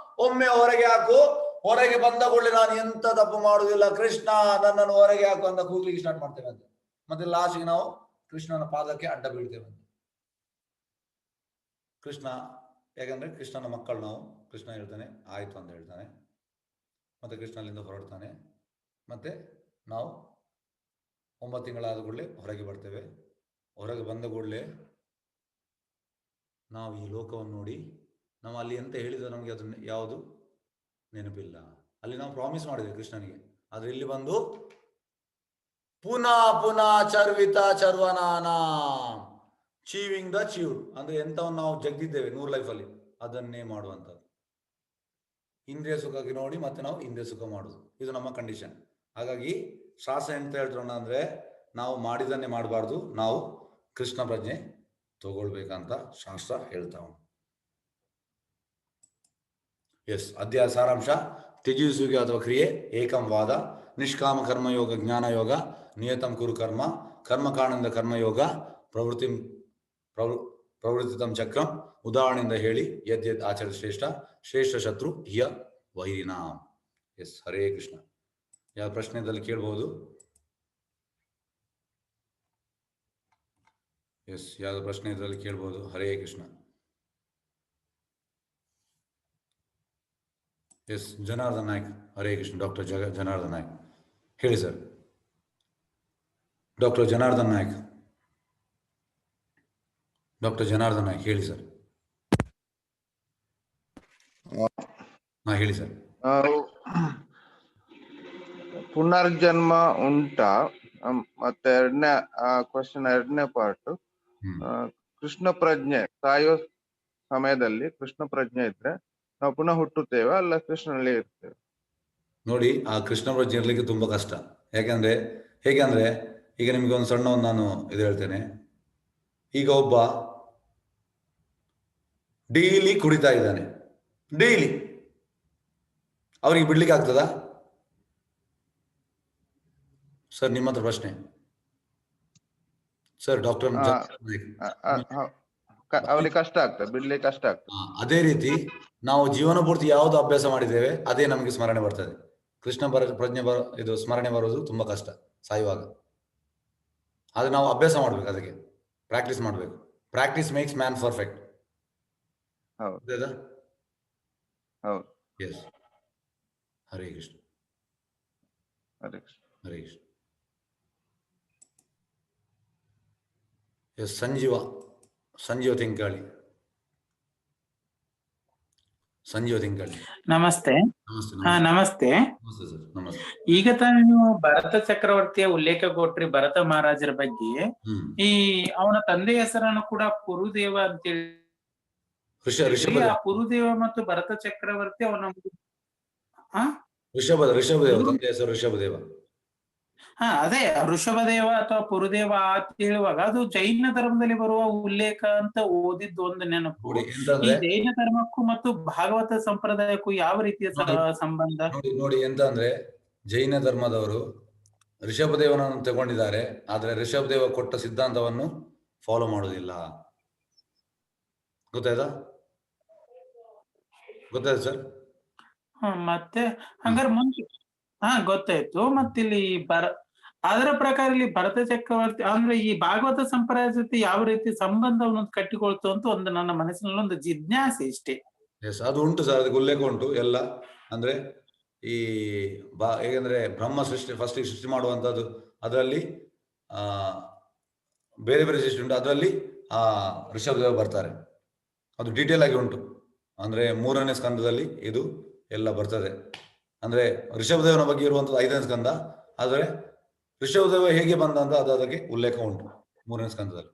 ಒಮ್ಮೆ ಹೊರಗೆ ಹಾಕು, ಹೊರಗೆ ಬಂದ ಕೂಡಲೇ ನಾನು ಎಂತ ತಪ್ಪು ಮಾಡುದಿಲ್ಲ, ಕೃಷ್ಣ ನನ್ನನ್ನು ಹೊರಗೆ ಹಾಕು ಅಂತ ಕೂಗ್ಲಿಕ್ಕೆ ಸ್ಟಾರ್ಟ್ ಮಾಡ್ತೇವೆ ಅಂತ. ಮತ್ತೆ ಲಾಸ್ಟ್ಗೆ ನಾವು ಕೃಷ್ಣನ ಪಾದಕ್ಕೆ ಅಡ್ಡ ಬೀಳ್ತೇವೆ ಅಂತ. ಕೃಷ್ಣ, ಯಾಕಂದ್ರೆ ಕೃಷ್ಣನ ಮಕ್ಕಳು ನಾವು, ಕೃಷ್ಣ ಹೇಳ್ತಾನೆ ಆಯ್ತು ಅಂತ ಹೇಳ್ತಾನೆ. ಮತ್ತೆ ಕೃಷ್ಣ ಅಲ್ಲಿಂದ ಹೊರಡ್ತಾನೆ. ಮತ್ತೆ ನಾವು 9 ತಿಂಗಳಾದ ಕೂಡಲೇ ಹೊರಗೆ ಬರ್ತೇವೆ. ಹೊರಗೆ ಬಂದ ಕೂಡಲೇ ನಾವು ಈ ಲೋಕವನ್ನು ನೋಡಿ, ನಾವು ಅಲ್ಲಿ ಎಂತ ಹೇಳಿದ್ರೆ ನಮಗೆ ಅದನ್ನ ಯಾವುದು ನೆನಪಿಲ್ಲ. ಅಲ್ಲಿ ನಾವು ಪ್ರಾಮಿಸ್ ಮಾಡಿದ್ದೇವೆ ಕೃಷ್ಣನಿಗೆ, ಆದ್ರೆ ಇಲ್ಲಿ ಬಂದು ಪುನಃ ಚರ್ವನಾನ ಚೀವಿಂಗ್ ದ ಚೀವ್, ಅಂದ್ರೆ ಎಂತವನ್ನು ನಾವು ಜಗ್ದಿದ್ದೇವೆ 100 ಲೈಫಲ್ಲಿ ಅದನ್ನೇ ಮಾಡುವಂಥದ್ದು. ಇಂದ್ರಿಯ ಸುಖಕ್ಕೆ ನೋಡಿ ಮತ್ತೆ ನಾವು ಇಂದ್ರಿಯ ಸುಖ ಮಾಡುದು, ಇದು ನಮ್ಮ ಕಂಡೀಷನ್. ಹಾಗಾಗಿ ಶಾಸ್ತ್ರ ಎಂತ ಹೇಳ್ತಾರ ಅಂದ್ರೆ, ನಾವು ಮಾಡಿದನ್ನೇ ಮಾಡಬಾರ್ದು, ನಾವು ಕೃಷ್ಣ ಪ್ರಜ್ಞೆ ತಗೊಳ್ಬೇಕಂತ ಶಾಸ್ತ್ರ ಹೇಳ್ತಾವ. ಎಸ್, ಅಧ್ಯಾಯ ಸಾರಾಂಶ: ತ್ಯಜಿಸುವಿಕೆ ಅಥವಾ ಕ್ರಿಯೆ, ಏಕಂ ವಾದ, ನಿಷ್ಕಾಮ ಕರ್ಮಯೋಗ, ಜ್ಞಾನಯೋಗ, ನಿಯತಂ ಕುರು ಕರ್ಮ, ಕರ್ಮಕಾಂಡದಿಂದ ಕರ್ಮಯೋಗ, ಪ್ರವೃತ್ತಿತಂ ಚಕ್ರಂ. ಉದಾಹರಣೆಯಿಂದ ಹೇಳಿ, ಯದ್ಯದ್ ಆಚರಿತ ಶ್ರೇಷ್ಠ ಶತ್ರು ಹ್ಯ ವೈರಿನಾಂ. ಎಸ್, ಹರೇ ಕೃಷ್ಣ. ಯಾವ ಪ್ರಶ್ನೆದಲ್ಲಿ ಕೇಳಬಹುದು? ಎಸ್, ಯಾವ್ದು ಪ್ರಶ್ನೆ ಇದರಲ್ಲಿ ಕೇಳಬಹುದು? ಹರೇ ಕೃಷ್ಣ. ಎಸ್, ಜನಾರ್ದನ್ ನಾಯ್ಕ್. ಹರೇ ಕೃಷ್ಣ. ಡಾಕ್ಟರ್ ಜನಾರ್ದನ್ ನಾಯ್ಕ್ ಹೇಳಿ ಸರ್. ಡಾಕ್ಟರ್ ಜನಾರ್ದನ್ ನಾಯ್ಕ್ ಹೇಳಿ ಸರ್. ಹೇಳಿ ಸರ್. ಪುನರ್ಜನ್ಮ ಉಂಟಾ? ಮತ್ತೆ ಎರಡನೇ ಪಾರ್ಟ್, ಕೃಷ್ಣ ಪ್ರಜ್ಞೆ ಸಾಯೋ ಸಮಯದಲ್ಲಿ ಕೃಷ್ಣ ಪ್ರಜ್ಞೆ ಇದ್ರೆ ನಾವು ಪುನಃ ಹುಟ್ಟುತ್ತೇವೆ ಅಲ್ಲ ಕೃಷ್ಣನಲ್ಲಿ ಇರ್ತೇವೆ? ನೋಡಿ, ಆ ಕೃಷ್ಣ ಪ್ರಜ್ಞೆ ಇರ್ಲಿಕ್ಕೆ ತುಂಬಾ ಕಷ್ಟ. ಹೇಗೆಂದ್ರೆ ಈಗ ನಿಮ್ಗೆ ಒಂದು ಸಣ್ಣ ನಾನು ಇದು ಹೇಳ್ತೇನೆ. ಈಗ ಒಬ್ಬ ಡೈಲಿ ಕುಡಿತಾ ಇದ್ದಾನೆ, ಡೈಲಿ. ಅವರಿಗೆ ಬಿಡ್ಲಿಕ್ಕೆ ಆಗ್ತದಾ ಸರ್? ನಿಮ್ಮ ಹತ್ರ ಪ್ರಶ್ನೆ ಸರ್. ಡಾಕ್ಟರ್ ಅವ್ರಿಗೆ ಕಷ್ಟ ಆಗ್ತದೆ, ಬಿಡ್ಲಿಕ್ಕೆ ಕಷ್ಟ ಆಗ್ತದೆ. ಅದೇ ರೀತಿ ನಾವು ಜೀವನ ಪೂರ್ತಿ ಯಾವುದು ಅಭ್ಯಾಸ ಮಾಡಿದ್ದೇವೆ ಅದೇ ನಮಗೆ ಸ್ಮರಣೆ ಬರ್ತದೆ. ಕೃಷ್ಣ ಪ್ರಜ್ಞೆ ಇದು ಸ್ಮರಣೆ ಬರೋದು ತುಂಬಾ ಕಷ್ಟ ಸಾಯುವಾಗ. ಆದ್ರೆ ನಾವು ಅಭ್ಯಾಸ ಮಾಡ್ಬೇಕು, ಅದಕ್ಕೆ ಪ್ರಾಕ್ಟೀಸ್ ಮಾಡ್ಬೇಕು. Practice makes man perfect. ಹೌದಾ? ಹೌದು. ಎಸ್. ಹರೇ ಕೃಷ್ಣ. ಹರೇ ಕೃಷ್ಣ. ಹರೇ ಕೃಷ್ಣ. ಎಸ್. ಸಂಜೀವ ತಿಂಕಾಳಿ. ನಮಸ್ತೆ. ನಮಸ್ತೆ ಸರ್. ನಮಸ್ತೆ. ಈಗ ತಾನು ನೀವು ಭರತ ಚಕ್ರವರ್ತಿಯ ಉಲ್ಲೇಖ ಕೊಟ್ರಿ, ಭರತ ಮಹಾರಾಜರ ಬಗ್ಗೆ. ಈ ಅವನ ತಂದೆ ಹೆಸರನ್ನು ಕೂಡ ಪುರುದೇವ ಅಂತೇಳಿ. ಪುರುದೇವ ಮತ್ತು ಭರತ ಚಕ್ರವರ್ತಿ ಅವನ ಋಷಭದೇವ ತಂದೆ ಹೆಸರು ಋಷಭದೇವ. ಅದೇ ಋಷಭದೇವ ಅಥವಾ ಪುರುದೇವ ಅಂತ ಹೇಳುವಾಗ ಅದು ಜೈನ ಧರ್ಮದಲ್ಲಿ ಬರುವ ಉಲ್ಲೇಖ ಅಂತ ಓದಿದ್ದು ಒಂದು ನೆನಪು. ಈ ಜೈನ ಧರ್ಮಕ್ಕೂ ಮತ್ತು ಭಾಗವತ ಸಂಪ್ರದಾಯಕ್ಕೂ ಯಾವ ರೀತಿಯ ಸಂಬಂಧ? ನೋಡಿ, ಎಂತ ಅಂದ್ರೆ ಜೈನ ಧರ್ಮದವರು ಋಷಭದೇವನನ್ನು ತಗೊಂಡಿದ್ದಾರೆ, ಆದ್ರೆ ಋಷಭದೇವ ಕೊಟ್ಟ ಸಿದ್ಧಾಂತವನ್ನು ಫಾಲೋ ಮಾಡುವುದಿಲ್ಲ. ಗೊತ್ತಾಯ್ತಾ ಸರ್? ಮತ್ತೆ ಹಂಗಾರೆ ಮುಂಚೆ ಗೊತ್ತಾಯ್ತು. ಮತ್ತಿಲ್ಲಿ ಅದರ ಪ್ರಕಾರ ಇಲ್ಲಿ ಭರತ ಚಕ್ರವರ್ತಿ ಅಂದ್ರೆ ಈ ಭಾಗವತ ಸಂಪ್ರದಾಯ ಜೊತೆ ಯಾವ ರೀತಿ ಸಂಬಂಧವನ್ನು ಕಟ್ಟಿಕೊಳ್ತು ಅಂತ ಒಂದು ನನ್ನ ಮನಸ್ಸಿನಲ್ಲಿ ಒಂದು ಜಿಜ್ಞಾಸೆ ಇಷ್ಟೇ. ಅದು ಉಂಟು ಸರ್, ಅದಕ್ಕೆ ಉಲ್ಲೇಖ ಉಂಟು ಎಲ್ಲ. ಅಂದ್ರೆ ಈ ಹೇಗೆಂದ್ರೆ ಬ್ರಹ್ಮ ಫಸ್ಟ್ ಸೃಷ್ಟಿ ಮಾಡುವಂತದ್ದು, ಅದರಲ್ಲಿ ಬೇರೆ ಬೇರೆ ಸೃಷ್ಟಿ ಉಂಟು, ಅದರಲ್ಲಿ ಋಷಭದೇವ ಬರ್ತಾರೆ. ಅದು ಡೀಟೇಲ್ ಆಗಿ ಉಂಟು. ಅಂದ್ರೆ 3ನೇ ಸ್ಕಂದದಲ್ಲಿ ಇದು ಎಲ್ಲ ಬರ್ತದೆ. ಅಂದ್ರೆ ಋಷಭದೇವನ ಬಗ್ಗೆ ಇರುವಂತದ್ದು 5ನೇ ಸ್ಕಂದ, ಆದರೆ ಋಷಭದೇವ ಹೇಗೆ ಬಂದ ಅಂತ ಅದಕ್ಕೆ ಉಲ್ಲೇಖ ಉಂಟು 3ನೇ ಸ್ಕಂದದಲ್ಲಿ.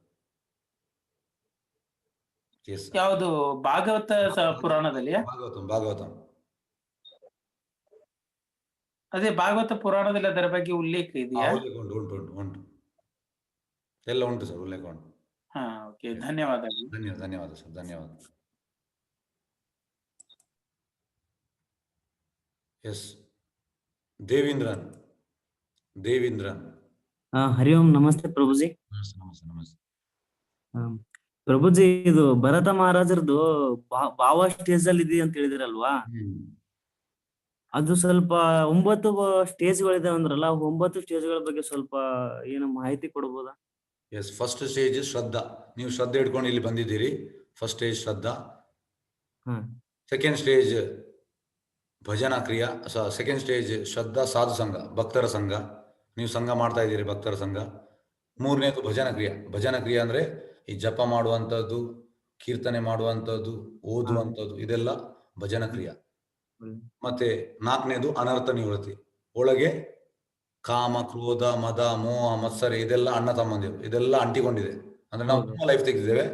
ಯಾವುದು? ಭಾಗವತ ಪುರಾಣದಲ್ಲಿ? ಭಾಗವತಂ. ಅದೇ ಭಾಗವತ ಪುರಾಣದಲ್ಲಿ ಅದರ ಬಗ್ಗೆ ಉಲ್ಲೇಖ ಇದೆಯಾ? ಉಂಟು ಎಲ್ಲ ಉಂಟು ಸರ್, ಉಲ್ಲೇಖ ಉಂಟು. ಓಕೆ, ಧನ್ಯವಾದಗಳು. ಧನ್ಯವಾದ ಸರ್, ಧನ್ಯವಾದ. ಎಸ್. ದೇವೀಂದ್ರನ್. ಹರಿ ಓಂ. ನಮಸ್ತೆ ಪ್ರಭುಜಿ. ನಮಸ್ತೆ. ಪ್ರಭುಜಿ, ಇದು ಭರತ ಮಹಾರಾಜರದು ಭಾವ ಸ್ಟೇಜ್ ಅಲ್ಲಿ ಇದೆ ಅಂತ ಹೇಳಿದಿರಲ್ವಾ? ಅದು ಸ್ವಲ್ಪ 9 ಸ್ಟೇಜ್ಗಳಿದೆ ಅಂದ್ರಲ್ಲ, 9 ಸ್ಟೇಜ್ಗಳ ಬಗ್ಗೆ ಸ್ವಲ್ಪ ಏನು ಮಾಹಿತಿ ಕೊಡಬಹುದಾ? ಎಸ್. ಫಸ್ಟ್ ಸ್ಟೇಜ್ ಶ್ರದ್ಧಾ. ನೀವು ಶ್ರದ್ಧೆ ಇಟ್ಕೊಂಡು ಇಲ್ಲಿ ಬಂದಿದ್ದೀರಿ. ಫಸ್ಟ್ ಸ್ಟೇಜ್ ಶ್ರದ್ಧಾ. ಸೆಕೆಂಡ್ ಸ್ಟೇಜ್ ಭಜನಾ ಕ್ರಿಯಾ. ಸೆಕೆಂಡ್ ಸ್ಟೇಜ್ ಶ್ರದ್ಧಾ ಸಾಧು ಸಂಘ, ಭಕ್ತರ ಸಂಘ. ನೀವು ಸಂಘ ಮಾಡ್ತಾ ಇದ್ದೀರಿ, ಭಕ್ತರ ಸಂಘ. 3ನೇದು ಭಜನಾ ಕ್ರಿಯಾ ಅಂದ್ರೆ ಈ ಜಪ ಮಾಡುವಂಥದ್ದು, ಕೀರ್ತನೆ ಮಾಡುವಂಥದ್ದು, ಓದುವಂಥದ್ದು, ಇದೆಲ್ಲ ಭಜನಾ ಕ್ರಿಯಾ. ಮತ್ತೆ 4ನೇದು ಅನರ್ಥ ನಿವೃತ್ತಿ. ಒಳಗೆ ಕಾಮ, ಕ್ರೋಧ, ಮದ, ಮೋಹ, ಮತ್ಸರ ಇದೆಲ್ಲ ಅಣ್ಣ ತಮ್ಮಂದಿರು, ಇದೆಲ್ಲ ಅಂಟಿಕೊಂಡಿದೆ. ಅಂದ್ರೆ ನಾವು ತುಂಬ ಲೈಫ್ ತೆಗೆದಿದ್ದೇವೆ,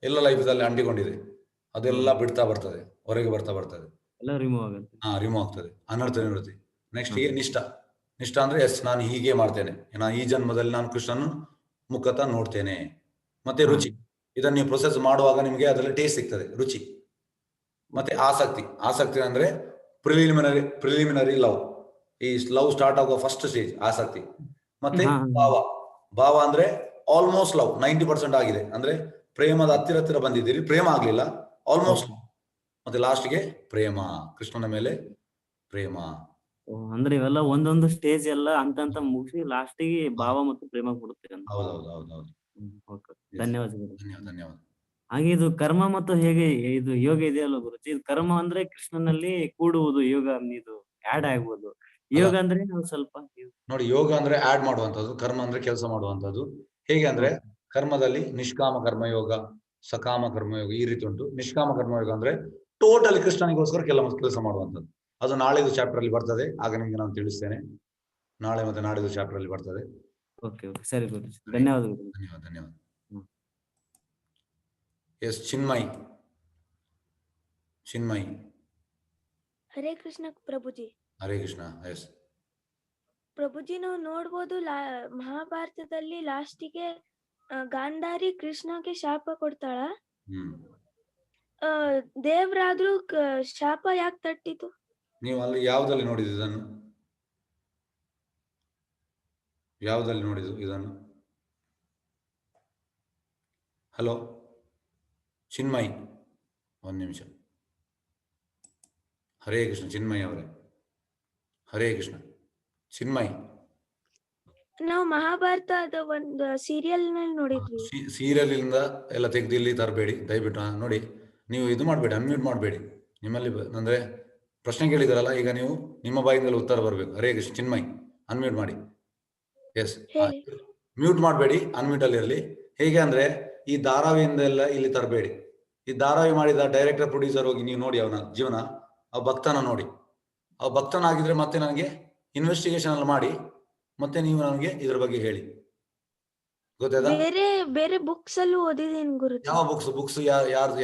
ಎಲ್ಲ ಲೈಫಲ್ಲಿ ಅಂಟಿಕೊಂಡಿದೆ. ಅದೆಲ್ಲ ಬಿಡ್ತಾ ಬರ್ತದೆ, ಹೊರಗೆ ಬರ್ತಾ ಬರ್ತದೆ, ರಿಮೂವ್ ಆಗ್ತದೆ. ಅನರ್ಥ ನಿವೃತ್ತಿ. ನೆಕ್ಸ್ಟ್ ನಿಷ್ಠ ಅಂದ್ರೆ ನಾನು ಹೀಗೆ ಮಾಡ್ತೇನೆ, ನಾನು ಈ ಜನ್ಮದಲ್ಲಿ ನಾನು ಕೃಷ್ಣನು ಮುಖತಃ ನೋಡ್ತೇನೆ. ಮತ್ತೆ ರುಚಿ, ಇದನ್ನ ನೀವು ಪ್ರೊಸೆಸ್ ಮಾಡುವಾಗ ನಿಮಗೆ ಅದರಲ್ಲಿ ಟೇಸ್ಟ್ ಸಿಗ್ತದೆ, ರುಚಿ. ಮತ್ತೆ ಆಸಕ್ತಿ ಅಂದ್ರೆ ಪ್ರಿಲಿಮಿನರಿ ಲವ್. ಈ ಲವ್ ಸ್ಟಾರ್ಟ್ ಆಗುವ ಫಸ್ಟ್ ಸ್ಟೇಜ್ ಆಸಕ್ತಿ. ಮತ್ತೆ ಭಾವ ಅಂದ್ರೆ ಆಲ್ಮೋಸ್ಟ್ ಲವ್ 90% ಆಗಿದೆ, ಅಂದ್ರೆ ಪ್ರೇಮದ ಹತ್ತಿರ ಬಂದಿದ್ದೀರಿ, ಪ್ರೇಮ ಆಗ್ಲಿಲ್ಲ, ಆಲ್ಮೋಸ್ಟ್. ಮತ್ತೆ ಲಾಸ್ಟ್ಗೆ ಪ್ರೇಮ, ಕೃಷ್ಣನ ಮೇಲೆ ಪ್ರೇಮ. ಅಂದ್ರೆ ಇವೆಲ್ಲ ಒಂದೊಂದು ಸ್ಟೇಜ್ ಎಲ್ಲ ಅಂತ ಮುಗಿಸಿ ಲಾಸ್ಟಿಗೆ ಭಾವ ಮತ್ತು ಪ್ರೇಮ ಕೊಡುತ್ತೆ. ಧನ್ಯವಾದ. ಹಾಗೆ ಇದು ಕರ್ಮ ಮತ್ತು ಹೇಗೆ ಇದು ಯೋಗ ಇದೆಯಲ್ಲ ಗುರುಜಿ, ಇದು ಕರ್ಮ ಅಂದ್ರೆ ಕೃಷ್ಣನಲ್ಲಿ ಕೂಡುವುದು, ಯೋಗ ಇದು ಆಡ್ ಆಗ್ಬೋದು. ಯೋಗ ಅಂದ್ರೆ ಸ್ವಲ್ಪ ನೋಡಿ, ಯೋಗ ಅಂದ್ರೆ ಆಡ್ ಮಾಡುವಂತದ್ದು, ಕರ್ಮ ಅಂದ್ರೆ ಕೆಲಸ ಮಾಡುವಂತದ್ದು. ಹೇಗೆ ಅಂದ್ರೆ ಕರ್ಮದಲ್ಲಿ ನಿಷ್ಕಾಮ ಕರ್ಮಯೋಗ, ಸಕಾಮ ಕರ್ಮಯೋಗ, ಈ ರೀತಿ ಉಂಟು. ನಿಷ್ಕಾಮ ಕರ್ಮಯೋಗ ಅಂದ್ರೆ ಟೋಟಲಿ ಕೃಷ್ಣನಿಗೋಸ್ಕರ ಕೆಲಸ ಮಾಡುವಂಥದ್ದು. ಅದು ನಾಳೆದು ಚಾಪ್ಟರ್ ಅಲ್ಲಿ ಬರ್ತದೆ, ಆಗ ನಿಮ್ಗೆ ನಾನು ತಿಳಿಸ್ತೇನೆ. ನಾಳೆ ಮತ್ತೆ ನಾಡಿದ್ದು ಚಾಪ್ಟರ್ ಅಲ್ಲಿ ಬರ್ತದೆ. ಓಕೆ ಓಕೆ ಸರಿ ಗುರುಜಿ, ಧನ್ಯವಾದಗಳು. ಧನ್ಯವಾದ ಧನ್ಯವಾದ. ಹ್ಮ್. ಎಸ್ ಚಿನ್ಮಯ್. ಚಿನ್ಮಯ್. ಹರೇ ಕೃಷ್ಣ ಪ್ರಭುಜಿ. ಹರೇ ಕೃಷ್ಣ. ಎಸ್ ಪ್ರಭುಜಿ, ನಾವು ನೋಡ್ಬೋದು ಮಹಾಭಾರತದಲ್ಲಿ ಲಾಸ್ಟಿಗೆ ಗಾಂಧಾರಿ ಕೃಷ್ಣಗೆ ಶಾಪ ಕೊಡ್ತಾಳ. ದೇವ್ರಾದ್ರೂ ಶಾಪ ಯಾಕೆ ತಟ್ಟಿತು? ನೀವು ಅಲ್ಲಿ ಯಾವ್ದಲ್ಲಿ ನೋಡಿದ್ದು ಇದನ್ನು? ಯಾವ್ದಲ್ಲಿ ನೋಡಿದ್ದು ಇದನ್ನು? ಹಲೋ ಚಿನ್ಮಯ್, ಒಂದು ನಿಮಿಷ. ಹರೇ ಕೃಷ್ಣ ಚಿನ್ಮಯ್ ಅವರೇ. ಹರೇ ಕೃಷ್ಣ ಚಿನ್ಮಯ್. ನಾವು ಮಹಾಭಾರತದ ಒಂದು ಸೀರಿಯಲ್ ನಲ್ಲಿ ನೋಡಿದ್ವಿ. ಸೀರಿಯಲ್ ಇಂದ ಎಲ್ಲ ತೆಗೆದು ಇಲ್ಲಿ ತರಬೇಡಿ ದಯವಿಟ್ಟು. ನೋಡಿ, ನೀವು ಇದು ಮಾಡಬೇಡಿ, ಅನ್ಮ್ಯೂಟ್ ಮಾಡಬೇಡಿ. ನಿಮ್ಮಲ್ಲಿ ಅಂದ್ರೆ ಪ್ರಶ್ನೆ ಕೇಳಿದಾರಲ್ಲ, ಈಗ ನೀವು ನಿಮ್ಮ ಬಾಯಿಂದಲೇ ಉತ್ತರ ಬರಬೇಕು. ಹರೇ ಕೃಷ್ಣ ಚಿನ್ಮಯ್, ಅನ್ಮ್ಯೂಟ್ ಮಾಡಿ. ಎಸ್, ಮ್ಯೂಟ್ ಮಾಡಬೇಡಿ, ಅನ್ಮ್ಯೂಟ್ ಅಲ್ಲಿ ಇರಲಿ. ಹೇಗೆ ಅಂದ್ರೆ ಈ ಧಾರಾವಿಯಿಂದ ಎಲ್ಲ ಇಲ್ಲಿ ತರಬೇಡಿ. ಈ ಧಾರಾವಿ ಮಾಡಿದ ಡೈರೆಕ್ಟರ್ ಪ್ರೊಡ್ಯೂಸರ್ ಹೋಗಿ ನೀವು ನೋಡಿ ಅವನ ಜೀವನ, ಆ ಭಕ್ತನ ನೋಡಿ. ಆ ಭಕ್ತನಾಗಿದ್ರೆ ಮತ್ತೆ ನನಗೆ ಇನ್ವೆಸ್ಟಿಗೇಷನ್ ಅಲ್ಲಿ ಮಾಡಿ ಮತ್ತೆ ನೀವು ನನಗೆ ಇದ್ರ ಬಗ್ಗೆ ಹೇಳಿ. ಗೊತ್ತಾಯ್ತಾ? ಬೇರೆ ಬೇರೆ ಬುಕ್ಸ್ ಅಲ್ಲೂ ಓದಿದೀನಿ ಗುರುಜಿ. ಯಾವ ಬುಕ್ಸ್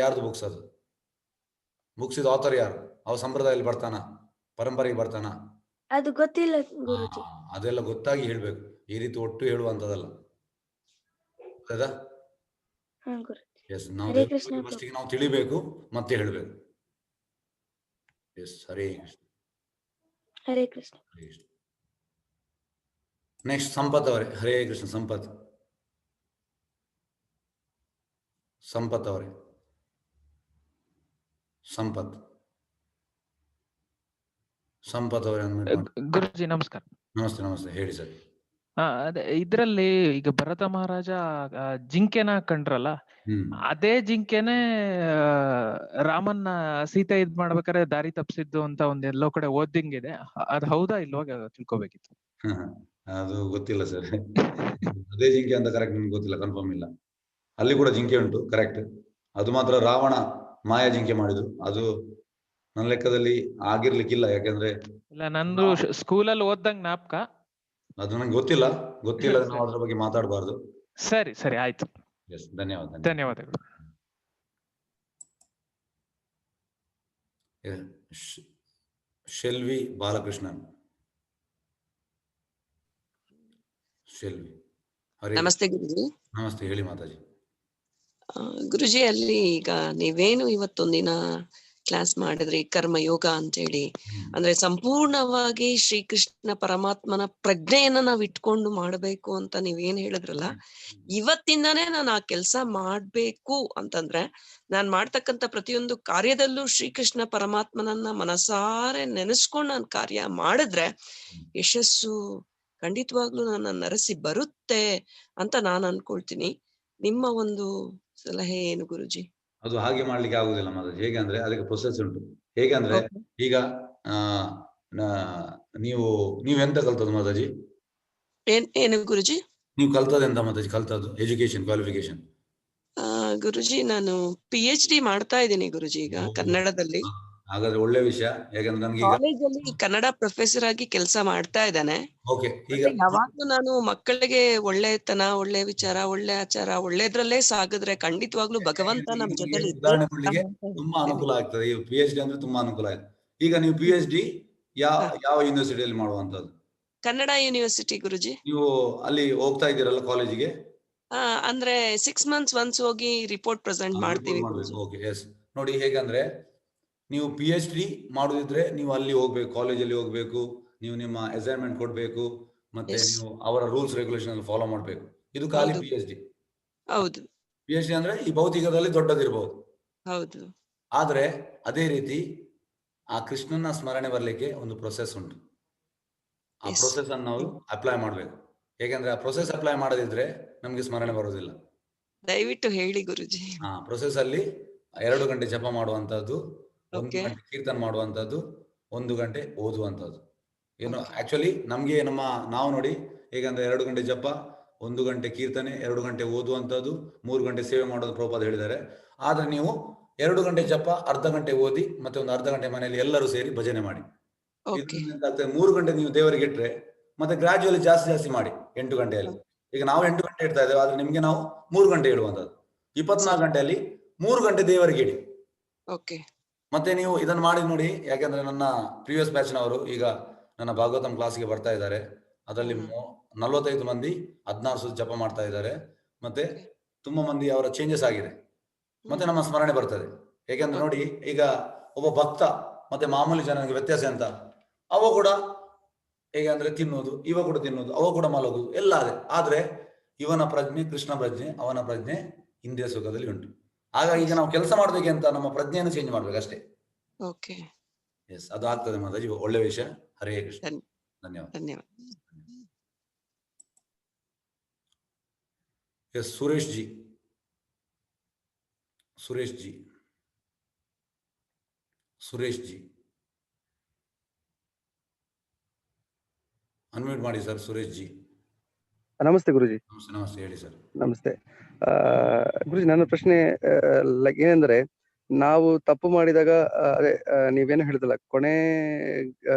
ಯಾರ್ದು ಬುಕ್ಸ್ ಅದು? ಬುಕ್ಸ್ ಇದು ಆಥರ್ ಯಾರು? ಅವ ಸಂಪ್ರದಾಯದಲ್ಲಿ ಬರ್ತಾನ, ಪರಂಪರೆಗೆ ಬರ್ತಾನ? ಅದು ಗೊತ್ತಿಲ್ಲ ಗುರುಜಿ. ಅದೆಲ್ಲ ಗೊತ್ತಾಗಿ ಹೇಳ್ಬೇಕು, ಈ ರೀತಿ ಒಟ್ಟು ಹೇಳುವಂತದಲ್ಲ. ಗೊತ್ತಾಯ್ತಾ? ಎಸ್, ಹರೇ ಕೃಷ್ಣ. ಫಸ್ಟಿಗೆ ನಾವು ತಿಳಿಬೇಕು ಮತ್ತೆ ಹೇಳಬೇಕು. ಎಸ್, ಹರೇ ಕೃಷ್ಣ. ಹರೇ ಕೃಷ್ಣ. ಹರೇ ಕೃಷ್ಣ. ನೆಕ್ಸ್ಟ್ ಸಂಪತ್ ಅವರೇ. ಹರೇ ಕೃಷ್ಣ. ಸಂಪತ್. ಸಂಪತ್ ಅವರೇ. ಸಂಪತ್ ಅವರೇ. ಗುರುಜಿ ನಮಸ್ಕಾರ. ನಮಸ್ತೆ ನಮಸ್ತೆ, ಹೇಳಿ ಸರ್. ಅದೇ ಇದ್ರಲ್ಲಿ ಈಗ ಭರತ ಮಹಾರಾಜ ಜಿಂಕೆನ ಕಂಡ್ರಲ್ಲ, ಅದೇ ಜಿಂಕೆನೆ ರಾಮನ್ನ ಸೀತೆ ಇದ್ ಮಾಡ್ಬೇಕಾದ್ರೆ ದಾರಿ ತಪ್ಪಿಸಿದ್ದು ಅಂತ ಒಂದ್ ಎಲ್ಲೋ ಕಡೆ ಓದಿಂಗಿದೆ. ಅದ್ ಹೌದಾ ಇಲ್ವಾ ತಿಳ್ಕೊಬೇಕಿತ್ತು. ಅದು ಗೊತ್ತಿಲ್ಲ ಸರ್. ಅದೇ ಜಿಂಕೆ ಅಂತ ಕರೆಕ್ಟ್ ನಿಮ್ಗೆ ಗೊತ್ತಿಲ್ಲ, ಕನ್ಫರ್ಮ್ ಇಲ್ಲ. ಅಲ್ಲಿ ಕೂಡ ಜಿಂಕೆ ಉಂಟು, ಕರೆಕ್ಟ್. ಅದು ಮಾತ್ರ ರಾವಣ ಮಾಯಾ ಜಿಂಕೆ ಮಾಡಿದ್ರು. ಅದು ನನ್ನ ಲೆಕ್ಕದಲ್ಲಿ ಆಗಿರ್ಲಿಕ್ಕಿಲ್ಲ, ಯಾಕಂದ್ರೆ ಇಲ್ಲ, ನಂದು ಸ್ಕೂಲಲ್ಲಿ ಓದ್ದಂಗ್ ಜ್ಞಾಪಕ. ಅದು ನಂಗೆ ಗೊತ್ತಿಲ್ಲ. ನಾವು ಅದ್ರ ಬಗ್ಗೆ ಮಾತಾಡಬಾರ್ದು. ಸರಿ ಸರಿ ಆಯ್ತು. ಎಸ್, ಧನ್ಯವಾದ. ಧನ್ಯವಾದಗಳು. ಶೆಲ್ವಿ ಬಾಲಕೃಷ್ಣನ್. ಶೆಲ್ವಿ. ನಮಸ್ತೆ ಗುರುಜಿ. ನಮಸ್ತೆ, ಹೇಳಿ ಮಾತಾಜಿ. ಗುರುಜಿ, ಅಲ್ಲಿ ಈಗ ನೀವೇನು ಇವತ್ತೊಂದಿನ ಕ್ಲಾಸ್ ಮಾಡಿದ್ರಿ ಕರ್ಮಯೋಗ ಅಂತ ಹೇಳಿ, ಅಂದ್ರೆ ಸಂಪೂರ್ಣವಾಗಿ ಶ್ರೀಕೃಷ್ಣ ಪರಮಾತ್ಮನ ಪ್ರಜ್ಞೆಯನ್ನ ನಾವ್ ಇಟ್ಕೊಂಡು ಮಾಡ್ಬೇಕು ಅಂತ ನೀವೇನ್ ಹೇಳಿದ್ರಲ್ಲ, ಇವತ್ತಿಂದಾನೇ ನಾನು ಆ ಕೆಲ್ಸ ಮಾಡ್ಬೇಕು ಅಂತಂದ್ರೆ ನಾನ್ ಮಾಡ್ತಕ್ಕಂತ ಪ್ರತಿಯೊಂದು ಕಾರ್ಯದಲ್ಲೂ ಶ್ರೀಕೃಷ್ಣ ಪರಮಾತ್ಮನನ್ನ ಮನಸಾರೆ ನೆನೆಸ್ಕೊಂಡು ನಾನು ಕಾರ್ಯ ಮಾಡಿದ್ರೆ ಯಶಸ್ಸು ಖಂಡಿತವಾಗ್ಲೂ ನನ್ನ ನರಸಿ ಬರುತ್ತೆ ಅಂತ ನಾನು ಅನ್ಕೊಳ್ತೀನಿ. ನಿಮ್ಮ ಒಂದು ಸಲಹೆ ಏನು ಗುರುಜಿ? ಅದು ಹಾಗೆ ಮಾಡ್ಲಿಕ್ಕೆ ಆಗುದಿಲ್ಲ ಮಾತಾಜಿ. ಹೇಗೆ ಅಂದ್ರೆ ಅದಕ್ಕೆ ಪ್ರೊಸೆಸ್ ಉಂಟು. ಹೇಗೆ ಅಂದ್ರೆ ಈಗ ನೀವು ಎಂತ ಕಲ್ತದ್ದು ಮಾತಾಜಿ? ಏನು ಗುರುಜಿ? ನೀವು ಕಲ್ತದ್ದು ಎಂತ ಮಾತಾಜಿ? ಕಲ್ತದ್ದು ಎಜುಕೇಶನ್ ಕ್ವಾಲಿಫಿಕೇಶನ್? ಗುರುಜಿ, ನಾನು PhD ಮಾಡ್ತಾ ಇದ್ದೀನಿ ಗುರುಜಿ ಈಗ ಕನ್ನಡದಲ್ಲಿ. ಹಾಗಾದ್ರೆ ಒಳ್ಳೆ ವಿಷಯ. ಯಾಕಂದ್ರೆ ನಮ್ಗೆ ಕಾಲೇಜಲ್ಲಿ ಕನ್ನಡ ಪ್ರೊಫೆಸರ್ ಆಗಿ ಕೆಲಸ ಮಾಡ್ತಾ ಇದ್ದಾನೆ. ಈಗ ಯಾವಾಗ್ಲೂ ನಾನು ಮಕ್ಕಳಿಗೆ ಒಳ್ಳೆತನ, ಒಳ್ಳೆ ವಿಚಾರ, ಒಳ್ಳೆ ಆಚಾರ, ಒಳ್ಳೆದ್ರಲ್ಲೇ ಸಾಗಿದ್ರೆ ಖಂಡಿತವಾಗ್ಲೂ ಭಗವಂತ ನಮ್ ಜೊತೆಲಿ ಉದಾಹರಣೆ ಕೊಡ್ಲಿಕ್ಕೆ ತುಂಬಾ ಅನುಕೂಲ ಆಗ್ತದೆ. ಈ PhD ಅಂದ್ರೆ ತುಂಬಾ ಅನುಕೂಲ ಆಯ್ತು. ಈಗ ನೀವು PhD ಯಾವ ಯೂನಿವರ್ಸಿಟಿಯಲ್ಲಿ ಮಾಡುವಂತದ್ದು? ಕನ್ನಡ ಯೂನಿವರ್ಸಿಟಿ ಗುರುಜಿ. ನೀವು ಅಲ್ಲಿ ಹೋಗ್ತಾ ಇದ್ದೀರಲ್ಲ ಕಾಲೇಜಿಗೆ? ಅಂದ್ರೆ 6 months once ಹೋಗಿ ರಿಪೋರ್ಟ್ ಪ್ರೆಸೆಂಟ್ ಮಾಡ್ತೀವಿ. Okay, yes. ನೋಡಿ, ಹೇಗಂದ್ರೆ ನೀವು PhD ಮಾಡುದಿದ್ರೆ ನೀವು ಅಲ್ಲಿ ಹೋಗ್ಬೇಕು, ಕಾಲೇಜಲ್ಲಿ ಹೋಗ್ಬೇಕು, ನೀವು ನಿಮ್ಮ ಅಸೈನ್ಮೆಂಟ್ ಕೊಡ್ಬೇಕು, ಮತ್ತೆ ನೀವು ಅವರ ರೂಲ್ಸ್ ರೆಗ್ಯುಲೇಷನ್ ಫಾಲೋ ಮಾಡ್ಬೇಕು. ಇದು ಖಾಲಿ PhD. ಹೌದು. PhD ಅಂದ್ರೆ ಈ ಭೌತಿಕದಲ್ಲಿ ದೊಡ್ಡದಿರ್ಬಹುದು. ಹೌದು. ಆದ್ರೆ ಅದೇ ರೀತಿ ಆ ಕೃಷ್ಣನ ಸ್ಮರಣೆ ಬರ್ಲಿಕ್ಕೆ ಒಂದು ಪ್ರೊಸೆಸ್ ಉಂಟು. ಆ ಪ್ರೊಸೆಸ್ ಅನ್ನು ನಾವು ಅಪ್ಲೈ ಮಾಡ್ಬೇಕು. ಹೇಗೆಂದ್ರೆ ಆ ಪ್ರೊಸೆಸ್ ಅಪ್ಲೈ ಮಾಡದಿದ್ರೆ ನಮ್ಗೆ ಸ್ಮರಣೆ ಬರೋದಿಲ್ಲ. ದಯವಿಟ್ಟು ಹೇಳಿ ಗುರುಜಿ. ಪ್ರೊಸೆಸ್ ಅಲ್ಲಿ 2 ಗಂಟೆ ಜಪ ಮಾಡುವಂತದ್ದು, 1 ಗಂಟೆ ಕೀರ್ತನ ಮಾಡುವಂತದ್ದು, 1 ಗಂಟೆ ಓದುವಂತದ್ದು. ಏನು ಆಕ್ಚುಲಿ ನಮ್ಗೆ ನಾವು ನೋಡಿ, ಹೇಗಂದ್ರೆ 2 ಗಂಟೆ ಜಪ, 1 ಗಂಟೆ ಕೀರ್ತನೆ, 2 ಗಂಟೆ ಓದುವಂತದ್ದು, 3 ಗಂಟೆ ಸೇವೆ ಮಾಡೋದು ಪ್ರಭುಪಾದ ಹೇಳಿದ್ದಾರೆ. ಆದ್ರೆ ನೀವು 2 ಗಂಟೆ ಜಪ, ಅರ್ಧ ಗಂಟೆ ಓದಿ, ಮತ್ತೆ ಒಂದು ಅರ್ಧ ಗಂಟೆ ಮನೆಯಲ್ಲಿ ಎಲ್ಲರೂ ಸೇರಿ ಭಜನೆ ಮಾಡಿ. ಓಕೆ 3 ಗಂಟೆ ನೀವು ದೇವರಿಗೆ ಇಟ್ರೆ ಮತ್ತೆ ಗ್ರಾಜುಯಲಿ ಜಾಸ್ತಿ ಮಾಡಿ 8 ಗಂಟೆಯಲ್ಲಿ. ಈಗ ನಾವು 8 ಗಂಟೆ ಇಡ್ತಾ ಇದ್ದೇವೆ, ಆದ್ರೆ ನಿಮ್ಗೆ ನಾವು 3 ಗಂಟೆ ಇಡುವಂತದ್ದು. 24 ಗಂಟೆಯಲ್ಲಿ 3 ಗಂಟೆ ದೇವರಿಗೆ ಇಡಿ. ಓಕೆ ಮತ್ತೆ ನೀವು ಇದನ್ನು ಮಾಡಿ ನೋಡಿ. ಯಾಕಂದ್ರೆ ನನ್ನ ಪ್ರಿವಿಯಸ್ ಬ್ಯಾಚ್ನವರು ಈಗ ನನ್ನ ಭಾಗವತಂ ಕ್ಲಾಸ್ಗೆ ಬರ್ತಾ ಇದ್ದಾರೆ. ಅದರಲ್ಲಿ 45 ಮಂದಿ 16 ಸುತ್ತು ಜಪ ಮಾಡ್ತಾ ಇದ್ದಾರೆ. ಮತ್ತೆ ತುಂಬಾ ಮಂದಿ ಅವರ ಚೇಂಜಸ್ ಆಗಿದೆ. ಮತ್ತೆ ನಮ್ಮ ಸ್ಮರಣೆ ಬರ್ತದೆ. ಯಾಕೆಂದ್ರೆ ನೋಡಿ, ಈಗ ಒಬ್ಬ ಭಕ್ತ ಮತ್ತೆ ಮಾಮೂಲಿ ಜನರಿಗೆ ವ್ಯತ್ಯಾಸ ಅಂತ. ಅವ ಕೂಡ ಹೇಗೆ ಅಂದ್ರೆ ತಿನ್ನುವುದು, ಇವ ಕೂಡ ತಿನ್ನುವುದು, ಅವ ಕೂಡ ಮಲಗುವುದು ಎಲ್ಲ ಅದೇ. ಆದ್ರೆ ಇವನ ಪ್ರಜ್ಞೆ ಕೃಷ್ಣ ಪ್ರಜ್ಞೆ, ಅವನ ಪ್ರಜ್ಞೆ ಇಂದ್ರಿಯ ಸುಖದಲ್ಲಿ ಉಂಟು. ಹಾಗಾಗಿ ಈಗ ನಾವು ಕೆಲಸ ಮಾಡ್ಬೇಕೆ ಅಂತ ನಮ್ಮ ಪ್ರಜ್ಞೆಯನ್ನು ಚೇಂಜ್ ಮಾಡ್ಬೇಕು ಅಷ್ಟೇ. ಓಕೆ ಎಸ್, ಅದು ಆಗ್ತದೆ ಮಾತಾಜಿ. ಒಳ್ಳೆ ವಿಷಯ. ಹರೇ ಕೃಷ್ಣ. ಧನ್ಯವಾದ. ಧನ್ಯವಾದ. ಎಸ್, ಸುರೇಶ್ ಜಿ. ಅನ್ಮ್ಯೂಟ್ ಮಾಡಿ ಸರ್. ಸುರೇಶ್ ಜಿ. ನಮಸ್ತೆ ಗುರುಜಿ. ನಮಸ್ತೆ, ಹೇಳಿ ಸರ್. ನಮಸ್ತೆ ಗುರುಜಿ, ನನ್ನ ಪ್ರಶ್ನೆ ಲೈಕ್ ಏನಂದ್ರೆ, ನಾವು ತಪ್ಪು ಮಾಡಿದಾಗ ಅದೇ ನೀವೇನು ಹೇಳಿದಲ್ಲ, ಕೊನೆ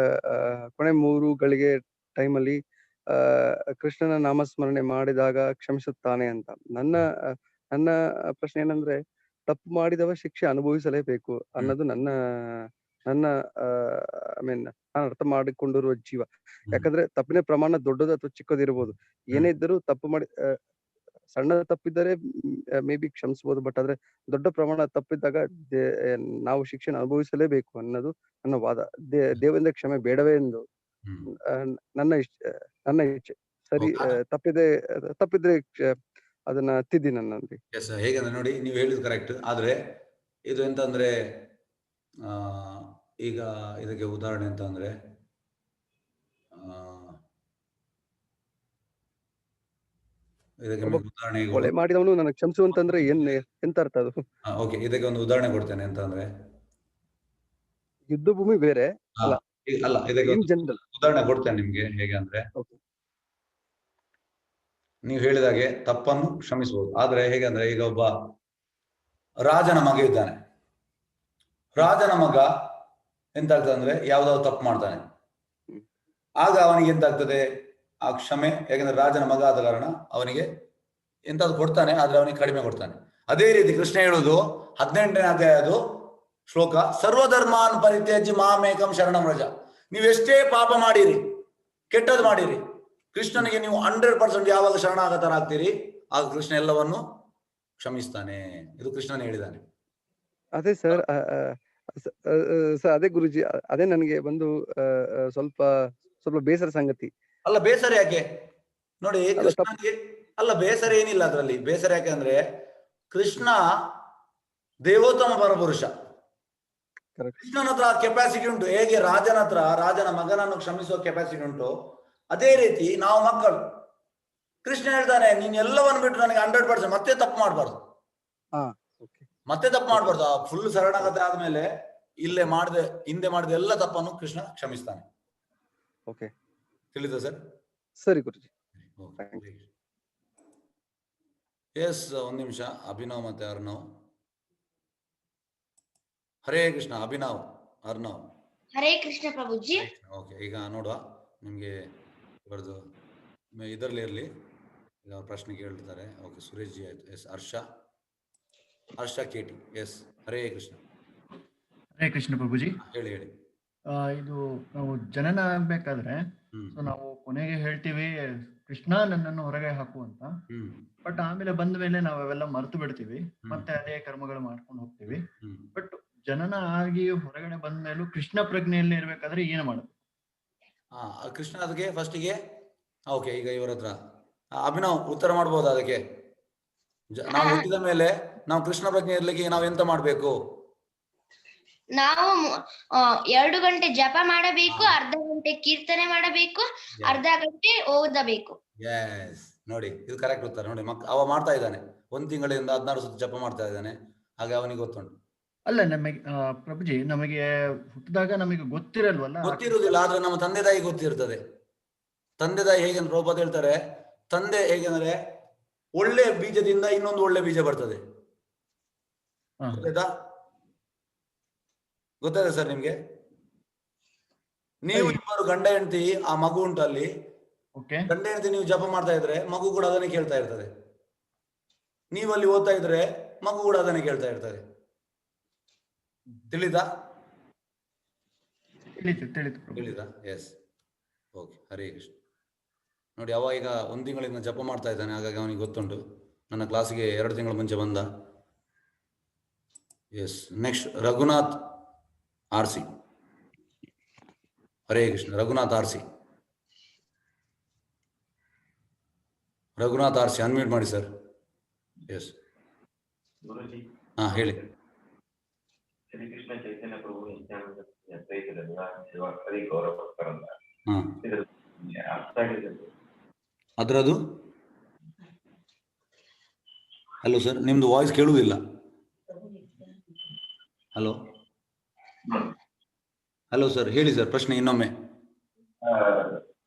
3 ಗಳಿಗೆ ಟೈಮಲ್ಲಿ ಕೃಷ್ಣನ ನಾಮಸ್ಮರಣೆ ಮಾಡಿದಾಗ ಕ್ಷಮಿಸುತ್ತಾನೆ ಅಂತ. ನನ್ನ ಪ್ರಶ್ನೆ ಏನಂದ್ರೆ, ತಪ್ಪು ಮಾಡಿದವ ಶಿಕ್ಷೆ ಅನುಭವಿಸಲೇಬೇಕು ಅನ್ನೋದು ನನ್ನ ಐ ಮೀನ್ ನಾನು ಅರ್ಥ ಮಾಡಿಕೊಂಡಿರುವ ಜೀವ. ಯಾಕಂದ್ರೆ ತಪ್ಪಿನ ಪ್ರಮಾಣ ದೊಡ್ಡದು ಅಥವಾ ಚಿಕ್ಕದಿರ್ಬೋದು, ಏನೇ ಇದ್ದರೂ ತಪ್ಪು ಮಾಡಿ ಸಣ್ಣ ತಪ್ಪಿದ್ದರೆ ಮೇ ಬಿ ಕ್ಷಮಿಸಬಹುದು. ಬಟ್ ಆದ್ರೆ ದೊಡ್ಡ ಪ್ರಮಾಣ ತಪ್ಪಿದ್ದಾಗ ನಾವು ಶಿಕ್ಷೆನ ಅನುಭವಿಸಲೇಬೇಕು ಅನ್ನೋದು ನನ್ನ ವಾದ. ದೇವರಿಂದ ಕ್ಷಮೆ ಬೇಡವೇ ಎಂದು ನನ್ನ ಇಚ್ಛೆ. ಸರಿ, ತಪ್ಪಿದ್ರೆ ಅದನ್ನ ತಿದ್ದಿ ನನ್ನಲ್ಲಿ. ಹೇಗಂದ್ರೆ ನೋಡಿ, ನೀವು ಹೇಳಿದ್ ಕರೆಕ್ಟ್. ಆದ್ರೆ ಇದು ಎಂತ ಅಂದ್ರೆ, ಈಗ ಇದಕ್ಕೆ ಉದಾಹರಣೆ ಅಂತ ಅಂದ್ರೆ, ಕೊಲೆ ಮಾಡಿದವನು ನನಗೆ ಕ್ಷಮಿಸುವಂತಂದ್ರೆ ಎಂತ ಅರ್ಥ ಅದು? ಓಕೆ, ಇದಕ್ಕೆ ಒಂದು ಉದಾಹರಣೆ ಕೊಡ್ತೇನೆ. ಅಂತ ಅಂದ್ರೆ, ಯುದ್ಧ ಭೂಮಿ ಬೇರೆ ಅಲ್ಲ, ಇದಕ್ಕೆ ಉದಾಹರಣೆ ಕೊಡ್ತೇನೆ ನಿಮ್ಗೆ. ಹೇಗೆ ಅಂದ್ರೆ, ನೀವು ಹೇಳಿದಾಗೆ ತಪ್ಪನ್ನು ಕ್ಷಮಿಸಬಹುದು. ಆದ್ರೆ ಹೇಗೆ ಅಂದ್ರೆ, ಈಗ ಒಬ್ಬ ರಾಜನ ಮಗ ಇದ್ದಾನೆ. ರಾಜನ ಮಗ ಎಂತಾಗ್ತದೆ ಅಂದ್ರೆ, ಯಾವ್ದಾದ್ರು ತಪ್ಪು ಮಾಡ್ತಾನೆ. ಆಗ ಅವನಿಗೆ ಎಂತಾಗ್ತದೆ, ಆ ಕ್ಷಮೆ, ಯಾಕಂದ್ರೆ ರಾಜನ ಮಗ ಆದ ಕಾರಣ ಅವನಿಗೆ ಎಂತಾದ್ರು ಕೊಡ್ತಾನೆ, ಆದ್ರೆ ಅವನಿಗೆ ಕಡಿಮೆ ಕೊಡ್ತಾನೆ. ಅದೇ ರೀತಿ ಕೃಷ್ಣ ಹೇಳುದು 18ನೇ ಅಧ್ಯಾಯದು ಶ್ಲೋಕ, ಸರ್ವಧರ್ಮಾನ್ ಪರಿತ್ಯಜ್ಯ ಮಾಮೇಕಂ ಶರಣಂ ವ್ರಜ. ನೀವು ಎಷ್ಟೇ ಪಾಪ ಮಾಡಿರಿ, ಕೆಟ್ಟದ್ದು ಮಾಡಿರಿ, ಕೃಷ್ಣನಿಗೆ ನೀವು 100% ಯಾವಾಗ ಶರಣಾಗತರಾಗ್ತೀರಿ, ಆಗ ಕೃಷ್ಣ ಎಲ್ಲವನ್ನು ಕ್ಷಮಿಸ್ತಾನೆ. ಇದು ಕೃಷ್ಣನೇ ಹೇಳಿದ್ದಾನೆ. ಅದೇ ಸರ್, ಅದೇ ಗುರುಜಿ, ಅದೇ ನನಗೆ ಒಂದು ಸ್ವಲ್ಪ ಬೇಸರ ಸಂಗತಿ. ಅಲ್ಲ, ಬೇಸರ ಯಾಕೆ ನೋಡಿ, ಕೃಷ್ಣನಿಗೆ ಅಲ್ಲ ಬೇಸರ ಏನಿಲ್ಲ ಅದರಲ್ಲಿ. ಬೇಸರ ಯಾಕೆ ಅಂದ್ರೆ, ಕೃಷ್ಣ ದೇವೋತ್ತಮ ಪರಪುರುಷ. ಕೃಷ್ಣನ ಹತ್ರ ಕೆಪಾಸಿಟಿ ಉಂಟು. ಹೇಗೆ ರಾಜನ ಹತ್ರ ರಾಜನ ಮಗನನ್ನು ಕ್ಷಮಿಸುವ ಕೆಪಾಸಿಟಿ ಉಂಟು, ಅದೇ ರೀತಿ ನಾವು ಮಕ್ಕಳು. ಕೃಷ್ಣ ಹೇಳ್ತಾನೆ, ನೀನ್ ಎಲ್ಲವನ್ನು ಬಿಟ್ಟು ನನಗೆ 100% ಮತ್ತೆ ತಪ್ಪು ಮಾಡಬಾರ್ದು. ಮತ್ತೆ ತಪ್ಪು ಮಾಡಬಾರ್ದು. ಆ ಫುಲ್ ಶರಣಾಗತಿ ಆದ್ಮೇಲೆ ಹಿಂದೆ ಮಾಡಿದ ಎಲ್ಲ ತಪ್ಪನ್ನು ಕೃಷ್ಣ ಕ್ಷಮಿಸ್ತಾನೆ. ಓಕೆ, ತಿಳಿದ ಸರ್? ಸರಿ ಗುರುಜಿ. ಎಸ್, ಒಂದ್ ನಿಮಿಷ. ಅಭಿನವ್ ಮತ್ತೆ ಅರ್ನವ್. ಹರೇ ಕೃಷ್ಣ. ಅಭಿನವ್, ಅರ್ನವ್. ಹರೇ ಕೃಷ್ಣ ಪ್ರಭುಜಿ. ಓಕೆ, ಈಗ ನೋಡುವ ನಿಮ್ಗೆ ಇವರದು ಇದರಲ್ಲಿ ಇರಲಿ. ಈಗ ಅವ್ರ ಪ್ರಶ್ನೆ ಕೇಳ್ತಾರೆ. ಓಕೆ, ಸುರೇಶ್ ಜಿ ಆಯ್ತು. ಎಸ್, ಹರ್ಷ ಕೇಟಿ. ಎಸ್, ಹರೇ ಕೃಷ್ಣ. ಹರೇ ಕೃಷ್ಣ ಪ್ರಭುಜಿ. ಹೇಳಿ. ಇದು ನಾವು ಜನನ ಆಗ್ಬೇಕಾದ್ರೆ ನಾವು ಕೊನೆಗೆ ಹೇಳ್ತೀವಿ ಕೃಷ್ಣ ನನ್ನನ್ನು ಹೊರಗೆ ಹಾಕು ಅಂತ. ಬಟ್ ಆಮೇಲೆ ಬಂದ ಮೇಲೆ ನಾವು ಅವೆಲ್ಲ ಮರೆತು ಬಿಡ್ತೀವಿ, ಮತ್ತೆ ಅದೇ ಕರ್ಮಗಳು ಮಾಡ್ಕೊಂಡು ಹೋಗ್ತೀವಿ. ಬಟ್ ಜನನ ಆಗಿ ಹೊರಗಡೆ ಬಂದ ಮೇಲೂ ಕೃಷ್ಣ ಪ್ರಜ್ಞೆಯಲ್ಲಿ ಇರ್ಬೇಕಾದ್ರೆ ಏನು ಮಾಡೋದು? ಕೃಷ್ಣ ಅದಕ್ಕೆ ಫಸ್ಟಿಗೆ ಓಕೆ, ಈಗ ಇವರ ಹತ್ರ ಅಭಿನವ್ ಉತ್ತರ ಮಾಡ್ಬೋದು ಅದಕ್ಕೆ. ನಾವು ಹುಟ್ಟಿದ ಮೇಲೆ ನಾವು ಕೃಷ್ಣ ಪ್ರಜ್ಞೆ ಇರ್ಲಿಕ್ಕೆ ನಾವು ಎಂತ ಮಾಡ್ಬೇಕು? ನಾವು 2 ಗಂಟೆ ಜಪ ಮಾಡಬೇಕು, ಅರ್ಧ ಗಂಟೆ ಕೀರ್ತನೆ ಮಾಡಬೇಕು, ಅರ್ಧ ಗಂಟೆ ಓದಬೇಕು. ಎಸ್, ನೋಡಿ ಇದು ಕರೆಕ್ಟ್ ಉತ್ತರ. ನೋಡಿ, ಅವ ಮಾಡ್ತಾ ಇದ್ದಾನೆ 1 ತಿಂಗಳಿಂದ 16 ಸುತ್ತು ಜಪ ಮಾಡ್ತಾ ಇದ್ದಾನೆ. ಹಾಗೆ ಅವನಿಗೆ ಗೊತ್ತುಂಟು. ಅಲ್ಲ ನಮಗೆ ಪ್ರಭುಜಿ, ನಮಗೆ ಹುಟ್ಟಿದಾಗ ನಮಗೆ ಗೊತ್ತಿರಲ್ವಲ್ಲ. ಗೊತ್ತಿರುವುದಿಲ್ಲ, ಆದ್ರೆ ನಮ್ಮ ತಂದೆ ತಾಯಿ ಗೊತ್ತಿರ್ತದೆ. ತಂದೆ ತಾಯಿ ಹೇಗೆ ಪ್ರಭುಪಾದ ಹೇಳ್ತಾರೆ, ತಂದೆ ಹೇಗೆಂದ್ರೆ ಒಳ್ಳೆ ಬೀಜದಿಂದ ಇನ್ನೊಂದು ಒಳ್ಳೆ ಬೀಜ ಬರ್ತದೆ. ಗೊತ್ತಾಯ್ತಾ ಸರ್ ನಿಮ್ಗೆ? ನೀವು ಇಬ್ಬರು ಗಂಡ ಹೆಂಡತಿ, ಆ ಮಗು ಉಂಟು ಅಲ್ಲಿ, ಓಕೆ ಗಂಡ ಹೆಂಡತಿ ನೀವು ಜಪ ಮಾಡ್ತಾ ಇದ್ರೆ ಮಗು ಕೂಡ ಅದನ್ನೇ ಕೇಳ್ತಾ ಇರ್ತದೆ. ನೀವು ಅಲ್ಲಿ ಓದ್ತಾ ಇದ್ರೆ ಮಗು ಕೂಡ ಅದನ್ನೇ ಕೇಳ್ತಾ ಇರ್ತದೆ. ತಿಳಿತಾ? ತಿಳಿತಾ? ಎಸ್. ಓಕೆ, ಹರೇ ಕೃಷ್ಣ. ನೋಡಿ, ಅವ ಈಗ 1 ತಿಂಗಳಿಂದ ಜಪ ಮಾಡ್ತಾ ಇದ್ದಾನೆ, ಹಾಗಾಗಿ ಅವನಿಗೆ ಗೊತ್ತುಂಟು. ನನ್ನ ಕ್ಲಾಸಿಗೆ 2 ತಿಂಗಳ ಮುಂಚೆ ಬಂದ. Yes. Next Raghunath RC. Hare Krishna. Raghunath RC. Raghunath RC unmute ಮಾಡಿ ಸರ್. ಎಸ್. ಹಾ, ಹೇಳಿ. ಶ್ರೀಕೃಷ್ಣ ಚೈತನ್ಯ ಪ್ರಭು ನಿತ್ಯಾನಂದ ಗೌರವಕರಲ್ಲ ಅದ್ರದ್ದು. ಹಲೋ ಸರ್, ನಿಮ್ದು ವಾಯ್ಸ್ ಕೇಳುವುದಿಲ್ಲ. ಹಲೋ ಹಲೋ ಸರ್, ಹೇಳಿ ಸರ್ ಪ್ರಶ್ನೆ ಇನ್ನೊಮ್ಮೆ.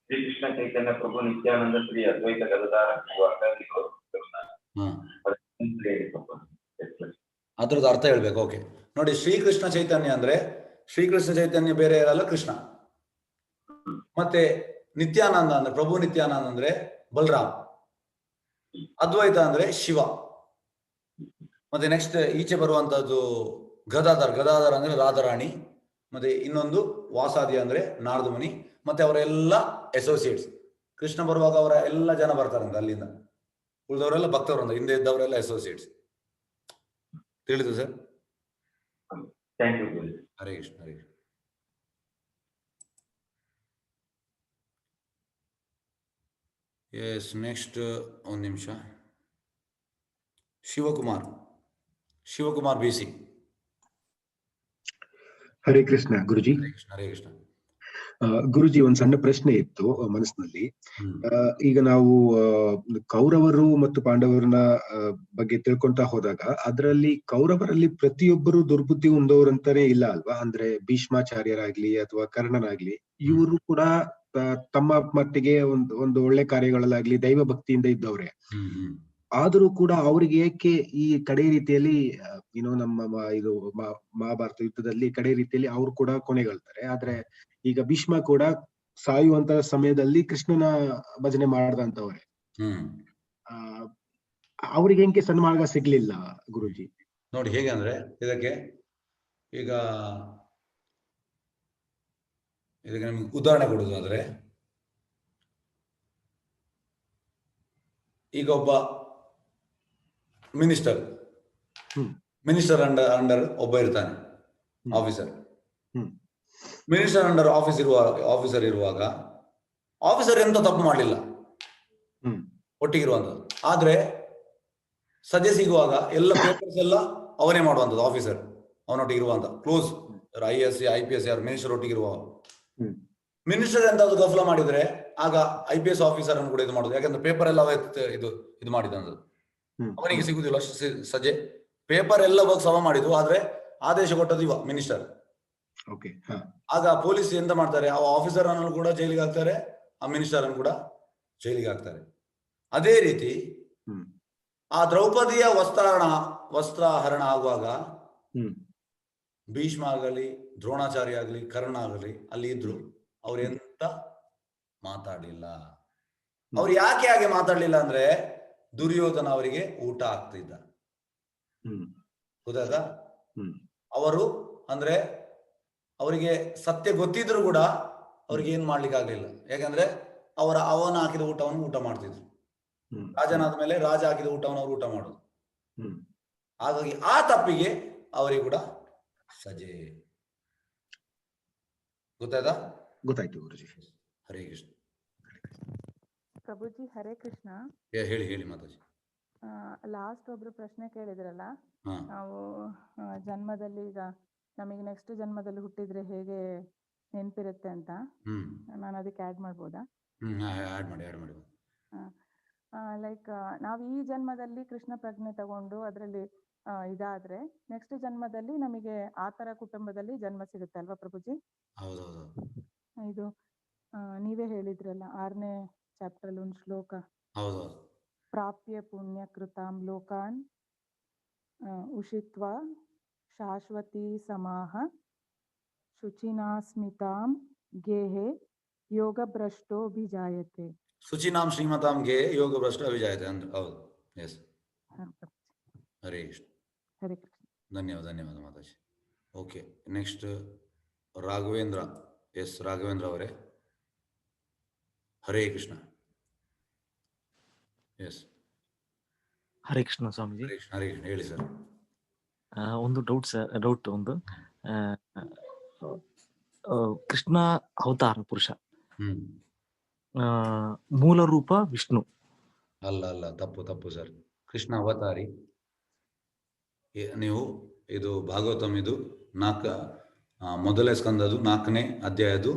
ಶ್ರೀಕೃಷ್ಣ ಚೈತನ್ಯ ಪ್ರಭು ನಿತ್ಯಾನಂದ ಶ್ರೀ ಅದ್ವೈತ ಗದಾಧರ ಅದ್ರದ್ದು ಅರ್ಥ ಹೇಳ್ಬೇಕು. ಓಕೆ, ನೋಡಿ, ಶ್ರೀಕೃಷ್ಣ ಚೈತನ್ಯ ಅಂದ್ರೆ ಶ್ರೀಕೃಷ್ಣ ಚೈತನ್ಯ ಬೇರೆ ಇರಲ್ಲ, ಕೃಷ್ಣ. ಮತ್ತೆ ನಿತ್ಯಾನಂದ ಅಂದ್ರೆ ಪ್ರಭು ನಿತ್ಯಾನಂದ ಅಂದ್ರೆ ಬಲರಾಮ್. ಅದ್ವೈತ ಅಂದ್ರೆ ಶಿವ. ಮತ್ತೆ ನೆಕ್ಸ್ಟ್ ಈಚೆ ಬರುವಂತದ್ದು ಗದಾಧರ ಅಂದ್ರೆ ರಾಧಾರಾಣಿ. ಮತ್ತೆ ಇನ್ನೊಂದು ವಾಸಾದಿ ಅಂದ್ರೆ ನಾರದ ಮುನಿ. ಮತ್ತೆ ಅವರೆಲ್ಲ ಅಸೋಸಿಯೇಟ್ಸ್. ಕೃಷ್ಣ ಬರುವಾಗ ಅವರ ಎಲ್ಲ ಜನ ಬರ್ತಾರಂತ ಅಲ್ಲಿಂದ. ಉಳಿದವರೆಲ್ಲ ಭಕ್ತವರಿಂದ, ಹಿಂದೆ ಇದ್ದವರೆಲ್ಲ ಅಸೋಸಿಯೇಟ್ಸ್. ತಿಳಿದು ಸರ್? ಹರೇ ಕೃಷ್ಣ. ಹರೇ ಕೃಷ್ಣ. ಎಸ್. ನೆಕ್ಸ್ಟ್ 1 ನಿಮಿಷ. ಶಿವಕುಮಾರ್ BC. ಹರೇ ಕೃಷ್ಣ ಗುರುಜಿ. ಹರೇ ಕೃಷ್ಣ. ಗುರುಜಿ, ಒಂದ್ ಸಣ್ಣ ಪ್ರಶ್ನೆ ಇತ್ತು ಮನಸ್ಸಿನಲ್ಲಿ. ಈಗ ನಾವು ಕೌರವರು ಮತ್ತು ಪಾಂಡವರನ್ನ ಬಗ್ಗೆ ತಿಳ್ಕೊಂತಾ ಹೋದಾಗ ಅದರಲ್ಲಿ ಕೌರವರಲ್ಲಿ ಪ್ರತಿಯೊಬ್ಬರು ದುರ್ಬುದ್ಧಿ ಹೊಂದೋರಂತಾನೆ ಇಲ್ಲ ಅಲ್ವಾ? ಅಂದ್ರೆ ಭೀಷ್ಮಾಚಾರ್ಯರಾಗ್ಲಿ ಅಥವಾ ಕರ್ಣನಾಗ್ಲಿ, ಇವರು ಕೂಡ ತಮ್ಮ ಮಟ್ಟಿಗೆ ಒಂದು ಒಳ್ಳೆ ಕಾರ್ಯಗಳಲ್ಲಾಗ್ಲಿ ದೈವ ಭಕ್ತಿಯಿಂದ ಇದ್ದವ್ರೆ. ಆದರೂ ಕೂಡ ಅವ್ರಿಗೆ ಏಕೆ ಈ ಕಡೆ ರೀತಿಯಲ್ಲಿ ನಮ್ಮ ಇದು ಮಹಾಭಾರತ ಯುದ್ಧದಲ್ಲಿ ಕಡೆ ರೀತಿಯಲ್ಲಿ ಅವ್ರು ಕೂಡ ಕೊನೆಗೊಳ್ತಾರೆ. ಆದ್ರೆ ಈಗ ಭೀಷ್ಮ ಕೂಡ ಸಾಯುವಂತ ಸಮಯದಲ್ಲಿ ಕೃಷ್ಣನ ಭಜನೆ ಮಾಡ್ದಂತವ್ರೆ. ಅವ್ರಿಗೆ ಹೆಂಗೆ ಸನ್ಮಾರ್ಗ ಸಿಗ್ಲಿಲ್ಲ ಗುರುಜಿ? ನೋಡಿ, ಹೇಗೆ ಅಂದ್ರೆ ಇದಕ್ಕೆ ನಿಮ್ಗೆ ಉದಾಹರಣೆ ಕೊಡುವುದಾದ್ರೆ, ಈಗ ಒಬ್ಬ ಮಿನಿಸ್ಟರ್ ಅಂಡರ್ ಒಬ್ಬ ಇರ್ತಾನೆ ಆಫೀಸರ್. ಮಿನಿಸ್ಟರ್ ಅಂಡರ್ ಆಫೀಸರ್ ಇರುವಾಗ ಆಫೀಸರ್ ಎಂತ ತಪ್ಪು ಮಾಡಲಿಲ್ಲ, ಒಟ್ಟಿಗಿರುವಂಥದ್ದು. ಆದ್ರೆ ಸದ್ಯ ಸಿಗುವಾಗ ಎಲ್ಲ ಪೇಪರ್ಸ್ ಎಲ್ಲ ಅವನೇ ಮಾಡುವಂಥದ್ದು. ಆಫೀಸರ್ ಅವನೊಟ್ಟಿಗೆ ಇರುವಂತ ಕ್ಲೋಸ್ IAS IPS ಯಾರು ಮಿನಿಸ್ಟರ್ ಒಟ್ಟಿಗಿರುವ ಮಿನಿಸ್ಟರ್ ಎಂತಾದ್ರು ಗಫಲ ಮಾಡಿದ್ರೆ ಆಗ IPS ಆಫೀಸರ್ ಅನ್ನು ಕೂಡ ಇದು ಮಾಡುದು. ಯಾಕಂದ್ರೆ ಪೇಪರ್ ಎಲ್ಲ ಇದು ಮಾಡಿದಂಥದ್ದು ಅವನಿಗೆ ಸಿಗುದಿಲ್ಲ. ಸಜ್ಜೆ ಪೇಪರ್ ಎಲ್ಲ ಸಮ ಮಾಡಿದ್ವು, ಆದ್ರೆ ಆದೇಶ ಕೊಟ್ಟದ್ದು ಮಿನಿಸ್ಟರ್. ಆಗ ಪೊಲೀಸ್ ಎಂತ ಮಾಡ್ತಾರೆ, ಆ ಆಫೀಸರ್ ಅನ್ನು ಕೂಡ ಜೈಲಿಗೆ ಹಾಕ್ತಾರೆ, ಆ ಮಿನಿಸ್ಟರ್ ಅನ್ನು ಕೂಡ ಜೈಲಿಗೆ ಹಾಕ್ತಾರೆ. ಅದೇ ರೀತಿ ಆ ದ್ರೌಪದಿಯ ವಸ್ತ್ರಹರಣ ಆಗುವಾಗ ಭೀಷ್ಮ ಆಗಲಿ, ದ್ರೋಣಾಚಾರ್ಯ ಆಗಲಿ, ಕರ್ಣ ಆಗಲಿ ಅಲ್ಲಿ ಇದ್ರು. ಅವ್ರು ಎಂತ ಮಾತಾಡ್ಲಿಲ್ಲ. ಅವ್ರು ಯಾಕೆ ಹಾಗೆ ಮಾತಾಡ್ಲಿಲ್ಲ ಅಂದ್ರೆ ದುರ್ಯೋಧನ ಅವರಿಗೆ ಊಟ ಆಗ್ತಿದ್ದ. ಗೊತ್ತಾಯ್ತಾ? ಅವರು ಅಂದ್ರೆ ಅವರಿಗೆ ಸತ್ಯ ಗೊತ್ತಿದ್ರು ಕೂಡ ಅವ್ರಿಗೆ ಏನ್ ಮಾಡ್ಲಿಕ್ಕೆ ಆಗ್ಲಿಲ್ಲ. ಯಾಕಂದ್ರೆ ಅವನ ಹಾಕಿದ ಊಟವನ್ನು ಊಟ ಮಾಡ್ತಿದ್ರು. ರಾಜನಾದ ಮೇಲೆ ರಾಜ ಹಾಕಿದ ಊಟವನ್ನು ಅವ್ರು ಊಟ ಮಾಡೋದು. ಹಾಗಾಗಿ ಆ ತಪ್ಪಿಗೆ ಅವರಿಗೆ ಕೂಡ ಸಜೆ. ಗೊತ್ತಾಯ್ತಾ? ಗೊತ್ತಾಯ್ತು ಗುರುಜಿ. ಹರೇ ಕೃಷ್ಣ. ಪ್ರಭುಜಿ ಹರೇ ಕೃಷ್ಣ. ಹೇಳಿ ಮಾತಾಜಿ. ಲಾಸ್ಟ್ ಒಬ್ರು ಪ್ರಶ್ನೆ ಕೇಳಿದ್ರಲ್ಲ, ನಾವು ಜನ್ಮದಲ್ಲಿ ಈಗ ನಮಗೆ ನೆಕ್ಸ್ಟ್ ಜನ್ಮದಲ್ಲಿ ಹುಟ್ಟಿದ್ರೆ ಹೇಗೆ ನೆನಪಿರುತ್ತೆ ಅಂತ. ನಾನು ಅದಕ್ಕೆ ಆಡ್ ಮಾಡ್ಬೋದಾ? ಆಡ್ ಮಾಡಿ. ಲೈಕ್ ನಾವು ಈ ಜನ್ಮದಲ್ಲಿ ಕೃಷ್ಣ ಪ್ರಜ್ಞೆ ತಗೊಂಡು ಅದರಲ್ಲಿ ಇದಾದ್ರೆ ನೆಕ್ಸ್ಟ್ ಜನ್ಮದಲ್ಲಿ ನಮಗೆ ಆ ತರ ಕುಟುಂಬದಲ್ಲಿ ಜನ್ಮ ಸಿಗುತ್ತೆ ಅಲ್ವಾ ಪ್ರಭುಜಿ? ಹೌದೌದು. ಇದು ನೀವೇ ಹೇಳಿದ್ರಲ್ಲ 6ನೇ ಚಾಪ್ಟರ್ ಅಲ್ಲಿ ಒಂದು ಶ್ಲೋಕ, ಪ್ರಾಪ್ಯ ಪುಣ್ಯ ಕೃತಾಂ ಲೋಕಾನ್ ಉಷಿತ್ವ ಶಾಶ್ವತಿ ಸಮಾಹ ಶುಚಿನಾ ಸ್ಮಿತಾಂ गेहे योगभ्रष्टो भिजायते. ಶುಚಿನಾಂ ಶ್ರೀಮತಾಂ ಗೆ ಯೋಗ ಭ್ರಷ್ಟ ಅವಿಜಾಯತೆ ಅಂದ್ರೆ ಹೌದು. ಎಸ್. ಹರೇ ಕೃಷ್ಣ. ಹರೇ ಕೃಷ್ಣ. ಧನ್ಯವಾದ ಧನ್ಯವಾದ ಮಾತಾಜಿ. Okay, next Raghavendra. Yes Raghavendra ಅವರೇ, ಹರೇ ಕೃಷ್ಣ. ಎಸ್ ಹರೇ ಕೃಷ್ಣ ಸ್ವಾಮೀಜಿ. ಹರೇ ಕೃಷ್ಣ, ಹರೇ ಕೃಷ್ಣ. ಹೇಳಿ ಸರ್. ಒಂದು ಡೌಟ್ ಒಂದು ಕೃಷ್ಣ ಅವತಾರ ಪುರುಷ, ಮೂಲ ರೂಪ ವಿಷ್ಣು. ಅಲ್ಲ ತಪ್ಪು ಸರ್. ಕೃಷ್ಣ ಅವತಾರಿ. ನೀವು ಇದು ಭಾಗವತಂ, ಇದು ಮೊದಲನೇ ಸ್ಕಂದದು 4ನೇ ಅಧ್ಯಾಯದು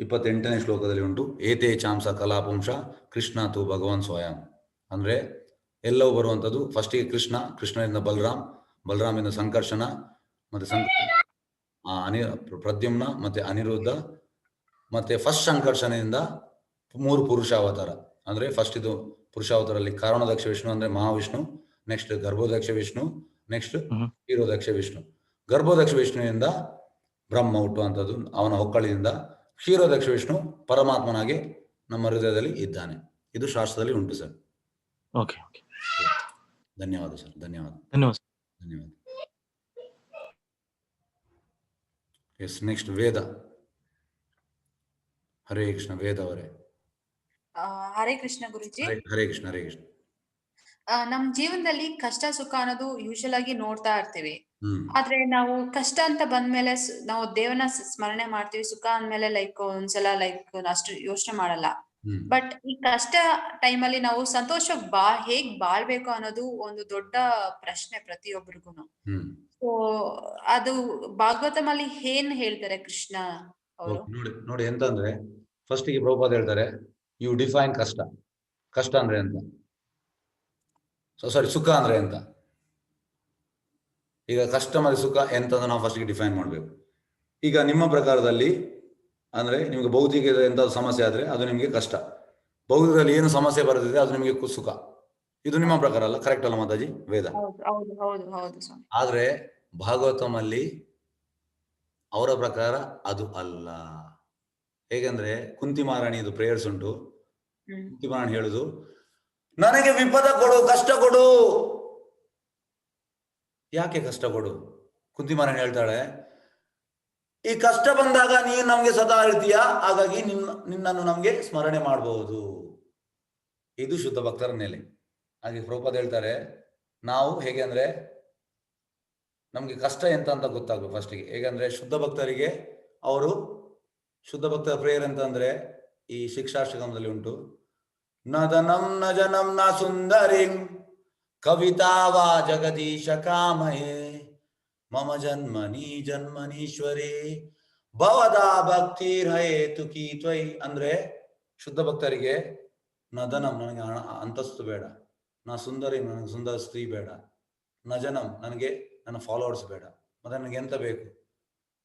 28ನೇ ಶ್ಲೋಕದಲ್ಲಿ ಉಂಟು. ಏತೇ ಚಾಂಸ ಕಲಾಪುಂಶ ಕೃಷ್ಣ ತು ಭಗವಾನ್ ಸ್ವಯಂ. ಅಂದ್ರೆ ಎಲ್ಲವೂ ಬರುವಂಥದ್ದು ಫಸ್ಟಿಗೆ ಕೃಷ್ಣನಿಂದ ಬಲರಾಮಿಂದ ಸಂಕರ್ಷಣ, ಮತ್ತೆ ಪ್ರದ್ಯುಮ್ನ, ಮತ್ತೆ ಅನಿರುದ್ಧ, ಮತ್ತೆ ಫಸ್ಟ್ ಸಂಕರ್ಷಣೆಯಿಂದ 3 ಪುರುಷಾವತಾರ. ಅಂದ್ರೆ ಫಸ್ಟ್ ಇದು ಪುರುಷಾವತಾರಲ್ಲಿ ಕಾರಣದಕ್ಷ ವಿಷ್ಣು ಅಂದ್ರೆ ಮಹಾವಿಷ್ಣು, ನೆಕ್ಸ್ಟ್ ಗರ್ಭೋದಕ್ಷ ವಿಷ್ಣು, ನೆಕ್ಸ್ಟ್ ಕ್ಷೀರೋದಕ್ಷ ವಿಷ್ಣು. ಗರ್ಭೋದಕ್ಷ ವಿಷ್ಣುವಿನಿಂದ ಬ್ರಹ್ಮ ಹುಟ್ಟುವಂಥದ್ದು, ಅವನ ಹೊಕ್ಕಳಿನಿಂದ. ಕ್ಷೀರೋದಕ್ಷ ವಿಷ್ಣು ಪರಮಾತ್ಮನಾಗಿ ನಮ್ಮ ಹೃದಯದಲ್ಲಿ ಇದ್ದಾನೆ. ಇದು ಶಾಸ್ತ್ರದಲ್ಲಿ ಉಂಟು ಸರ್. ಓಕೆ. ಧನ್ಯವಾದ ಸರ್. ಧನ್ಯವಾದ. ಎಸ್, ನೆಕ್ಸ್ಟ್ ವೇದ. ಹರೇ ಕೃಷ್ಣ. ವೇದ ಅವರೇ. ಹರೇ ಕೃಷ್ಣ ಗುರುಜಿ. ಹರೇ ಕೃಷ್ಣ, ಹರೇ ಕೃಷ್ಣ. ನಮ್ ಜೀವನದಲ್ಲಿ ಕಷ್ಟ ಸುಖ ಅನ್ನೋದು ಯೂಶಲ್ ಆಗಿ ನೋಡ್ತಾ ಇರ್ತೀವಿ. ಆದ್ರೆ ನಾವು ಕಷ್ಟ ಅಂತ ಬಂದ್ಮೇಲೆ ನಾವು ದೇವನ ಸ್ಮರಣೆ ಮಾಡ್ತೀವಿ. ಸುಖ ಅಂದ್ಮೇಲೆ ಒಂದ್ಸಲ ಅಷ್ಟು ಯೋಚನೆ ಮಾಡಲ್ಲ. ಬಟ್ ಈ ಕಷ್ಟ ಟೈಮಲ್ಲಿ ನಾವು ಸಂತೋಷವಾಗಿ ಹೇಗ್ ಬಾಳ್ಬೇಕು ಅನ್ನೋದು ಒಂದು ದೊಡ್ಡ ಪ್ರಶ್ನೆ ಪ್ರತಿಯೊಬ್ಬರಿಗೂನು. ಸೊ ಅದು ಭಾಗವತಂ ಅಲ್ಲಿ ಏನ್ ಹೇಳ್ತಾರೆ ಕೃಷ್ಣ ಅವರು? ನೋಡಿ ಎಂತಂದ್ರೆ, ಫಸ್ಟ್ ಗೆ ಪ್ರಭುಪಾದ ಹೇಳ್ತಾರೆ, ಯು ಡಿಫೈನ್ ಕಷ್ಟ ಅಂದ್ರೆ ಅಂತ. ಸುಖ ಅಂದ್ರೆ ಎಂತ. ಈಗ ಕಷ್ಟ ಮತ್ತೆ ಸುಖ ಎಂತಂದ್ರೆ ನಾವು ಫಸ್ಟ್ ಗೆ ಡಿಫೈನ್ ಮಾಡ್ಬೇಕು. ಈಗ ನಿಮ್ಮ ಪ್ರಕಾರದಲ್ಲಿ ಅಂದ್ರೆ ನಿಮ್ಗೆ ಭೌತಿಕದ ಎಂತಾದ್ರು ಸಮಸ್ಯೆ ಆದ್ರೆ ಅದು ನಿಮ್ಗೆ ಕಷ್ಟ. ಭೌತಿಕದಲ್ಲಿ ಏನು ಸಮಸ್ಯೆ ಬರುತ್ತಿದೆ ಅದು ನಿಮ್ಗೆ ಸುಖ. ಇದು ನಿಮ್ಮ ಪ್ರಕಾರ ಅಲ್ಲ, ಕರೆಕ್ಟ್ ಅಲ್ಲ ಮಾತಾಜಿ? ವೇದ. ಆದ್ರೆ ಭಾಗವತಂ ಅಲ್ಲಿ ಅವರ ಪ್ರಕಾರ ಅದು ಅಲ್ಲ. ಹೇಗೆಂದ್ರೆ ಕುಂತಿ ಮಹಾರಾಣಿ ಇದು ಪ್ರೇಯರ್ಸ್ ಉಂಟು. ಕುಂತಿ ಮಹಾರಾಣಿ ಹೇಳುದು, ನನಗೆ ವಿಪದ ಕೊಡು, ಕಷ್ಟ ಕೊಡು. ಯಾಕೆ ಕಷ್ಟ ಕೊಡು? ಕುಂತಿ ಮಹಾರಾಣಿ ಹೇಳ್ತಾಳೆ, ಈ ಕಷ್ಟ ಬಂದಾಗ ನೀನು ನಮ್ಗೆ ಸದಾ ಇರ್ತೀಯ, ಹಾಗಾಗಿ ನಿನ್ನನ್ನು ನಮ್ಗೆ ಸ್ಮರಣೆ ಮಾಡಬಹುದು. ಇದು ಶುದ್ಧ ಭಕ್ತರ ನೆಲೆ. ಹಾಗೆ ಪ್ರಭುಪಾದ ಹೇಳ್ತಾರೆ, ನಾವು ಹೇಗೆ ಅಂದ್ರೆ ನಮ್ಗೆ ಕಷ್ಟ ಎಂತ ಅಂತ ಗೊತ್ತಾಗ್ಬೇಕು ಫಸ್ಟಿಗೆ. ಹೇಗಂದ್ರೆ ಶುದ್ಧ ಭಕ್ತರಿಗೆ ಶುದ್ಧ ಭಕ್ತರ ಪ್ರೇಯರ್ ಅಂತಂದ್ರೆ ಈ ಶಿಕ್ಷಾಷ್ಟಕಮದಲ್ಲಿ ಉಂಟು. ನದನಂ ನ ಜನಂ ನ ಸುಂದರಿಂ ಕವಿತಾವಾ ಜಗದೀಶ ಕಾಮಯೇ ಮಮ ಜನ್ಮನೀಶ್ವರೇ ಭವದಾ ಭಕ್ತಿರ್ಹೇತು ಕೀ ತ್ವಯಿ. ಅಂದ್ರೆ ಶುದ್ಧ ಭಕ್ತರಿಗೆ ನದನಂ, ನನಗೆ ಅಂತಸ್ತು ಬೇಡ. ನಾ ಸುಂದರಿ, ನನಗೆ ಸುಂದರ ಸ್ತ್ರೀ ಬೇಡ. ನ ಜನಂ, ನನಗೆ ನನ್ನ ಫಾಲೋವರ್ಸ್ ಬೇಡ. ಮತ್ತೆ ನನಗೆ ಎಂತ ಬೇಕು?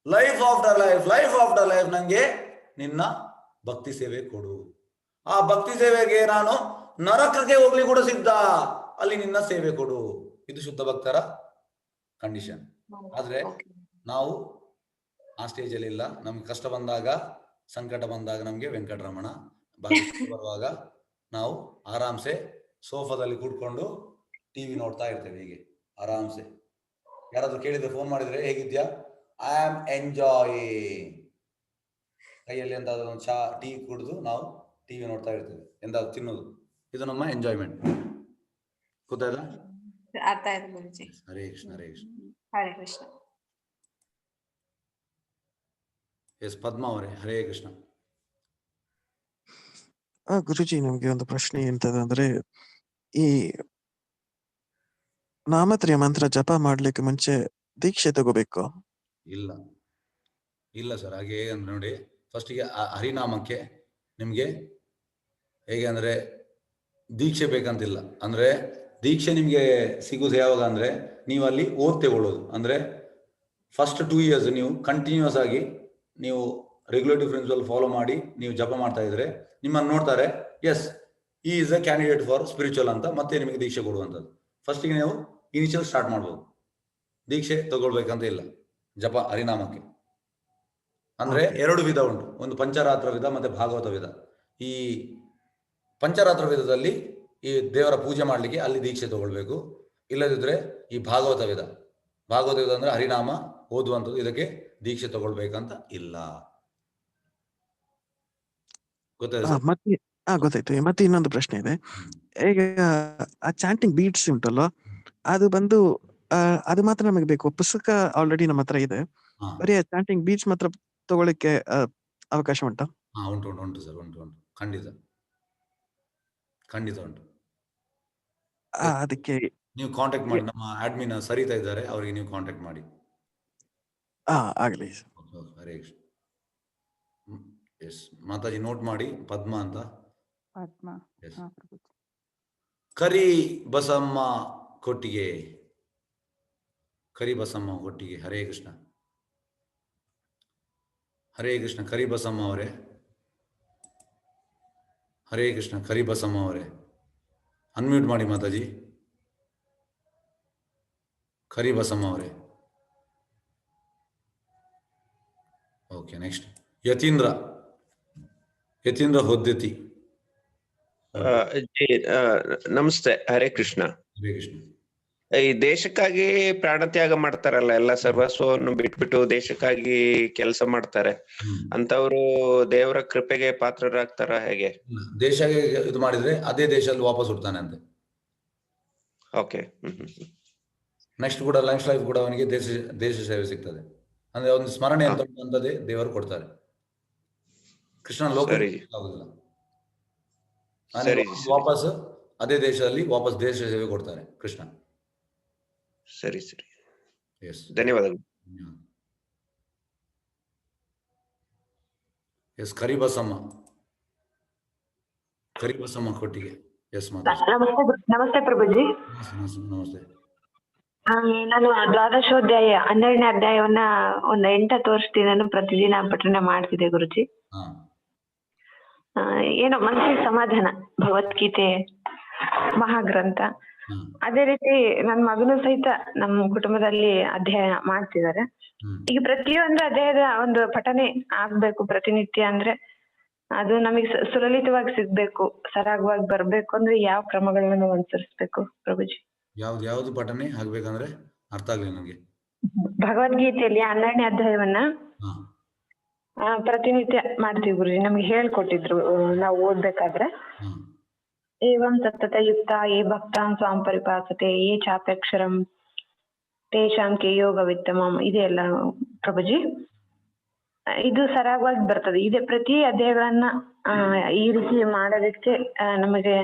ಲೈಫ್ ಆಫ್ಟರ್ ಲೈಫ್ ನನಗೆ ನಿನ್ನ ಭಕ್ತಿ ಸೇವೆ ಕೊಡು. ಆ ಭಕ್ತಿ ಸೇವೆಗೆ ನಾನು ನರಕಕ್ಕೆ ಹೋಗ್ಲಿ ಕೂಡ ಸಿದ್ಧ, ಅಲ್ಲಿ ನಿನ್ನ ಸೇವೆ ಕೊಡು. ಇದು ಶುದ್ಧ ಭಕ್ತರ ಕಂಡೀಷನ್. ಆದ್ರೆ ನಾವು ಆ ಸ್ಟೇಜ್ ಅಲ್ಲಿ ಇಲ್ಲ. ನಮ್ಗೆ ಕಷ್ಟ ಬಂದಾಗ, ಸಂಕಟ ಬಂದಾಗ ನಮ್ಗೆ ವೆಂಕಟರಮಣ, ಬರುವಾಗ ನಾವು ಆರಾಮ್ಸೆ ಸೋಫಾದಲ್ಲಿ ಕೂತ್ಕೊಂಡು ಟಿವಿ ನೋಡ್ತಾ ಇರ್ತೇವೆ. ಹೀಗೆ ಆರಾಮ್ಸೆ. ಯಾರಾದ್ರೂ ಕೇಳಿದ್ರೆ, ಫೋನ್ ಮಾಡಿದ್ರೆ ಹೇಗಿದ್ಯಾ, ಐ ಆಮ್ ಎಂಜಾಯಿಂಗ್. ಕೈಯಲ್ಲಿ ಎಂತಾದ್ರು ಒಂದು ಟೀ ಕುಡಿದು ನಾವು ಟಿವಿ ನೋಡ್ತಾ ಇರ್ತೇವೆ, ಎಂತಾದ್ರು ತಿನ್ನೋದು. ಇದು ನಮ್ಮ ಎಂಜಾಯ್ಮೆಂಟ್. ಗೊತ್ತಾಯ್ತಾ? ಅರ್ಥ ಆಯ್ತು ಗುರುಜಿ. ಹರೇ ಕೃಷ್ಣ, ಹರೇ ಕೃಷ್ಣ. ಹರೇ ಕೃಷ್ಣ. ಎಸ್ ಪದ್ಮ ಅವರೇ, ಹರೇ ಕೃಷ್ಣ. ಗುರುಜಿ, ನಮ್ಗೆ ಒಂದು ಪ್ರಶ್ನೆ ಎಂತದಂದ್ರೆ, ಈ ನಾಮತ್ರಯ ಮಂತ್ರ ಜಪ ಮಾಡ್ಲಿಕ್ಕೆ ಮುಂಚೆ ದೀಕ್ಷೆ ತಗೋಬೇಕು? ಇಲ್ಲ ಸರ್, ಹಾಗೆ ಅಂದ್ರೆ ನೋಡಿ, ಫಸ್ಟಿಗೆ ಹರಿನಾಮಕ್ಕೆ ನಿಮ್ಗೆ ಹೇಗೆ ಅಂದ್ರೆ ದೀಕ್ಷೆ ಬೇಕಂತಿಲ್ಲ. ಅಂದ್ರೆ ದೀಕ್ಷೆ ನಿಮ್ಗೆ ಸಿಗುದು ಯಾವಾಗ ಅಂದ್ರೆ ನೀವು ಅಲ್ಲಿ ಓದ್ ತಗೊಳ್ಳೋದು. ಅಂದ್ರೆ ಫಸ್ಟ್ 2 years ನೀವು ಕಂಟಿನ್ಯೂಸ್ ಆಗಿ ನೀವು ರೆಗ್ಯುಲೇಟಿವ್ ಪ್ರಿನ್ಸಿಪಲ್ ಫಾಲೋ ಮಾಡಿ ನೀವು ಜಪ ಮಾಡ್ತಾ ಇದ್ರೆ ನಿಮ್ಮನ್ನು ನೋಡ್ತಾರೆ, ಎಸ್ ಈ is a candidate for spiritual ಅಂತ, ಮತ್ತೆ ನಿಮಗೆ ದೀಕ್ಷೆ ಕೊಡುವಂಥದ್ದು. ಫಸ್ಟಿಗೆ ನೀವು ಇನಿಷಿಯಲ್ ಸ್ಟಾರ್ಟ್ ಮಾಡ್ಬೋದು. ದೀಕ್ಷೆ ತಗೊಳ್ಬೇಕಂತ ಇಲ್ಲ ಜಪ ಹರಿನಾಮಕ್ಕೆ. ಅಂದ್ರೆ ಎರಡು ವಿಧ ಉಂಟು, ಒಂದು ಪಂಚರಾತ್ರ ವಿಧ ಮತ್ತೆ ಭಾಗವತ ವಿಧ. ಈ ಪಂಚರಾತ್ರ ವಿಧದಲ್ಲಿ ಈ ದೇವರ ಪೂಜೆ ಮಾಡ್ಲಿಕ್ಕೆ ಅಲ್ಲಿ ದೀಕ್ಷೆ ತಗೊಳ್ಬೇಕು. ಇಲ್ಲದಿದ್ರೆ ಈ ಭಾಗವತ ವಿಧ ಅಂದ್ರೆ ಹರಿನಾಮ ಓದುವಂಥದ್ದು, ಇದಕ್ಕೆ ದೀಕ್ಷೆ ತಗೊಳ್ಬೇಕಂತ ಇಲ್ಲ. ಗೊತ್ತಾಯ್ತು? ಮತ್ತೆ ಗೊತ್ತಾಯ್ತು. ಮತ್ತೆ ಇನ್ನೊಂದು ಪ್ರಶ್ನೆ ಇದೆ. ಈಗ ಆ ಚಾಂಟಿಂಗ್ ಬೀಟ್ಸ್ ಉಂಟಲ್ವಾ, ಅದು ಬಂದು ಅದು ಮಾತ್ರ ನಮಗೆ ಬೇಕು. ಪುಸ್ತಕ ಆಲ್ರೆಡಿ ನಮ್ಮ ಹತ್ರ ಇದೆ, ಬರೀ ಚಾಂಟಿಂಗ್ ಬೀಟ್ಸ್ ಮಾತ್ರ ತಗೊಳ್ಳಿಕ್ಕೆ ಅವಕಾಶ ಉಂಟಾ? ಉಂಟು ಉಂಟು ಸರ್, ಉಂಟು ಉಂಟು, ಖಂಡಿತ ಖಂಡಿತ ಉಂಟು. ಅದಕ್ಕೆ ನೀವು ಕಾಂಟ್ಯಾಕ್ಟ್ ಮಾಡಿ, ನಮ್ಮ ಅಡ್ಮಿನ್ ಸರಿತಾ ಇದ್ದಾರೆ, ಅವರಿಗೆ ನೀವು ಕಾಂಟ್ಯಾಕ್ಟ್ ಮಾಡಿ. ಆಗಲಿ. ಹರೇ ಕೃಷ್ಣ. ಎಸ್ ಮಾತಾಜಿ, ನೋಟ್ ಮಾಡಿ, ಪದ್ಮ ಅಂತ. ಪದ್ಮ. ಎಸ್. ಕರಿ ಬಸಮ್ಮ ಕೊಟ್ಟಿಗೆ, ಕರಿ ಬಸಮ್ಮ ಕೊಟ್ಟಿಗೆ. ಹರೇ ಕೃಷ್ಣ, ಹರೇ ಕೃಷ್ಣ. ಕರಿ ಬಸಮ್ಮ ಅವರೇ, ಹರೇ ಕೃಷ್ಣ. ಕರಿ ಬಸಮ್ಮ ಅವರೇ, ಅನ್ಮ್ಯೂಟ್ ಮಾಡಿ ಮಾತಾಜಿ. ಕರಿ ಬಸಮ್ಮ ಅವರೇ. Okay, next Yatindra Hoddati. ನಮಸ್ತೆ, ಹರೇ ಕೃಷ್ಣ. ಹರೇ ಕೃಷ್ಣ. ಈ ದೇಶಕ್ಕಾಗಿ ಪ್ರಾಣತ್ಯಾಗ ಮಾಡ್ತಾರಲ್ಲ, ಎಲ್ಲ ಸರ್ವಸ್ವವನ್ನು ಬಿಟ್ಬಿಟ್ಟು ದೇಶಕ್ಕಾಗಿ ಕೆಲಸ ಮಾಡ್ತಾರೆ, ಅಂತವ್ರು ದೇವರ ಕೃಪೆಗೆ ಪಾತ್ರರಾಗ್ತಾರ ಹೇಗೆ? ದೇಶ ಇದು ಮಾಡಿದ್ರೆ ಅದೇ ದೇಶದಲ್ಲಿ ವಾಪಸ್ ಹುಡ್ತಾನೆ ಅಂತೆ. ಓಕೆ. ನೆಕ್ಸ್ಟ್ ಕೂಡ ನೆಕ್ಸ್ಟ್ ಲೈಫ್ ಕೂಡ ಅವನಿಗೆ ದೇಶ ಸೇವೆ ಸಿಗ್ತದೆ. ಅಂದ್ರೆ ಒಂದು ಸ್ಮರಣೆ ಅಂತದೇ ದೇವರು ಕೊಡ್ತಾರೆ. ಕೃಷ್ಣ ಲೋಕ ಆಗುದಿಲ್ಲ, ವಾಪಸ್ ಅದೇ ದೇಶದಲ್ಲಿ ವಾಪಸ್ ದೇಶ ಸೇವೆ ಕೊಡ್ತಾರೆ ಕೃಷ್ಣ. ಸರಿ ಸರಿ, ಎಸ್, ಧನ್ಯವಾದಗಳು. ಎಸ್, ಕರಿಬಸಮ್ಮ ಕೊಟ್ಟಿಗೆ. ಎಸ್ ನಮಸ್ತೆ ಪ್ರಭುಜಿ. ನಮಸ್ತೆ. ನಾನು ದ್ವಾದಶೋಧ್ಯಾಯ 12ನೇ ಅಧ್ಯಾಯವನ್ನ ಒಂದು 8 ವರ್ಷದಿಂದ ಪ್ರತಿದಿನ ಪಠನೆ ಮಾಡ್ತಿದ್ದೆ ಗುರುಜಿ. ಏನೋ ಮನಸ್ಸಿಗೆ ಸಮಾಧಾನ, ಭಗವದ್ಗೀತೆ ಮಹಾಗ್ರಂಥ. ಅದೇ ರೀತಿ ನನ್ನ ಮಗನು ಸಹಿತ ನಮ್ಮ ಕುಟುಂಬದಲ್ಲಿ ಅಧ್ಯಯನ ಮಾಡ್ತಿದ್ದಾರೆ. ಈಗ ಪ್ರತಿಯೊಂದು ಅಧ್ಯಾಯದ ಒಂದು ಪಠನೆ ಆಗ್ಬೇಕು ಪ್ರತಿನಿತ್ಯ. ಅಂದ್ರೆ ಅದು ನಮಗೆ ಸುಲಲಿತವಾಗಿ ಸಿಗ್ಬೇಕು, ಸರಾಗವಾಗಿ ಬರ್ಬೇಕು ಅಂದ್ರೆ ಯಾವ ಕ್ರಮಗಳನ್ನ ನಾವು ಅನುಸರಿಸ್ಬೇಕು ಪ್ರಭುಜಿ? ಯಾವ್ದು ಪಠನೆ ಆಗ್ಬೇಕಂದ್ರೆ ಅರ್ಥ ಆಗ್ಲಿ ನನಗೆ. ಭಗವದ್ಗೀತೆಯಲ್ಲಿ 12ನೇ ಅಧ್ಯಾಯವನ್ನ ಪ್ರತಿನಿತ್ಯ ಮಾಡ್ತೀವಿ ಗುರುಜಿ. ನಮ್ಗೆ ಹೇಳ್ಕೊಟ್ಟಿದ್ರು ನಾವು ಓದ್ಬೇಕಾದ್ರೆ. ಏವಂ ಸತತ ಯುಕ್ತ ಏ ಭಕ್ತಾನ್ ಸ್ವಾಂ ಪರಿಪಾಸತೆ ಏ ಚಾಪ್ಯಕ್ಷರಂ ತೇಷಾಂ ಕೆ ಯೋಗ ವಿತ್ತಮಂ, ಇದೆಲ್ಲ ಪ್ರಭುಜಿ. ಇದು ಸರಾಗವಾಗಿ ಬರ್ತದೆ. ಇದೆ ಪ್ರತಿ ಅಧ್ಯಾಯಗಳನ್ನ ಈ ರೀತಿ ಮಾಡೋದಕ್ಕೆ ನಮಗೆ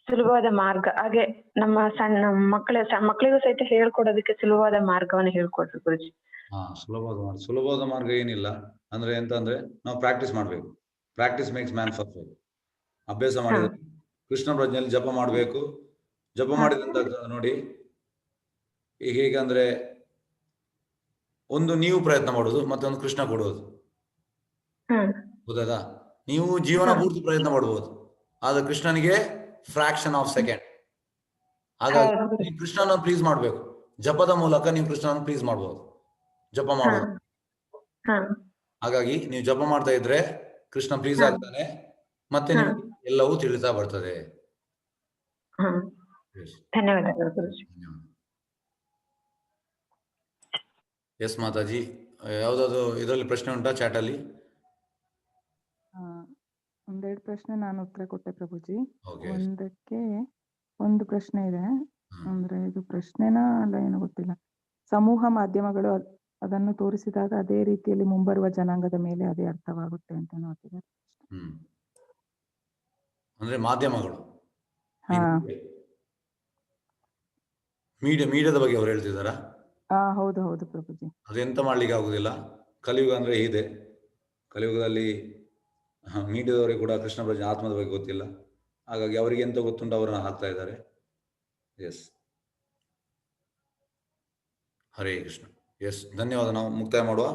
ಸುಲಭವಾದ ಮಾರ್ಗ. ಹಾಗೆ ನಮ್ಮ ಸಣ್ಣ ಮಕ್ಕಳಿಗೂ ಸಹಿತ ಹೇಳ್ಕೊಡೋದಕ್ಕೆ ಸುಲಭವಾದ ಮಾರ್ಗವನ್ನು ಹೇಳ್ಕೊಡ್ರಿ ಗುರುಜಿ. ಸುಲಭವಾದ ಮಾರ್ಗ ಏನಿಲ್ಲ. ಅಂದ್ರೆ ಎಂತ ಅಂದ್ರೆ ನಾವು ಪ್ರಾಕ್ಟೀಸ್ ಮಾಡ್ಬೇಕು. Practice makes man perfect. ಅಭ್ಯಾಸ ಮಾಡಿದ್ರೆ ಕೃಷ್ಣ ಪ್ರಜ್ಞೆಯಲ್ಲಿ ಜಪ ಮಾಡ್ಬೇಕು. ಜಪ ಮಾಡಿದಂತ ನೋಡಿ, ಈಗ ಹೇಗಂದ್ರೆ ಒಂದು ನೀವು ಪ್ರಯತ್ನ ಮಾಡೋದು, ಮತ್ತೊಂದು ಕೃಷ್ಣ ಕೊಡೋದು. ಹೌದಾ? ನೀವು ಜೀವನ ಪೂರ್ತಿ ಪ್ರಯತ್ನ ಮಾಡಬಹುದು, ಆದ್ರೆ ಕೃಷ್ಣನಿಗೆ ಫ್ರಾಕ್ಷನ್ ಆಫ್ ಸೆಕೆಂಡ್. ಹಾಗಾಗಿ ನೀವು ಕೃಷ್ಣನ ಪ್ಲೀಸ್ ಮಾಡ್ಬೇಕು. ಜಪದ ಮೂಲಕ ನೀವು ಕೃಷ್ಣನ ಪ್ಲೀಸ್ ಮಾಡಬಹುದು, ಜಪ ಮಾಡೋದು. ಹಾಗಾಗಿ ನೀವು ಜಪ ಮಾಡ್ತಾ ಇದ್ರೆ ಕೃಷ್ಣ ಪ್ಲೀಸ್ ಆಗ್ತಾನೆ, ಮತ್ತೆ ನಿಮ್ಗೆ ಎಲ್ಲವೂ ತಿಳಿತಾ ಬರ್ತದೆ. ಧನ್ಯವಾದಗಳು. ಎಸ್ ಮಾತಾಜಿ, ಯಾವ್ದಾದ್ರು ಇದರಲ್ಲಿ ಪ್ರಶ್ನೆ ಉಂಟಾ ಚಾಟ್ ಅಲ್ಲಿ? ಒಂದೆರಡು ಪ್ರಶ್ನೆ ನಾನು ಉತ್ತರ ಕೊಟ್ಟೆ ಪ್ರಭುಜಿ. ಒಂದಕ್ಕೆ ಒಂದು ಪ್ರಶ್ನೆ ಇದೆ. ಅಂದ್ರೆ ಇದು ಪ್ರಶ್ನೆನಾ ಅಲ್ಲ ಏನೋ ಗೊತ್ತಿಲ್ಲ. ಸಮೂಹ ಮಾಧ್ಯಮಗಳು ಅದನ್ನು ತೋರಿಸಿದಾಗ ಅದೇ ರೀತಿಯಲ್ಲಿ ಮುಂಬರುವ ಜನಾಂಗದ ಮೇಲೆ ಅದೇ ಅರ್ಥವಾಗುತ್ತೆ ಅಂತ ನೋಡ್ತಿದ್ದಾರೆ. ಅಂದ್ರೆ ಮಾಧ್ಯಮಗಳು, ಮೀಡಿಯಾದ ಬಗ್ಗೆ ಅವ್ರು ಹೇಳ್ತಿದಾರಾ? ಹೌದು ಹೌದು ಪ್ರಭುಜಿ. ಅದೆಂತ ಮಾಡ್ಲಿಕ್ಕೆ ಆಗುದಿಲ್ಲ. ಕಲಿಯುಗ ಅಂದ್ರೆ ಇದೆ. ಕಲಿಯುಗದಲ್ಲಿ ಮೀಡಿಯಾದವರಿಗೆ ಕೂಡ ಕೃಷ್ಣ ಪ್ರಜ್ಞೆ ಆತ್ಮದ ಬಗ್ಗೆ ಗೊತ್ತಿಲ್ಲ. ಹಾಗಾಗಿ ಅವರಿಗೆ ಎಂತ ಗೊತ್ತುಂಟು ಅವರನ್ನ ಹಾಕ್ತಾ ಇದ್ದಾರೆ. ಎಸ್, ಹರೇ ಕೃಷ್ಣ. ಎಸ್, ಧನ್ಯವಾದ. ನಾವು ಮುಕ್ತಾಯ ಮಾಡುವ.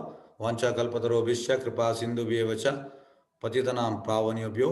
ವಾಂಛಾ ಕಲ್ಪತರೋ ಭೀಶ್ಚ ಕೃಪಾ ಸಿಂಧುಭ್ಯೇವ ಚ ಪತಿತನಾಂ ಪಾವನೇಭ್ಯೋ